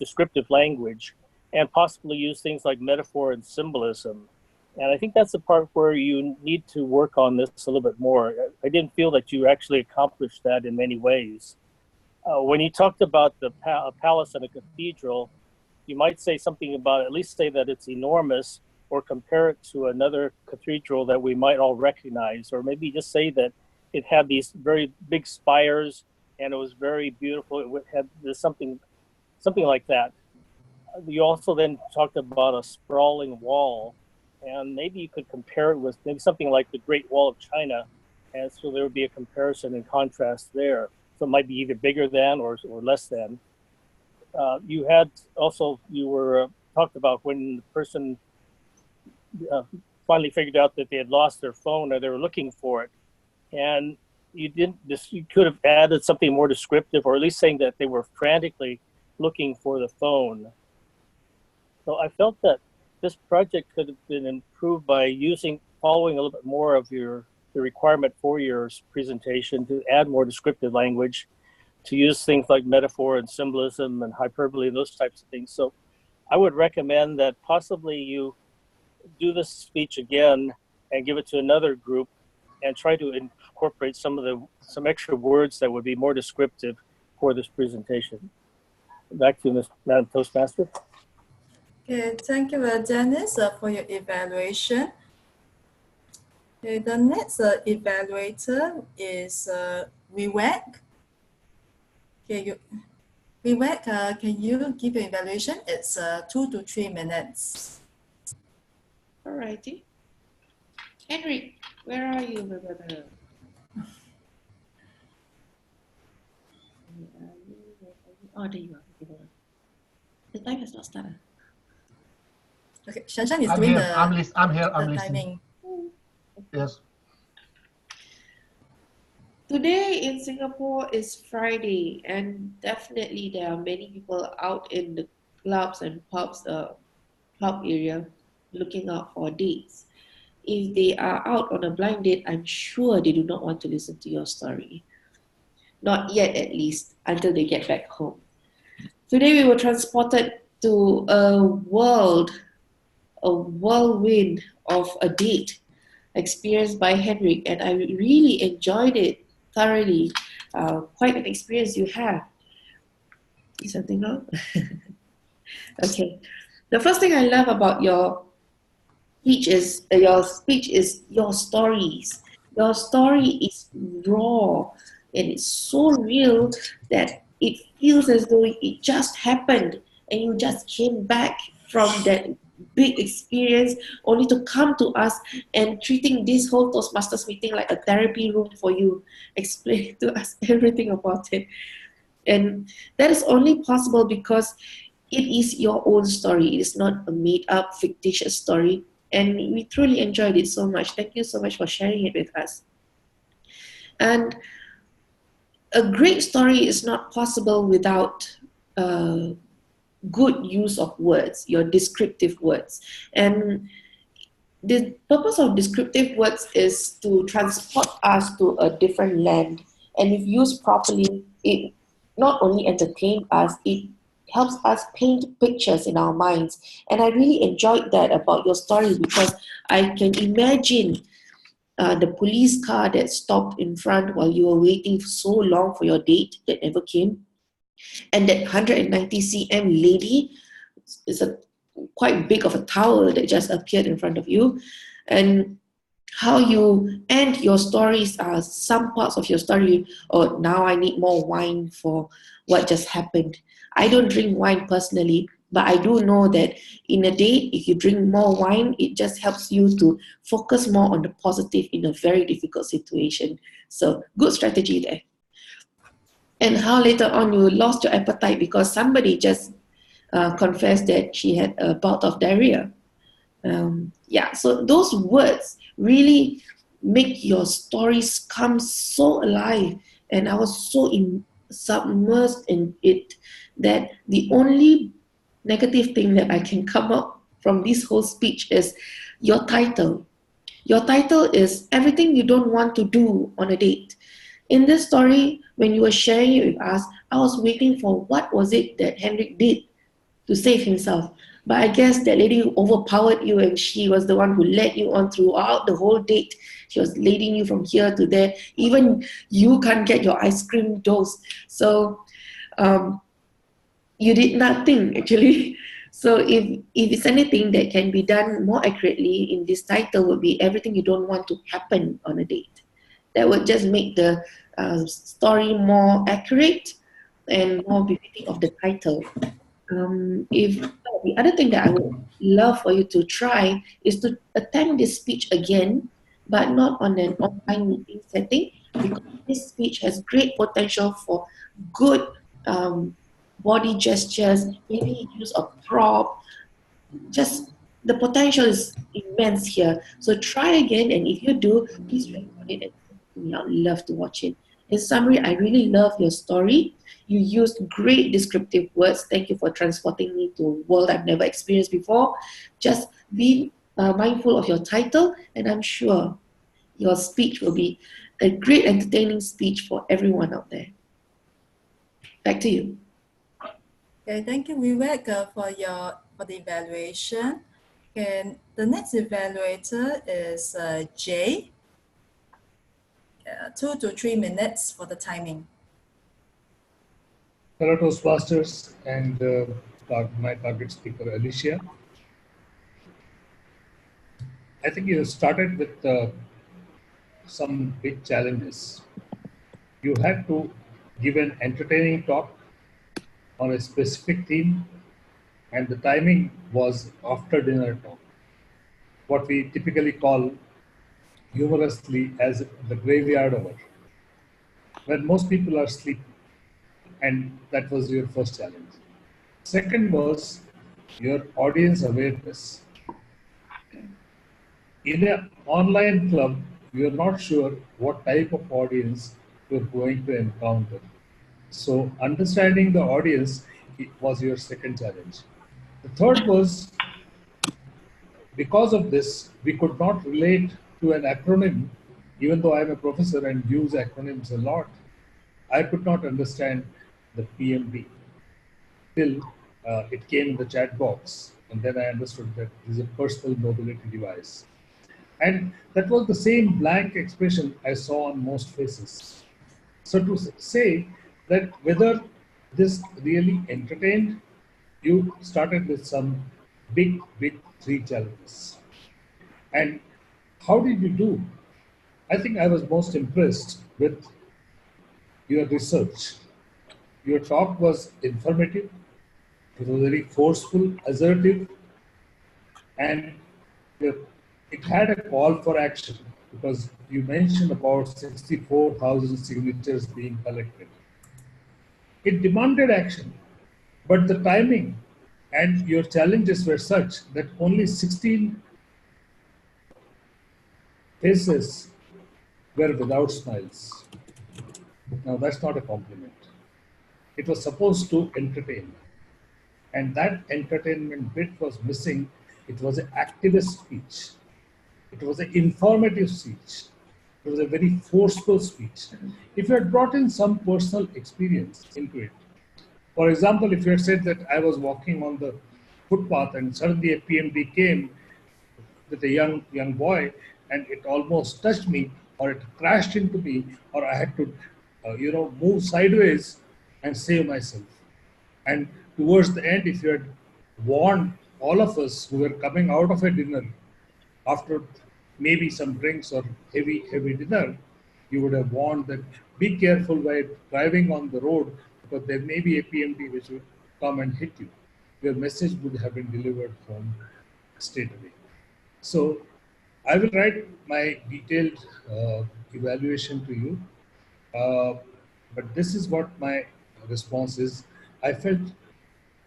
descriptive language and possibly use things like metaphor and symbolism. And I think that's the part where you need to work on this a little bit more. I didn't feel that you actually accomplished that in many ways. When you talked about a palace and a cathedral, you might say something about, at least say that it's enormous, or compare it to another cathedral that we might all recognize, or maybe just say that it had these very big spires and it was very beautiful. It had something like that. You also then talked about a sprawling wall, and maybe you could compare it with maybe something like the Great Wall of China, and so there would be a comparison and contrast there. So it might be either bigger than or less than. You were talked about when the person finally figured out that they had lost their phone or they were looking for it, and you could have added something more descriptive, or at least saying that they were frantically looking for the phone. So I felt that this project could have been improved by following a little bit more of the requirement for your presentation, to add more descriptive language, to use things like metaphor and symbolism and hyperbole and those types of things. So I would recommend that possibly you do this speech again and give it to another group and try to incorporate some extra words that would be more descriptive for this presentation. Back to you, Madam Toastmaster. Okay, thank you, Janice, for your evaluation. Okay, the next evaluator is Vivek. Okay, Vivek, can you give your evaluation? It's 2 to 3 minutes. Alrighty. Henrik, where are you, my brother? Oh, there you are. Okay, hold on. The time has not started. Okay, Shanshan is I'm doing here. I'm here. I'm listening. timing. Yes. Today in Singapore is Friday, and definitely there are many people out in the clubs and pubs, pub area, looking out for dates. If they are out on a blind date, I'm sure they do not want to listen to your story. not yet at least, until they get back home. Today we were transported to a whirlwind of a date experienced by Henrik, and I really enjoyed it thoroughly. Quite an experience you have. Is something wrong? Okay. The first thing I love about your speech is your stories. Your story is raw and it's so real that it feels as though it just happened and you just came back from that big experience only to come to us and treating this whole Toastmasters meeting like a therapy room for you, explain to us everything about it. And that is only possible because it is your own story. It is not a made up, fictitious story. And we truly enjoyed it so much. Thank you so much for sharing it with us. And a great story is not possible without good use of words, your descriptive words. And the purpose of descriptive words is to transport us to a different land. And if used properly, it not only entertains us, it helps us paint pictures in our minds. And I really enjoyed that about your story because I can imagine the police car that stopped in front while you were waiting so long for your date that never came. And that 190 cm lady is a quite big of a tower that just appeared in front of you. And how you end your stories are some parts of your story. Oh, now I need more wine for what just happened. I don't drink wine personally, but I do know that in a day, if you drink more wine, it just helps you to focus more on the positive in a very difficult situation. So good strategy there. And how later on you lost your appetite because somebody just confessed that she had a bout of diarrhea. Yeah, so those words really make your stories come so alive, and I was so submersed in it that the only negative thing that I can come up from this whole speech is your title. Your title is everything you don't want to do on a date. In this story, when you were sharing it with us, I was waiting for what was it that Henrik did to save himself. But I guess that lady overpowered you and she was the one who led you on throughout the whole date. She was leading you from here to there. Even you can't get your ice cream dose. So you did nothing actually. So if it's anything that can be done more accurately in this title would be everything you don't want to happen on a date. That would just make the story more accurate and more befitting of the title. The other thing that I would love for you to try is to attempt this speech again, but not on an online meeting setting, because this speech has great potential for good body gestures, maybe use a prop. Just the potential is immense here. So try again, and if you do, please record it and send it to me. I'd love to watch it. In summary, I really love your story. You used great descriptive words. Thank you for transporting me to a world I've never experienced before. Just be mindful of your title, and I'm sure your speech will be a great entertaining speech for everyone out there. Back to you. Okay, thank you, Vivek, for the evaluation. And the next evaluator is Jay. 2 to 3 minutes for the timing. Hello, Toastmasters, and my target speaker, Alicia. I think you started with some big challenges. You had to give an entertaining talk on a specific theme, and the timing was after dinner talk, what we typically call humorously as the graveyard hour, when most people are sleeping, and that was your first challenge. Second was your audience awareness. In an online club, you're not sure what type of audience you're going to encounter. So understanding the audience was your second challenge. The third was, because of this, we could not relate to an acronym, even though I'm a professor and use acronyms a lot. I could not understand the PMD till it came in the chat box. And then I understood that this is a personal mobility device. And that was the same blank expression I saw on most faces. So to say that whether this really entertained, you started with some big 3 challenges. And how did you do? I think I was most impressed with your research. Your talk was informative, it was very forceful, assertive, and it had a call for action because you mentioned about 64,000 signatures being collected. It demanded action, but the timing and your challenges were such that only 16 faces were without smiles. Now that's not a compliment. It was supposed to entertain. And that entertainment bit was missing. It was an activist speech. It was an informative speech. It was a very forceful speech. If you had brought in some personal experience into it, for example, if you had said that I was walking on the footpath and suddenly a PMD came with a young boy and it almost touched me or it crashed into me or I had to, move sideways and save myself. And towards the end, if you had warned all of us who were coming out of a dinner after maybe some drinks or heavy dinner, you would have warned that be careful while driving on the road because there may be a PMD which will come and hit you. Your message would have been delivered home straight away. So I will write my detailed evaluation to you, but this is what my response is. I felt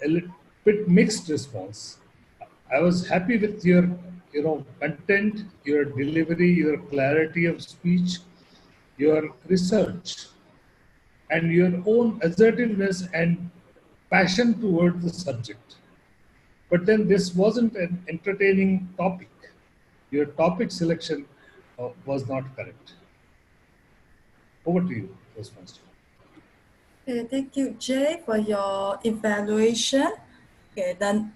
a little bit mixed response. I was happy with your content, your delivery, your clarity of speech, your research, and your own assertiveness and passion toward the subject. But then this wasn't an entertaining topic. Your topic selection was not correct. Over to you, Toastmaster. Okay, thank you, Jay, for your evaluation. Okay, then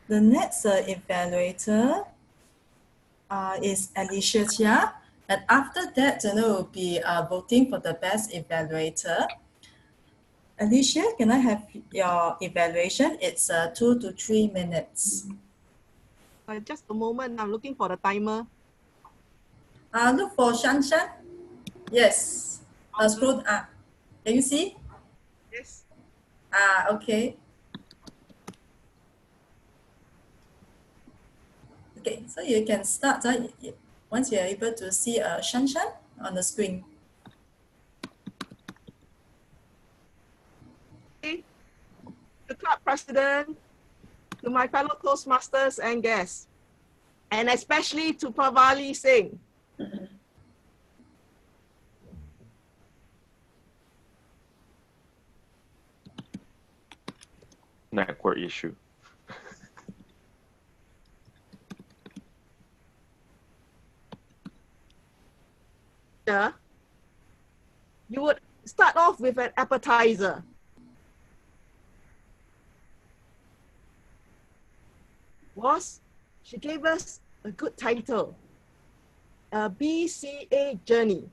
the next evaluator is Alicia Chia. And after that, we'll be voting for the best evaluator. Alicia, can I have your evaluation? It's 2 to 3 minutes. Just a moment, I'm looking for the timer. Look for Shanshan. Yes. Scroll up. Can you see? Yes. Okay. Okay, so you can start once you're able to see Shanshan on the screen. Okay. The club president, to my fellow Toastmasters and guests, and especially to Pavali Singh. Network issue. You would start off with an appetizer. She gave us a good title, a BCA journey.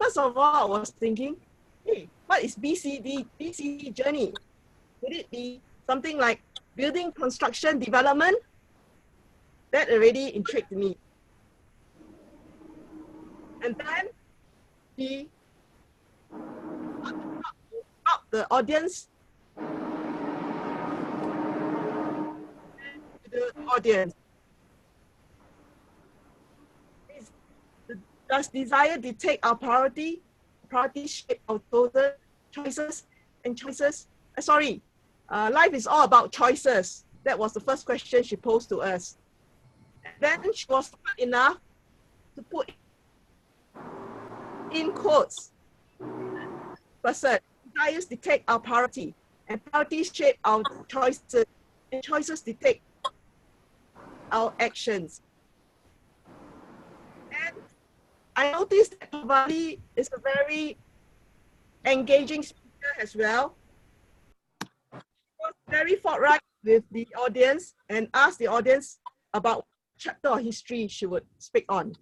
First of all, I was thinking, hey, what is BCD journey? Would it be something like building, construction, development? That already intrigued me. And then she brought the audience to the audience. Does desire dictate our priority? Priorities shape our total choices and choices. Life is all about choices. That was the first question she posed to us. And then she was smart enough to put in quotes. Person, desires dictate our priority, and priorities shape our choices, and choices dictate our actions. And I noticed that Pavali is a very engaging speaker as well. She was very forthright with the audience and asked the audience about what chapter of history she would speak on.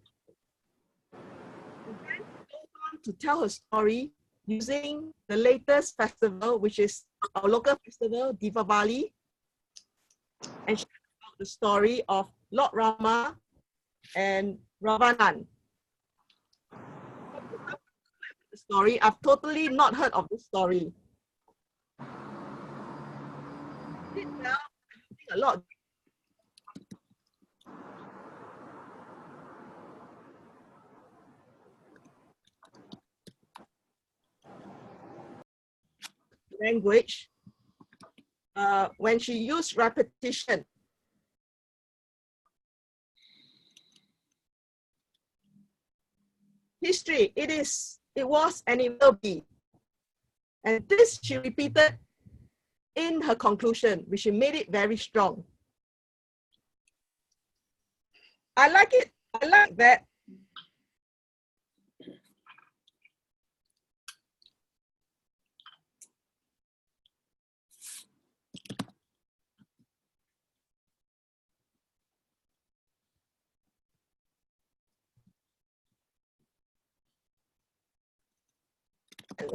And then she goes on to tell her story using the latest festival, which is our local festival, Deepavali. And she talked about the story of Lord Rama and Ravanan. The story, I've totally not heard of this story. Did well, I think a lot. Language when she used repetition. History, it was, and it will be. And this she repeated in her conclusion, which she made it very strong. I like it. I like that.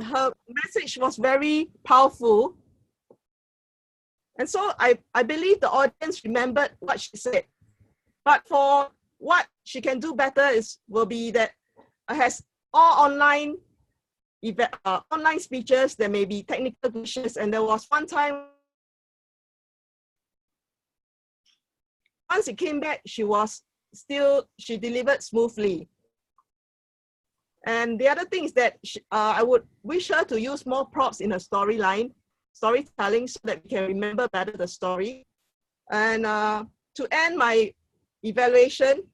Her message was very powerful. And so I believe the audience remembered what she said. But for what she can do better will be that has all online online speeches, there may be technical glitches, and there was one time once it came back, she delivered smoothly. And the other thing is that I would wish her to use more props in her storytelling, so that we can remember better the story. And to end my evaluation,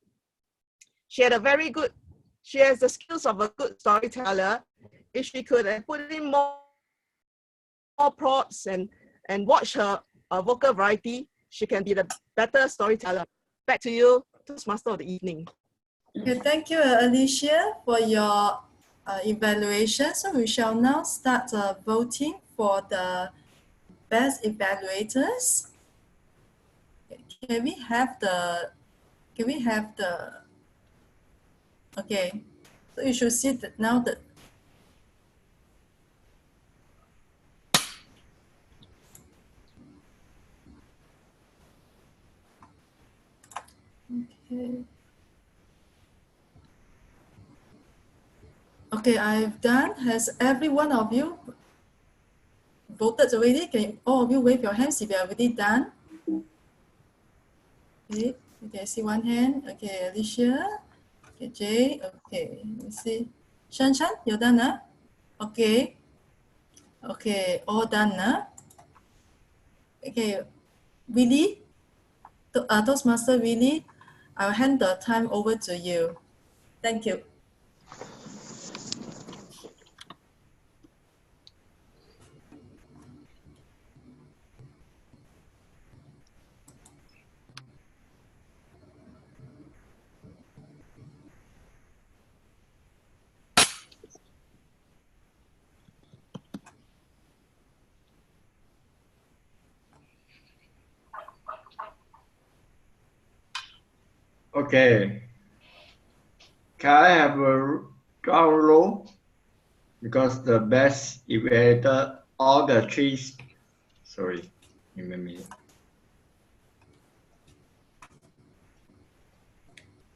she has the skills of a good storyteller. If she could put in more props and watch her vocal variety, she can be the better storyteller. Back to you, Toastmaster of the evening. Okay, thank you, Alicia, for your evaluation. So we shall now start voting for the best evaluators. Can we have the, okay, so you should see that now that, okay. Okay, I've done. Has every one of you voted already? Can all of you wave your hands if you are already done? Okay, I see one hand. Okay, Alicia. Okay, Jay. Okay, let me see. Shan, you're done, huh? Okay. Okay, all done, huh? Okay, Willie, Toastmaster Willie, I'll hand the time over to you. Thank you. Okay. Can I have a drum roll? Because the best evaluator, all the trees. Sorry, give me a minute.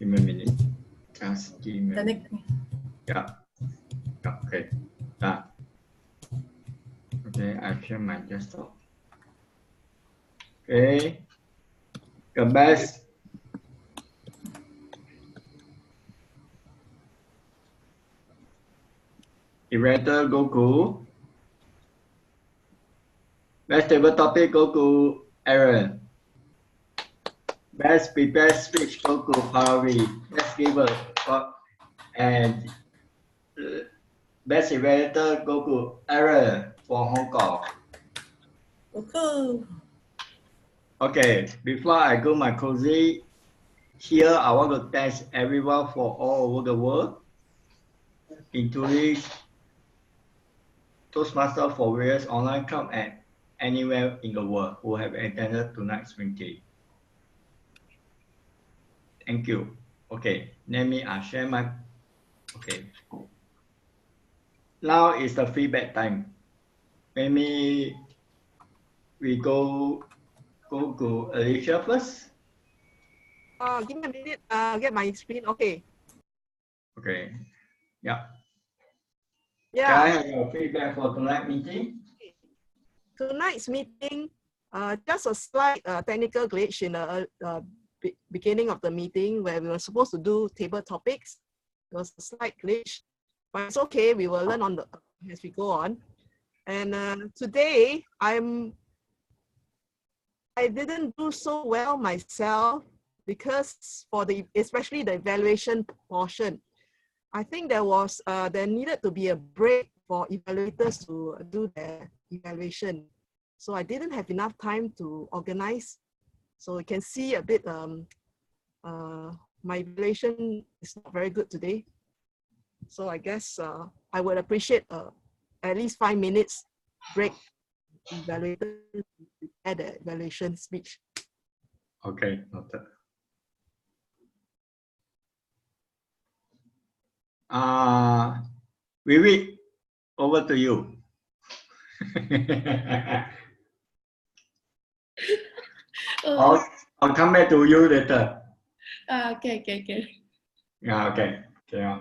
Give me a minute. Just give me a minute. Yeah. Okay. Done. Okay, I share my desktop. Okay. The best evaluator Goku. Best table topic Goku Aaron. Best prepared speech Goku Paravi. Best giver and best evaluator Goku Aaron for Hong Kong. Okay, before I go my cozy, here I want to thank everyone for all over the world, including Toastmasters for various online clubs and anywhere in the world who have attended tonight's meeting. Thank you. Okay, let me share my. Okay. Now is the feedback time. Maybe we go to Alicia first. Give me a minute. Get my screen. Okay. Okay. Yeah. Yeah. Can I have your feedback for tonight's meeting? Tonight's meeting, just a slight technical glitch in the beginning of the meeting where we were supposed to do table topics. It was a slight glitch, but it's okay. We will learn on the as we go on. And today, I didn't do so well myself because for especially the evaluation portion, I think there needed to be a break for evaluators to do their evaluation. So I didn't have enough time to organize. So you can see a bit, my evaluation is not very good today. So I guess I would appreciate at least 5 minutes break evaluator to prepare the evaluation speech. Okay, noted. Vivi, over to you. I'll come back to you later. Okay. Yeah, okay. Yeah.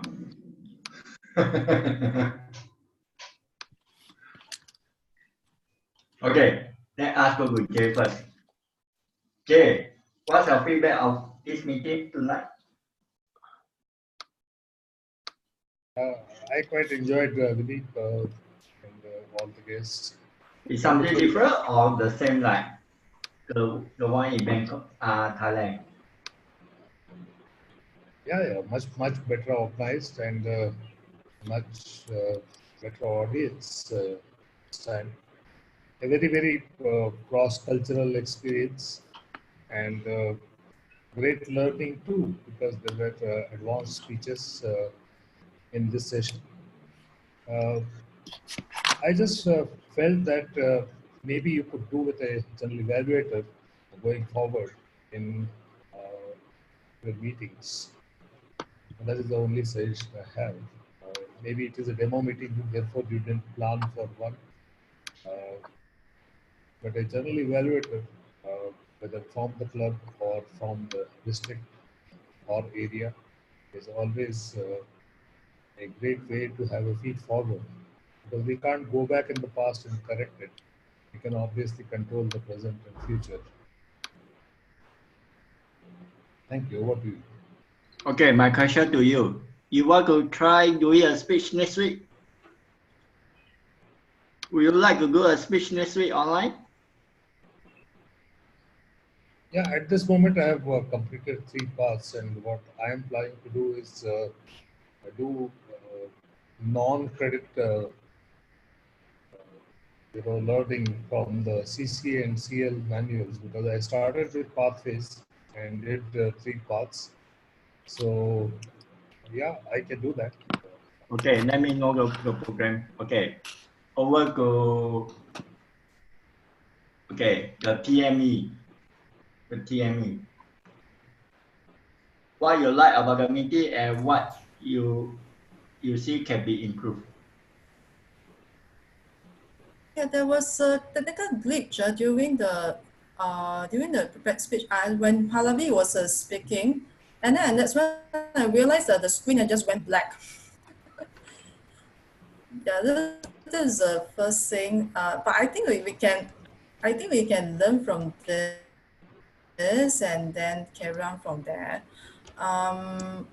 Okay, let's ask go with Jay first. Jay, what's your feedback of this meeting tonight? I quite enjoyed the meet and all the guests. Is something different or the same like the one in Bangkok, Thailand? Yeah, much better organized and much better audience this time. A very cross-cultural experience and great learning too, because there were advanced speeches in this session. I just felt that maybe you could do with a general evaluator going forward in your meetings. And that is the only suggestion I have. Maybe it is a demo meeting, therefore you didn't plan for one. But a general evaluator, whether from the club or from the district or area, is always a great way to have a feed forward. Because we can't go back in the past and correct it. We can obviously control the present and future. Thank you. Over to you. Okay, my question to you. You want to try doing a speech next week? Would you like to do a speech next week online? Yeah, at this moment I have completed 3 parts, and what I am planning to do is do non-credit learning from the CCA and CL manuals, because I started with pathways and did 3 parts. So yeah, I can do that. Okay, let me know the program. Okay, over to the TME. The TME. What you like about the meeting and what you see can be improved. Yeah, there was a technical glitch during the prepared speech. When Pallavi was speaking, and that's when I realized that the screen just went black. Yeah, this is the first thing. But I think we can learn from this and then carry on from there. And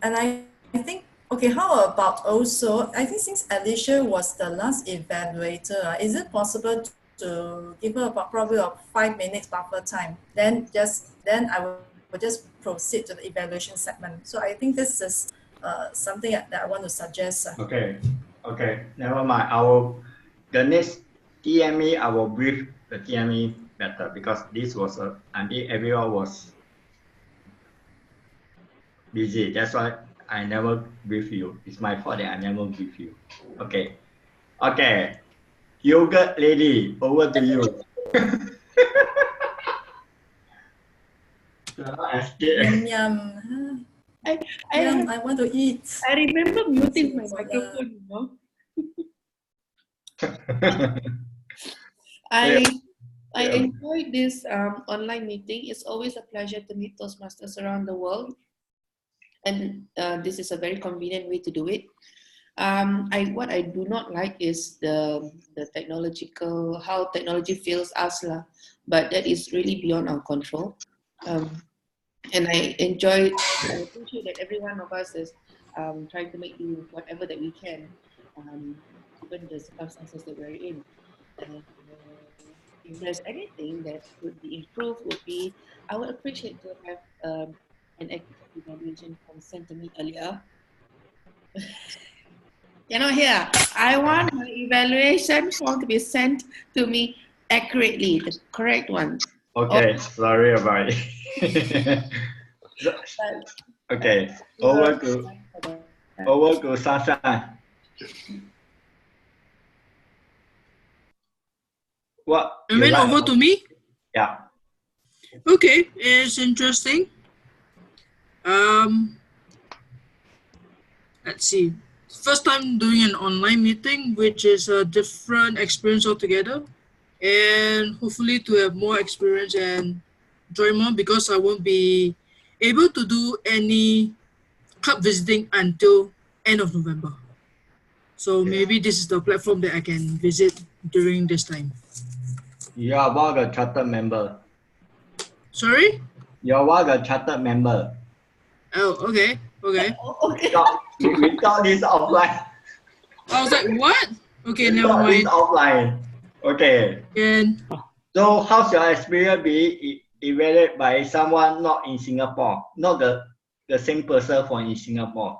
I think, okay, how about also, I think since Alicia was the last evaluator, is it possible to give her probably a 5 minutes buffer time? Then I will just proceed to the evaluation segment. So I think this is something that I want to suggest. Okay, never mind. The next TME, I will brief the TME better, because this was I think everyone was busy. That's why I never brief you. It's my fault that I never brief you. Okay. Yogurt lady, over to you. Yum yum. Yum, I want to eat. I remember muting my microphone, you know. I enjoy this online meeting. It's always a pleasure to meet Toastmasters around the world, and this is a very convenient way to do it. What I do not like is the technological, how technology fails us lah, but that is really beyond our control. And I appreciate that every one of us is trying to make do whatever that we can, given the circumstances that we're in. And if there's anything that could be improved, would be I would appreciate to have an accurate evaluation form sent to me earlier. Cannot hear. I want my evaluation form to be sent to me accurately, the correct one. Okay, sorry about it. Okay, over to Sasa. What? And then over to me? Yeah. Okay, it's interesting. Let's see. First time doing an online meeting, which is a different experience altogether. And hopefully to have more experience and enjoy more, because I won't be able to do any club visiting until end of November. So maybe this is the platform that I can visit during this time. You are one of the chartered member. Sorry? You are one of the chartered member. Oh, okay, okay. We thought this offline. I was like, what? Okay, We never thought this mind. offline. Okay. And so how's your experience being evaluated by someone not in Singapore, not the same person from in Singapore?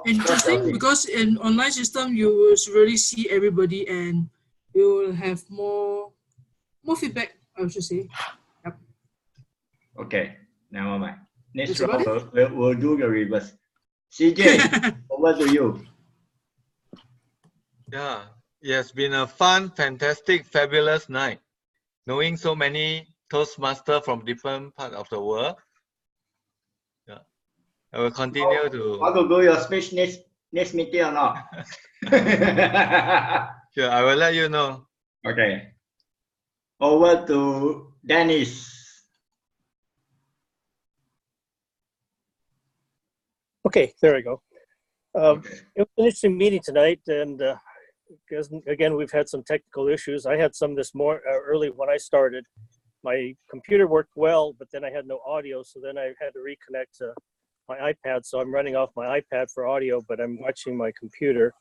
Interesting, because in online system you will really see everybody and you will have more feedback, I should say. Yep. Okay, never mind. Next That's about round we'll do the reverse. CJ, over to you. Yeah, it has been a fun, fantastic, fabulous night. Knowing so many Toastmasters from different parts of the world. Yeah, I will continue to. Want to do your speech next meeting or not? Sure, I will let you know. Okay. Over to Dennis. Okay, there we go. It was an interesting meeting tonight, and because again we've had some technical issues. I had some this morning early when I started. My computer worked well, but then I had no audio, so then I had to reconnect to my iPad. So I'm running off my iPad for audio, but I'm watching my computer.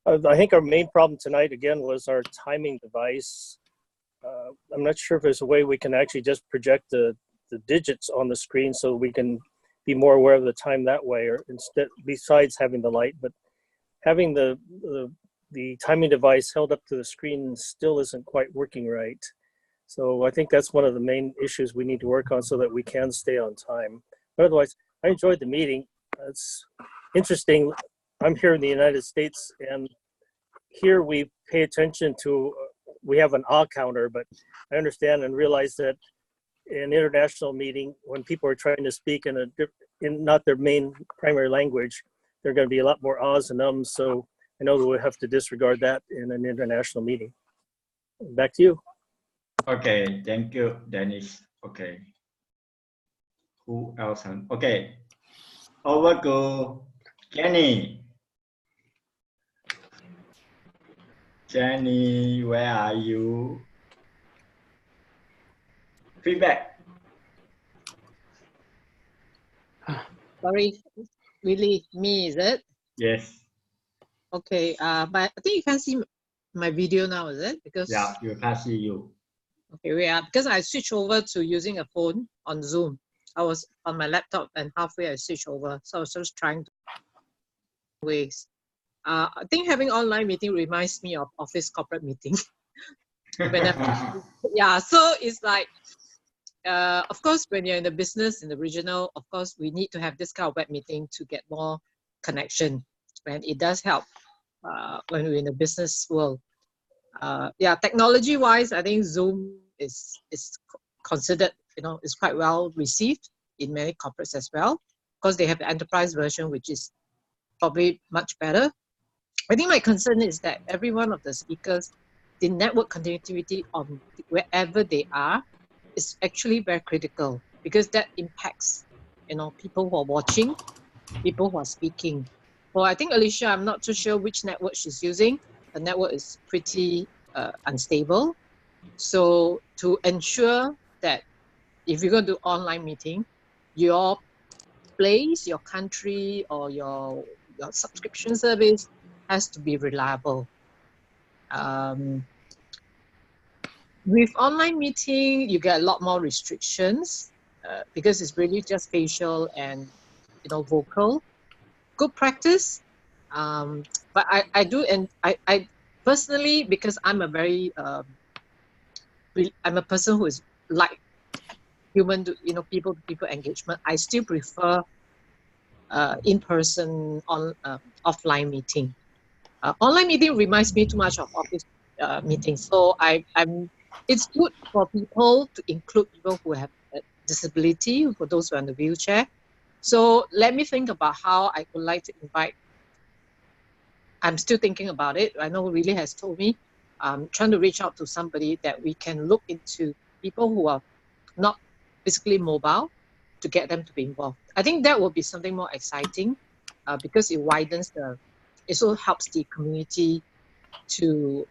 I think our main problem tonight again was our timing device. I'm not sure if there's a way we can actually just project the digits on the screen so we can be more aware of the time that way, or instead, besides having the light, but having the timing device held up to the screen still isn't quite working right. So I think that's one of the main issues we need to work on so that we can stay on time. But otherwise, I enjoyed the meeting. It's interesting. I'm here in the United States, and here we pay attention to, we have an counter, but I understand and realize that in international meeting, when people are trying to speak in not their main primary language, there are going to be a lot more ahs and ums. So I know that we'll have to disregard that in an international meeting. Back to you. Okay, thank you, Dennis. Okay. Who else? Okay. Over to Jenny. Jenny, where are you? Feedback. Sorry, really, me, is it? Yes. Okay, but I think you can't see my video now, is it? Because yeah, you can't see you. Okay, wait, because I switched over to using a phone on Zoom. I was on my laptop and halfway I switched over. So I was just trying to ways. I think having online meeting reminds me of office corporate meeting. Yeah, so it's like, of course, when you're in the business, in the regional, of course, we need to have this kind of web meeting to get more connection. And it does help when we're in the business world. Yeah, technology-wise, I think Zoom is considered, is quite well received in many corporates as well, because they have the enterprise version, which is probably much better. I think my concern is that every one of the speakers, the network connectivity on wherever they are is actually very critical, because that impacts, people who are watching, people who are speaking. So I think Alicia, I'm not too sure which network she's using. The network is pretty unstable. So to ensure that if you're going to do online meeting, your place, your country, or your subscription service has to be reliable. With online meeting, you get a lot more restrictions because it's really just facial and vocal. Good practice, but I do, and I personally, because I'm a very I'm a person who is like human to people to people engagement. I still prefer in-person on offline meeting. Online meeting reminds me too much of office meetings. So it's good for people to include people who have a disability, for those who are in the wheelchair. So let me think about how I would like to invite. I'm still thinking about it. I know Willie has told me, trying to reach out to somebody that we can look into people who are not physically mobile to get them to be involved. I think that will be something more exciting because it widens it also helps the community to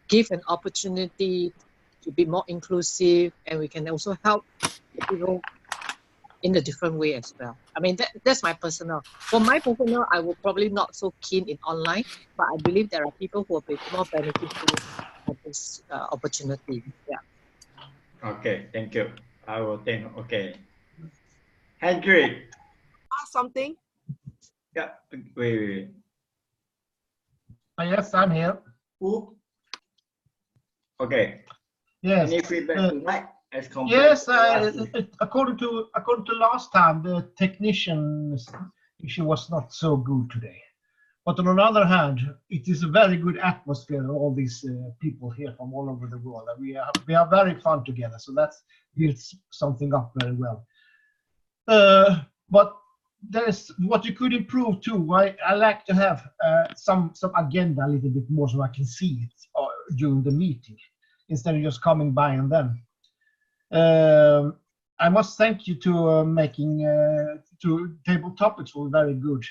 give an opportunity to be more inclusive, and we can also help people in a different way as well. I mean, that's my personal. For my personal, I will probably not so keen in online, but I believe there are people who will be more beneficial of this opportunity. Yeah. Okay, thank you. I will think. Okay. Hendrik. Ask something. Yeah. Wait. Yes, I'm here. Who? Okay. Yes. Any feedback tonight as compared Yes, to last week? according to last time, the technician issue was not so good today. But on another hand, it is a very good atmosphere. All these people here from all over the world, and we are very fun together. So that builds something up very well. But there's what you could improve too. I like to have some agenda a little bit more, so I can see it during the meeting instead of just coming by and then. I must thank you to making to table topics were very good.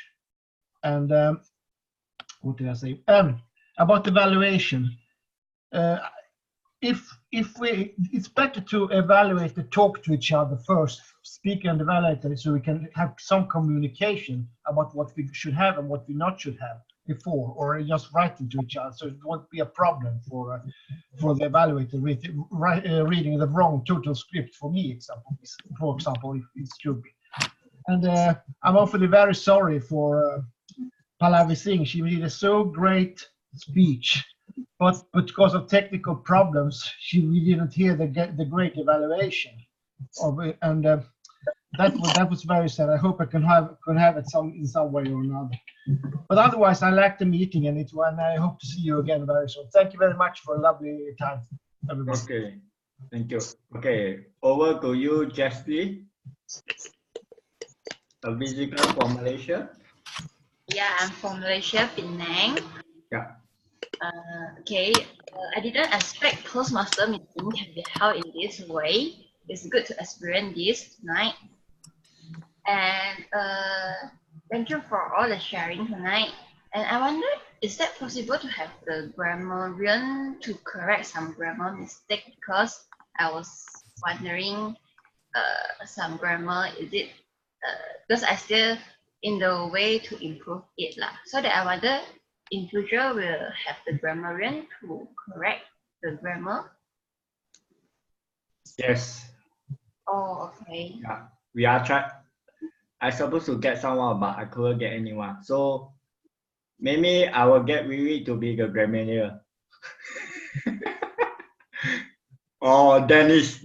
And what did I say? About evaluation. It's better to evaluate and talk to each other first, speaker and evaluator, so we can have some communication about what we should have and what we not should have before, or just writing to each other, so it won't be a problem for the evaluator reading the wrong total script for me, for example, if it should be. And I'm awfully very sorry for Pallavi Singh. She did a so great speech, but because of technical problems, we didn't hear the great evaluation of it, and that was very sad. I hope I can have it in some way or another. But otherwise, I like the meeting, and I hope to see you again very soon. Thank you very much for a lovely time, everybody. Okay, thank you. Okay, over to you, Jessie. A visitor from Malaysia. Yeah, I'm from Malaysia, Penang. Yeah. Okay, I didn't expect Toastmaster meeting can be held in this way. It's good to experience this tonight. And thank you for all the sharing tonight. And I wonder, is that possible to have the grammarian to correct some grammar mistake? Because I was wondering some grammar, is it, because I still in the way to improve it lah. So that I wonder, in future we'll have the grammarian to correct the grammar. Yes. Oh, okay. Yeah, we are trying. I supposed to get someone, but I couldn't get anyone. So maybe I will get Vivi to be the grammarian. Or Dennis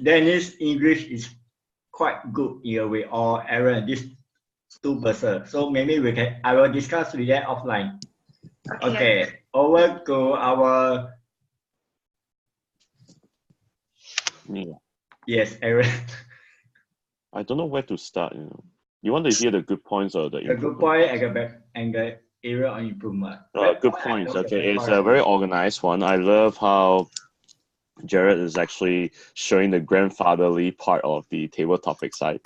English is quite good in a way. Or Aaron, this two person. So maybe I will discuss with them offline. Okay. Over to our Me. Yes, Aaron. I don't know where to start. You want to hear the good points or the The good improvement? point and the area of improvement. Good points. Okay, it's a very organized one. I love how Jared is actually showing the grandfatherly part of the table topic side.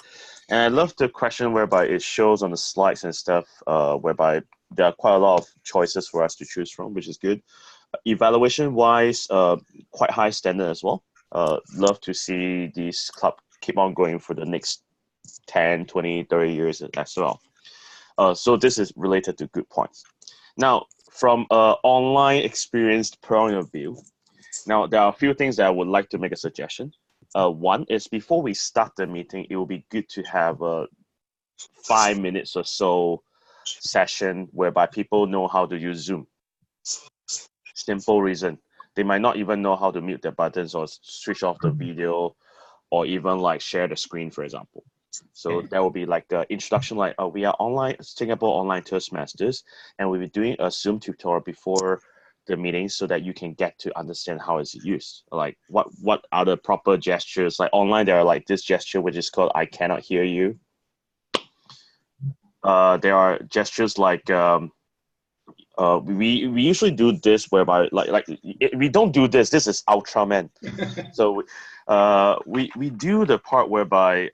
And I love the question whereby it shows on the slides and stuff, whereby there are quite a lot of choices for us to choose from, which is good. Evaluation-wise, quite high standard as well. Love to see this club keep on going for the next 10, 20, 30 years as well. So this is related to good points. Now, from an online experienced point of view, now there are a few things that I would like to make a suggestion. One is before we start the meeting, it will be good to have a 5 minutes or so session whereby people know how to use Zoom. Simple reason. They might not even know how to mute their buttons or switch off the video or even like share the screen, for example. So that will be like the introduction, like we are online, Singapore Online Toastmasters, and we'll be doing a Zoom tutorial before the meeting so that you can get to understand how it's used. Like what are the proper gestures? Like online, there are like this gesture which is called "I cannot hear you." There are gestures like we usually do this whereby like we don't do this. This is Ultraman. So we do the part whereby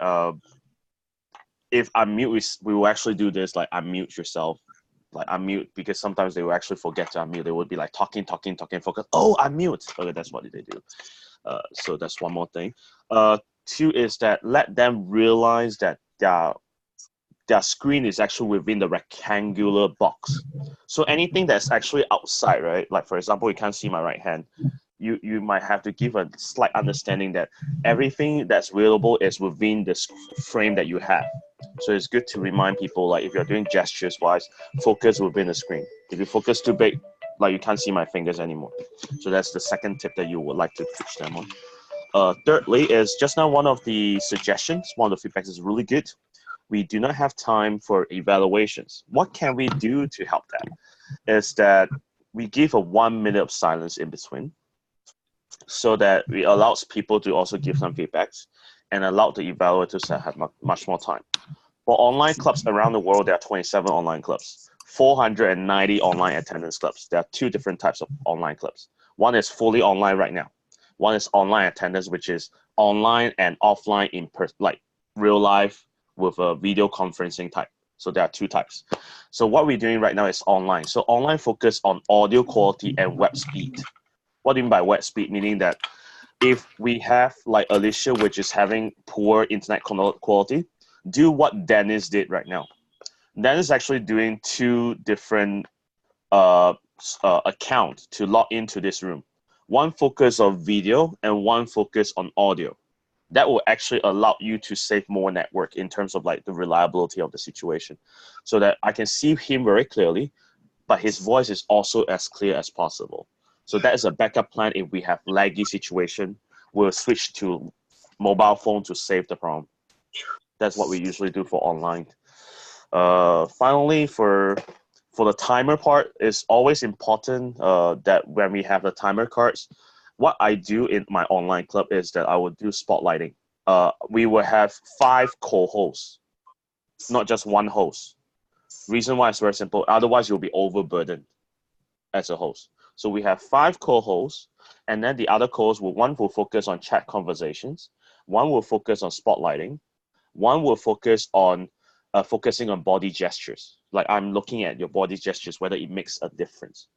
if unmute, we will actually do this, like unmute yourself, like unmute, because sometimes they will actually forget to unmute. They would be like talking, focus. Oh, unmute. Okay, that's what they do. So that's one more thing. Two is that let them realize that their screen is actually within the rectangular box. So anything that's actually outside, right? Like for example, you can't see my right hand. You might have to give a slight understanding that everything that's available is within the frame that you have. So it's good to remind people, like if you're doing gestures wise, focus within the screen. If you focus too big, like you can't see my fingers anymore. So that's the second tip that you would like to teach them on. Thirdly is just now one of the suggestions, one of the feedbacks is really good. We do not have time for evaluations. What can we do to help that? Is that we give a 1 minute of silence in between so that it allows people to also give some feedbacks and allow the evaluators to have much more time. For online clubs around the world, there are 27 online clubs, 490 online attendance clubs. There are two different types of online clubs. One is fully online right now. One is online attendance, which is online and offline in person, like real life with a video conferencing type. So there are two types. So what we're doing right now is online. So online focus on audio quality and web speed. What do you mean by web speed? Meaning that if we have like Alicia, which is having poor internet quality, do what Dennis did right now. Dennis is actually doing two different accounts to log into this room. One focus on video and one focus on audio. That will actually allow you to save more network in terms of like the reliability of the situation, so that I can see him very clearly, but his voice is also as clear as possible. So that is a backup plan. If we have laggy situation, we'll switch to mobile phone to save the problem. That's what we usually do for online. Finally, for the timer part, it's always important that when we have the timer cards, what I do in my online club is that I will do spotlighting. We will have 5 co-hosts, not just one host. Reason why is very simple. Otherwise, you'll be overburdened as a host. So we have 5 co-hosts, and then the other co-hosts one will focus on chat conversations, one will focus on spotlighting, one will focus on focusing on body gestures. Like I'm looking at your body gestures, whether it makes a difference.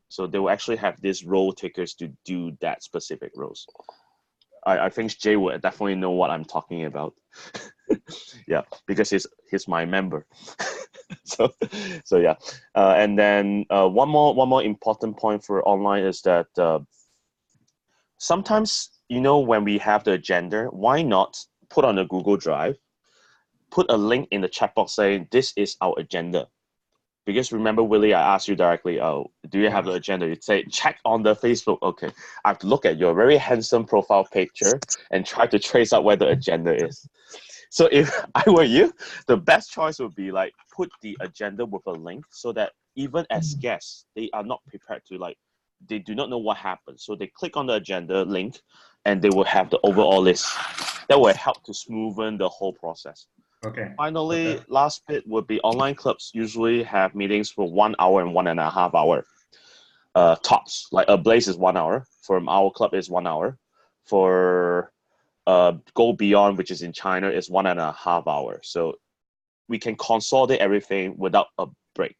So they will actually have these role takers to do that specific roles. I think Jay would definitely know what I'm talking about. Yeah, because he's my member. so yeah. And then one more important point for online is that sometimes, when we have the agenda, why not put on a Google Drive, put a link in the chat box saying this is our agenda. Because remember, Willie, I asked you directly, do you have the agenda? You'd say, check on the Facebook. Okay, I have to look at your very handsome profile picture and try to trace out where the agenda is. So if I were you, the best choice would be like put the agenda with a link so that even as guests, they are not prepared to they do not know what happened. So they click on the agenda link and they will have the overall list. That will help to smoothen the whole process. Okay. Finally, last bit would be online clubs usually have meetings for 1 hour and 1.5 hour. Tops, like a Blaze is 1 hour. For our club is 1 hour. For Go Beyond, which is in China, is 1.5 hours. So we can consolidate everything without a break.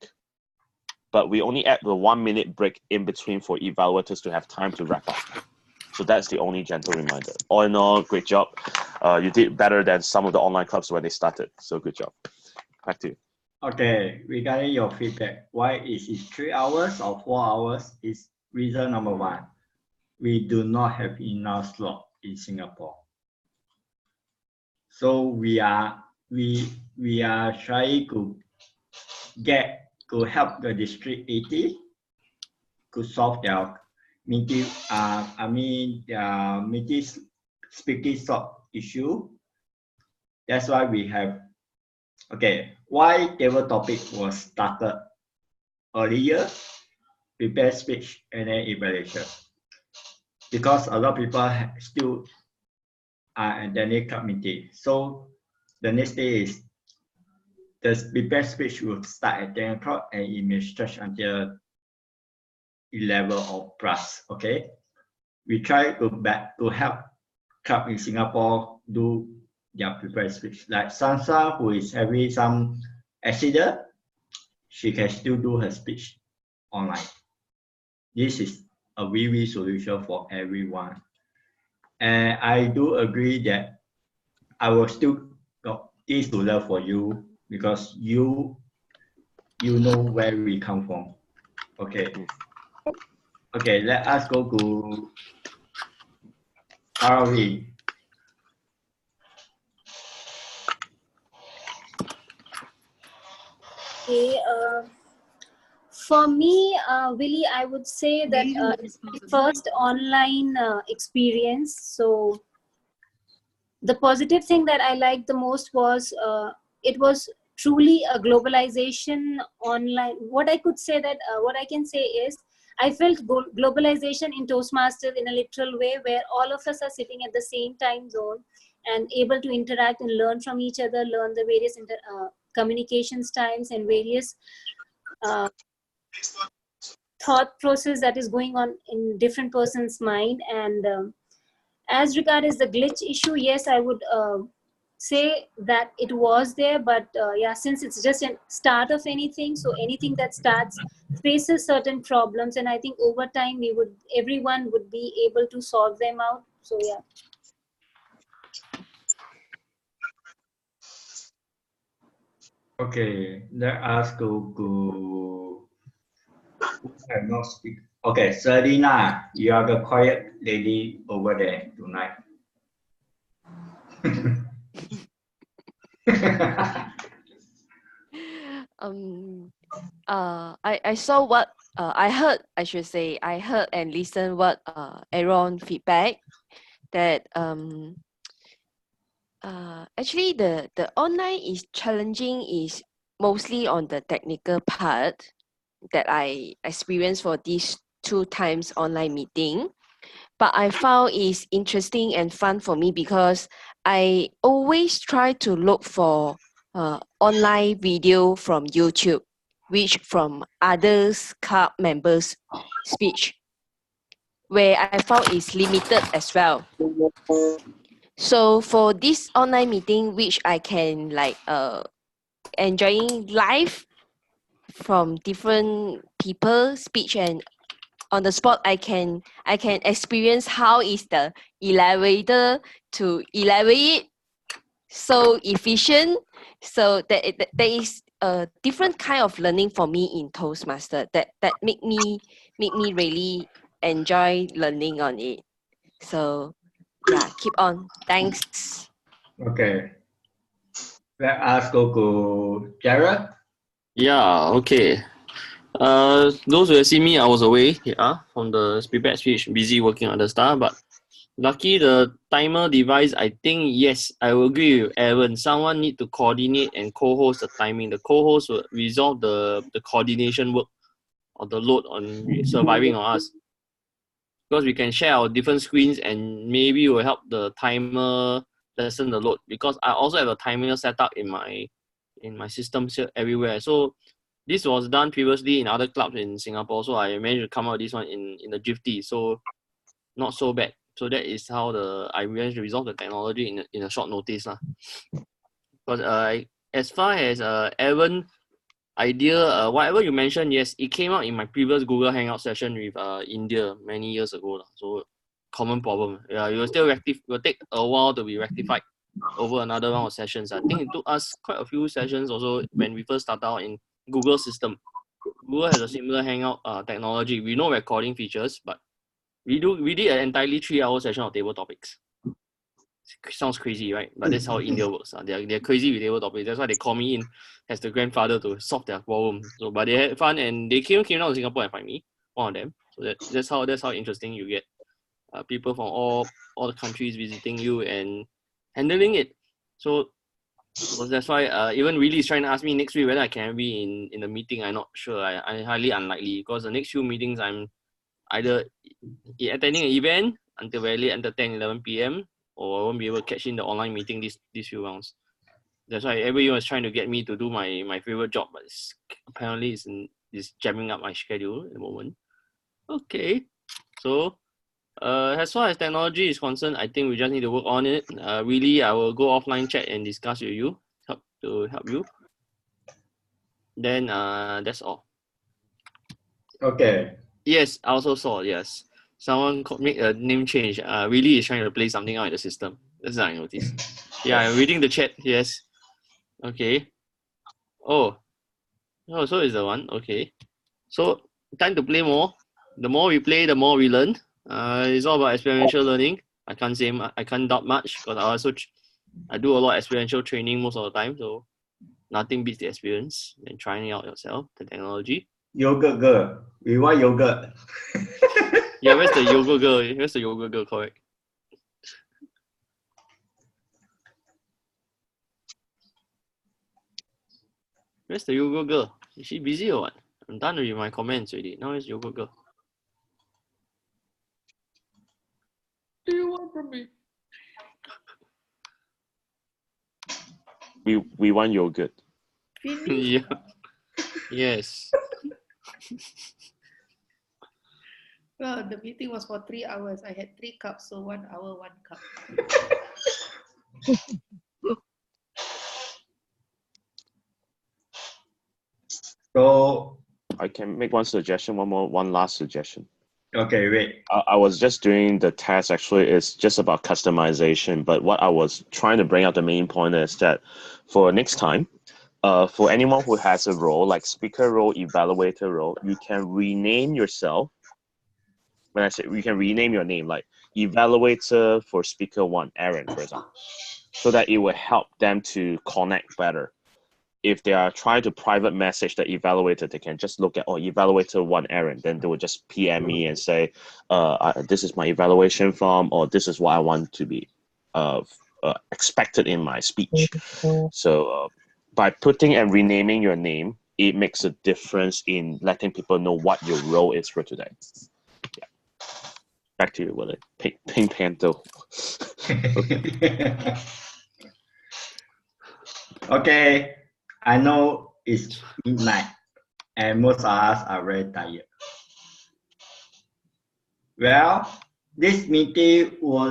But we only add the 1 minute break in between for evaluators to have time to wrap up. So that's the only gentle reminder. All in all, great job. You did better than some of the online clubs when they started. So good job. Back to you. Okay, regarding your feedback, why is it 3 hours or 4 hours? Is reason number one. We do not have enough slot in Singapore. So we are trying to help the district 80 to solve their meeting their meeting speaking slot issue. That's why we have why table topic was started earlier, prepare speech and then evaluation. Because a lot of people still are attending club meeting. So the next day is the prepare speech will start at 10 o'clock and it may stretch until 11 or plus. Okay. We try to help club in Singapore do their prepared speech. Like Sansa, who is having some accident, she can still do her speech online. This is a win-win solution for everyone. And I do agree that I will still got this to learn for you because you know where we come from. Okay. Okay, let us go to Aravi. Okay, for me, Willie, I would say that it's my first online experience. So the positive thing that I liked the most was it was truly a globalization online. What I could say that what I can say is I felt globalization in Toastmasters in a literal way, where all of us are sitting at the same time zone and able to interact and learn from each other, learn the various communication styles and various thought process that is going on in different person's mind. And as regards the glitch issue, yes, I would say that it was there, but yeah, since it's just a start of anything, so anything that starts faces certain problems, and I think over time everyone would be able to solve them out. So yeah. Okay, let us go to who cannot speak. Okay, Selena, you are the quiet lady over there tonight. I saw what I heard. I should say I heard and listened what Aaron feedback that actually the online is challenging is mostly on the technical part that I experienced for these 2 times online meeting. But I found it's interesting and fun for me because I always try to look for online video from YouTube, which from others club members' speech, where I found is limited as well. So for this online meeting, which I can like enjoying live from different people speech, and on the spot I can experience how is the elaborator to elaborate so efficient. So that is a different kind of learning for me in Toastmaster that make me really enjoy learning on it. So yeah, keep on. Thanks. Okay. Let us go to Jared. Yeah, okay. Those who have seen me, I was away, from the prepared speech, busy working on the stuff, but lucky the timer device, I think, yes, I will agree with Aaron. Someone need to coordinate and co-host the timing. The co-host will resolve the coordination work or the load on surviving on us. because we can share our different screens and maybe it will help the timer lessen the load, because I also have a timer set up in my systems here everywhere. So this was done previously in other clubs in Singapore, so I managed to come out with this one in the GIFT, so not so bad. So that is how I managed to resolve the technology in a short notice lah. But as far as Evan idea, whatever you mentioned, yes, it came out in my previous Google Hangout session with India many years ago lah. So common problem. Yeah, it will take a while to be rectified over another round of sessions. I think it took us quite a few sessions also when we first started out in Google system. Google has a similar Hangout technology. We know recording features, but we did an entirely 3-hour session of table topics. Sounds crazy, right? But that's how India works. They're crazy with table topics. That's why they call me in as the grandfather to solve their problem. So, but they had fun and they came down to Singapore and find me, one of them. So that's how interesting you get people from all the countries visiting you and handling it. So that's why even really is trying to ask me next week whether I can be in the meeting. I'm not sure. I highly unlikely, because the next few meetings I'm either attending an event until very late, until 10-11 p.m. or I won't be able to catch in the online meeting these few rounds. That's why everyone is trying to get me to do my favorite job, but apparently it's jamming up my schedule at the moment. Okay, so as far as technology is concerned, I think we just need to work on it. Really, I will go offline chat and discuss with you to help you. Then that's all. Okay. Yes, I also saw. Yes, someone make a name change. Really is trying to play something out in the system. That's what I noticed. Yeah, I'm reading the chat. Yes. Okay. Oh, so is the one. Okay. So time to play more. The more we play, the more we learn. It's all about experiential learning. I can't doubt much, because I do a lot of experiential training most of the time. So nothing beats the experience and trying it out yourself, the technology. Yogurt girl. We want yogurt. Yeah, where's the yoga girl? Where's the yoga girl? Correct. Where's the yoga girl? Is she busy or what? I'm done with my comments already. Now it's yoga girl. What do you want from me? We want yogurt. Yeah. Yes. Well, the meeting was for 3 hours. I had 3 cups, so 1 hour, 1 cup. So I can make one suggestion, one last suggestion. Okay, wait. I was just doing the test. Actually, it's just about customization. But what I was trying to bring out the main point is that for next time, for anyone who has a role like speaker role, evaluator role, you can rename yourself. When I say you can rename your name, like evaluator for speaker 1, Aaron, for example, so that it will help them to connect better. If they are trying to private message the evaluator, they can just look at, evaluator 1, Aaron. Then they will just PM me and say, this is my evaluation form, or this is what I want to be expected in my speech. So by putting and renaming your name, it makes a difference in letting people know what your role is for today. Yeah. Back to you, Willie. Pink Panther. Okay. I know it's midnight and most of us are very tired. Well, this meeting will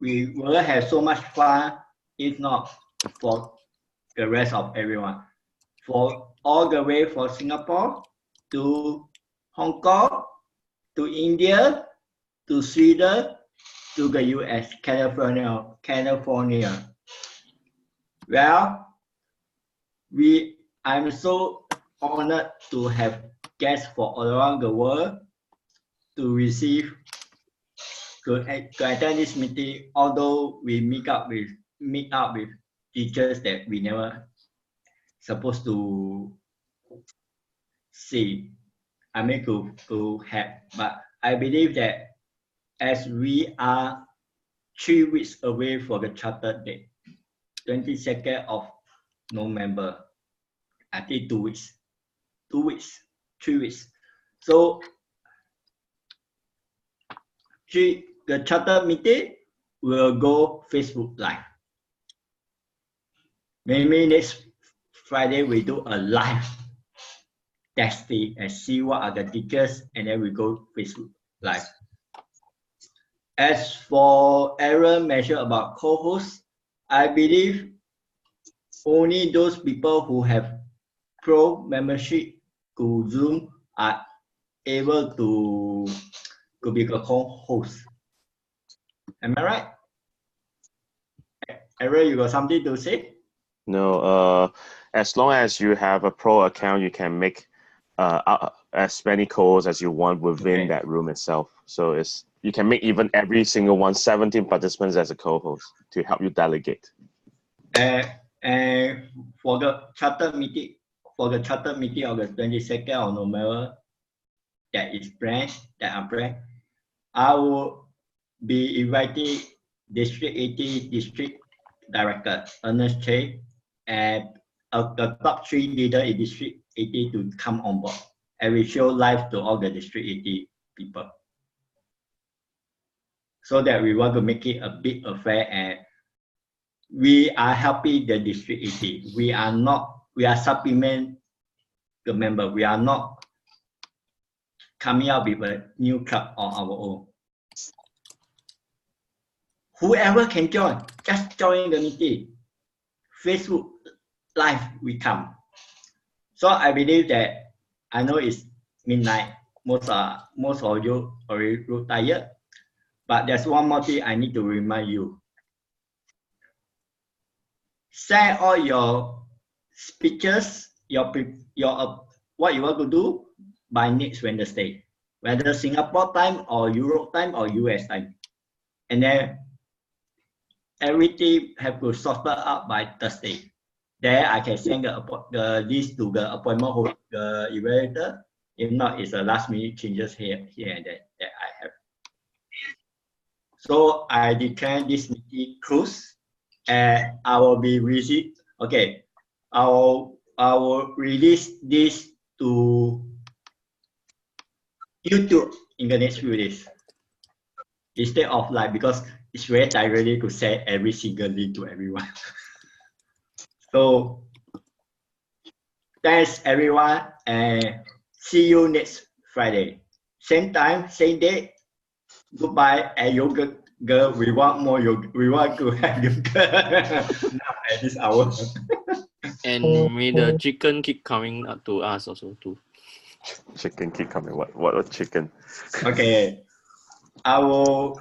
we will have so much fun if not for the rest of everyone. For all the way from Singapore to Hong Kong to India to Sweden to the US, California. Well, I'm so honored to have guests from all around the world to attend this meeting, although we meet up with teachers that we never supposed to see. I mean to have, but I believe that as we are 3 weeks away from the charter date, 22nd of November, I think 2 weeks, 3 weeks. So the charter meeting will go Facebook Live. Maybe next Friday we do a live testing and see what are the teachers, and then we go Facebook Live. As for error measure about co-host, I believe only those people who have pro membership to Zoom are able to be a co-host. Am I right? Error, you got something to say? No, as long as you have a pro account, you can make as many calls as you want within that room itself. So you can make even every single one, 17 participants as a co-host to help you delegate. And for the charter meeting of the 22nd of November, that I'm planned, I will be inviting District 80 District Director Ernest Che and the top 3 leaders in District 80 to come on board, and we show live to all the District 80 people. So that we want to make it a big affair, and we are helping the District 80. We are supplement the member. We are not coming up with a new club on our own. Whoever can join, just join the meeting. Facebook Live, we come. So I believe that, I know it's midnight. Most of you already tired. But there's one more thing I need to remind you. Send all your speeches, your what you want to do by next Wednesday, whether Singapore time or Europe time or US time, and then everything have to sort out by Thursday. There I can send the list to the appointment the evaluator. If not, it's a last minute changes here and there that I have. So I declare this meeting closed, and I will be I will release this to YouTube in the next few days instead of live, because it's very tiring to send every single link to everyone. So thanks everyone, and see you next Friday. Same time, same day. Goodbye, and yoga girl. We want more yoga. We want to have yoga now at this hour. And may the chicken keep coming up to us also too. Chicken keep coming. What chicken? Okay, I will